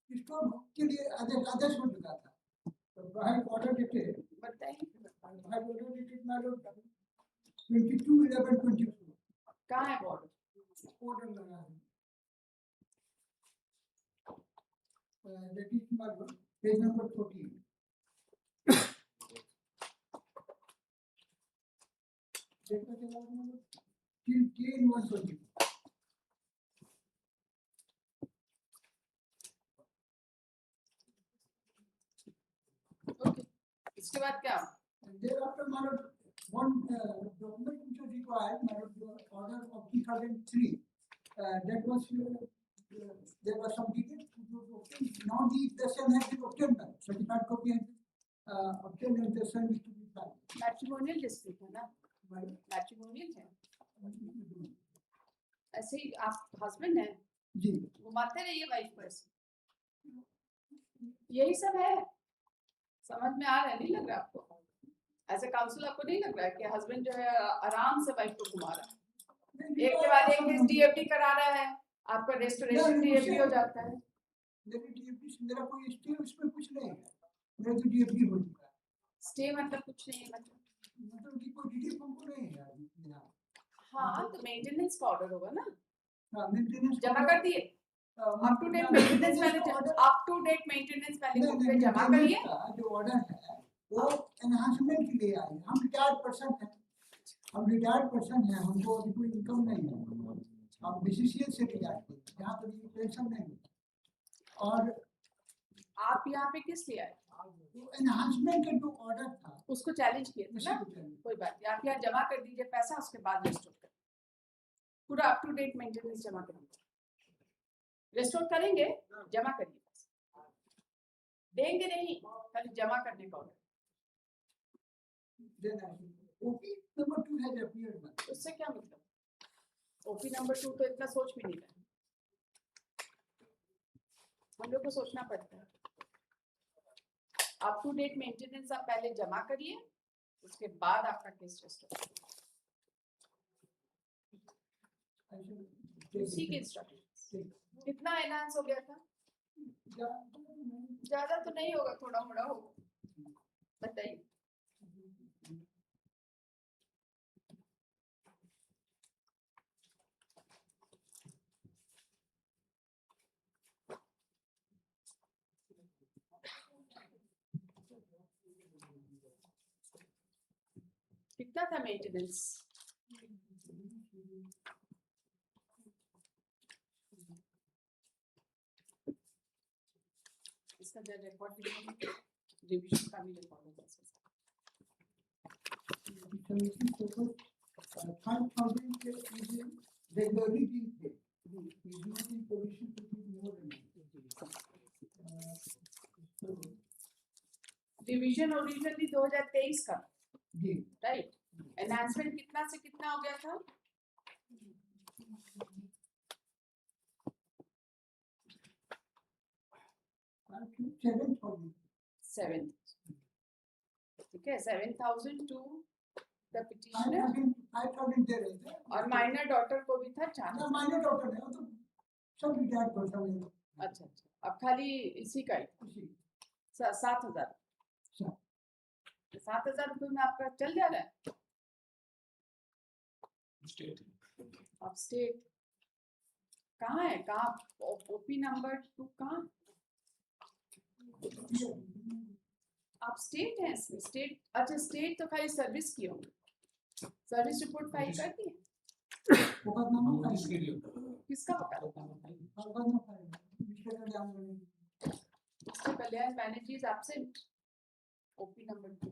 इसको के लिए आदेश हो चुका था। तो हाई ऑर्डर डेटेड। बताइए। हाई ऑर्डर डेटेड मालूम 22/11/24। कहाँ है ऑर्डर? ऑर्डर लगा है। That is मालूम पेज नंबर 14। देखो चलो till K120। Okay. इसके बाद क्या? Thereafter, one document which was required, the order of 2003, that was there was some details. Now the same has been obtained. Certified copy has been obtained and the same is to be filed. Matrimonial dispute है ना? Matrimonial है। ऐसे ही आप husband हैं? जी। घुमाते रहिए wife को ऐसे। यही सब है। समझ में आ रहा है, नहीं लग रहा आपको? एज ए काउंसिल आपको नहीं लग रहा है कि हस्बैंड जो है आराम से वाइफ को घुमा रहा है, एक के बाद एक केस डीएफडी करा रहा है, आपका रेस्टोरेशन डीएफडी हो जाता है। लेकिन डीएफडी मेरा कोई स्टे उसमें कुछ नहीं है, मेरा तो डीएफडी हो चुका है। स्टे मतलब कुछ नहीं है, मतलब कि कोई रिलीफ हमको नहीं है यहाँ। हाँ तो मेंटेनेंस का ऑर्डर होगा ना? हाँ मेंटेनेंस जमा कर दिए? up to date maintenance पहले बुक पे जमा करिए। जो ऑर्डर है वो एनहांसमेंट के लिए आई है। हम रिटायर्ड पर्सन हैं, हमको अभी कोई इनकम नहीं है, हम बीसीसीएल से रिटायर्ड हैं, यहाँ पर पेंशन नहीं है। और आप यहाँ पे किस लिए आए? एनहांसमेंट का जो ऑर्डर था उसको चैलेंज किया था ना, कोई बात नहीं, आप यहाँ जमा कर दीजिए पैसा, उसके बाद रेस्टोर कर पूरा अप टू डेट मेंटेनेंस जमा करिए, रेस्टोर करेंगे, जमा करिए, देंगे नहीं, खाली जमा करने का order. OP number 2 has appeared। उससे क्या मतलब? ओपी नंबर 2 तो इतना सोच भी नहीं रहा, हम लोग को सोचना पड़ता है। अप टू डेट मेंटेनेंस आप पहले जमा करिए, उसके बाद आपका केस रेस्टोर, उसी के इंस्ट्रक्शन। कितना एनहांस हो गया था? ज्यादा तो नहीं होगा, थोड़ा मोड़ा होगा, बताइए। कितना था मेंटेनेंस? इसका जो रिकॉर्ड रिवीजन का भी रिकॉर्ड होगा। 5,000 के regularly being paid. He is not in position to give more than division originally 2023 का, जी राइट। एनहांसमेंट कितना से कितना हो गया था? 7,000, ठीक है, 7,000 टू द पिटिशनर, 5,000 दे रहे थे, और माइनर डॉटर को भी था 4,000। माइनर डॉक्टर है, वो तो सब रिटायर्ड पर्सन है। अच्छा, अब खाली इसी का ही 7,000, 7,000 रुपये में आपका चल जा रहा है। अब स्टेट कहाँ है? कहाँ ओपी नंबर 2 कहाँ? आप स्टेट है, स्टेट, अच्छा स्टेट तो खाली सर्विस की होगी, सर्विस रिपोर्ट फाइल कर दी। किसका Kalyan Banerjee is absent, OP number 2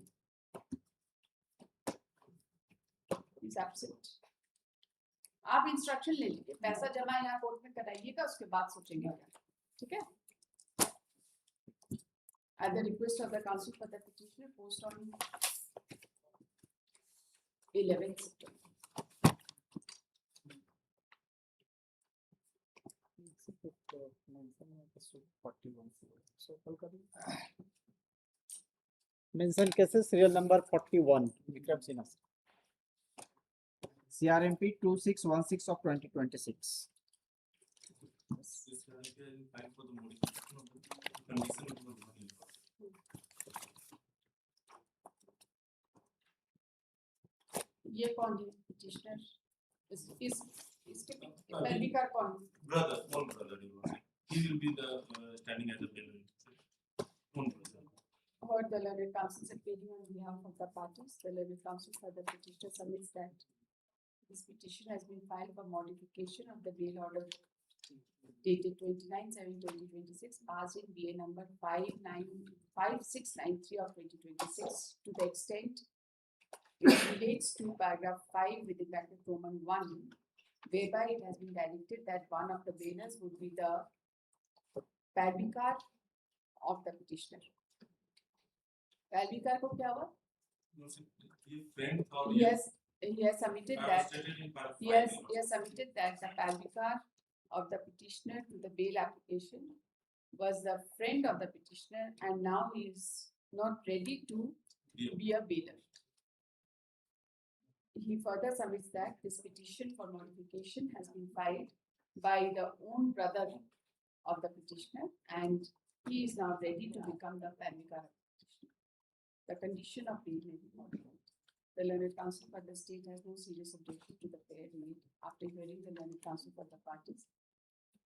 is absent. आप इंस्ट्रक्शन ले लीजिए, पैसा जमा यहाँ कोर्ट में कराइएगा, उसके बाद सोचेंगे क्या, ठीक है। At the request of the council for the petitioner, post on 11th September. Mention cases serial number 41 Vikram Sinha, CRMP 2616 of 2026. ये कौन है पिटिशनर? इसके पैरविकार कौन? Brother, one brother. He will be the standing as a bailiff. One brother. Heard the learned counsel appearing on behalf of the parties. The learned counsel for the petitioner submits that this petition has been filed for modification of the bail order dated 29/7/2026, passed in BA number 5693 of 2026, to the extent it relates to paragraph 5 within bracket Roman 1, whereby it has been directed that one of the bailers would be the padvicar of the petitioner. Padvicar को क्या हुआ? Yes, he has submitted that. Yes, he has submitted that the padvicar of the petitioner to the bail application was the friend of the petitioner, and now he is not ready to be a bailer. He further submits that this petition for modification has been filed by the own brother of the petitioner, and he is now ready to become the padvicar of the petitioner. The condition of bail may be modified. The learned counsel for the state has no serious objection to the prayer made after hearing the learned counsel for the parties.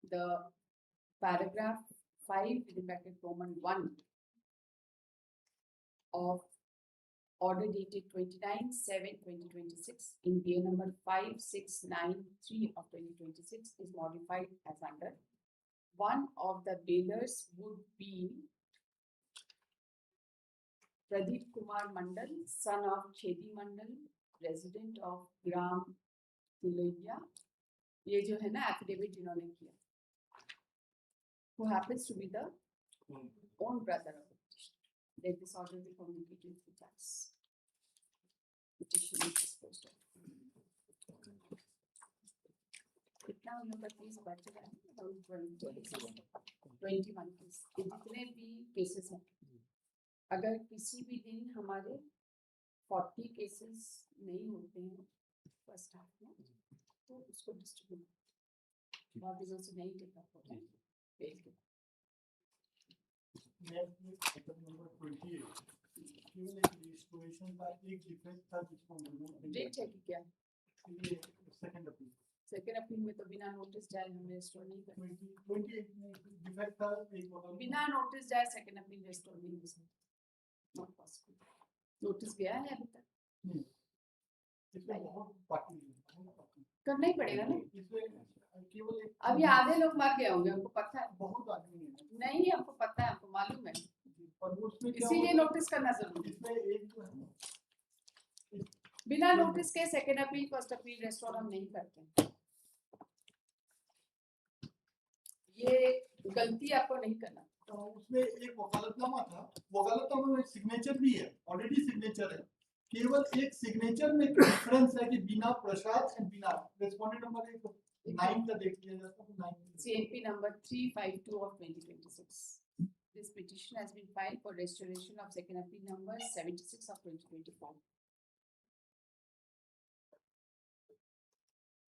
The paragraph 5 within bracket Roman 1 of order dated 29/7/2026 in BA number 5693 of 2026 is modified as under. One of the bailers would be Pradeep Kumar Mandal, son of Chedi Mandal, resident of Gram Tilaiya. ये जो है ना affidavit इन्होंने किया, who happens to be the own brother of the petitioner. Let this order be communicated to tax. Petition is disposed of. कितना हम लोग का केस बच रहा है? Around 21 case. ये जितने भी केसेस हैं, अगर किसी भी दिन हमारे 40 केसेस नहीं होते हैं फर्स्ट हाफ में, तो उसको डिस्ट्रीब्यूट बहुत दिनों से नहीं टिका होता है पेज के। केवल एक रिस्टोरेशन का एक डिफेक्ट था जिसको डेट है कि क्या? सेकंड अपील में तो बिना नोटिस जाए हमें रिस्टोर नहीं करते। 28 में डिफेक्ट था एक बिना नोटिस जाए सेकंड अपील रिस्टोर नहीं हो सकता, नॉट पॉसिबल। नोटिस गया है अभी तक? इसमें बहुत बाकी करना ही पड़ेगा ना। केवल अभी आधे लोग मर गए होंगे, हमको पता है। बहुत आदमी है नहीं, हमको पता है, हमको मालूम है, पर उसमें क्या इसीलिए नोटिस करना जरूरी है। इसमें एक जो है बिना नोटिस के second appeal first appeal restore हम नहीं करते। ये गलती आपको नहीं करना। तो उसमें एक वकालतनामा था, वकालतनामा में सिग्नेचर भी है, ऑलरेडी सिग्नेचर है, केवल एक सिग्नेचर में डिफरेंस है कि बिना प्रसाद एंड बिना रेस्पोंडेंट नंबर 9 का देख लिया जाता है। 9 CNP number 352 of 2026. This petition has been filed for restoration of second appeal number 76 of 2024.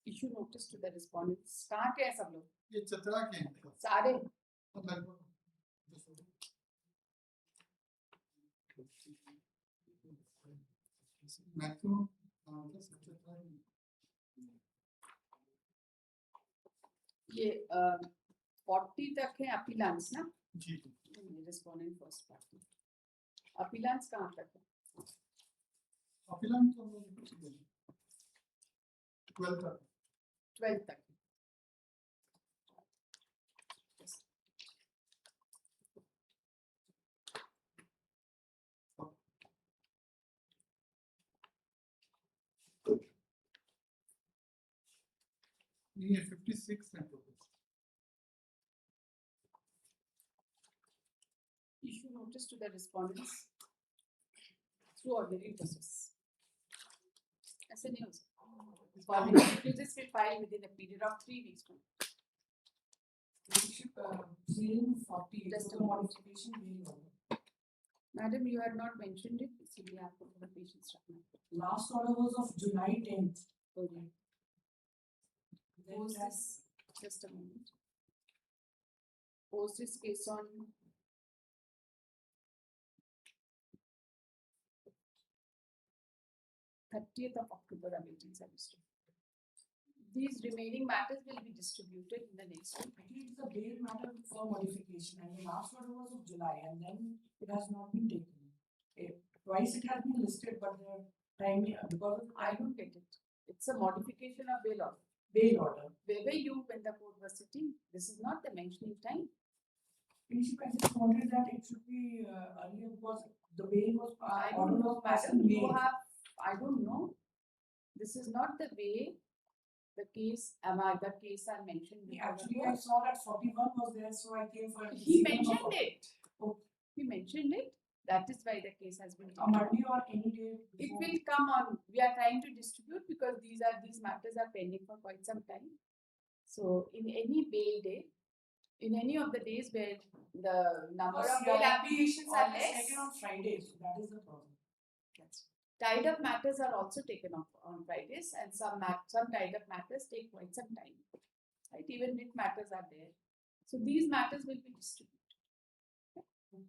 Issue notice to the respondents. कहाँ के हैं सब लोग? ये चतरा के हैं सारे। मैक्सिमम ये 40 तक है अपीलांस ना? जी रिस्पोंडेंट फर्स्ट पार्टी। अपीलांस कहाँ तक है? अपीलांस तो 12 तक। ये 56 है total. Issue notice to the respondents through ordinary process. ऐसे नहीं हो सकता। This will file within a period of 3 weeks. Just a modification being ordered. Madam, you had not mentioned it, इसलिए आपको थोड़ा patience रखना। Last order was of July 10th. Okay. Post this, just a moment. Post this case on 30th of October of 1872. These remaining matters will be distributed in the next week. Actually, it's a bail matter for modification, and the last order was of July, and then it has not been taken. Twice it has been listed, but the time because I don't get it. It's a modification of bail order. Bail order. Where were you when the court was sitting? This is not the mentioning time. Principal, I just wanted that it should be earlier because the bail was order was passed in May. You have, I don't know. This is not the way the case I mentioned. Actually, I saw that 41 was there, so I came for. He mentioned it. Oh, he mentioned it. That is why the case has been. On Monday or any day. It will come on. We are trying to distribute because these matters are pending for quite some time. So in any bail day, in any of the days where the number of bail applications are less. Taken on Fridays. That is the problem. That's tied up matters are also taken up on Fridays, and some tied up matters take quite some time. Right? Even writ matters are there. So these matters will be distributed. Okay.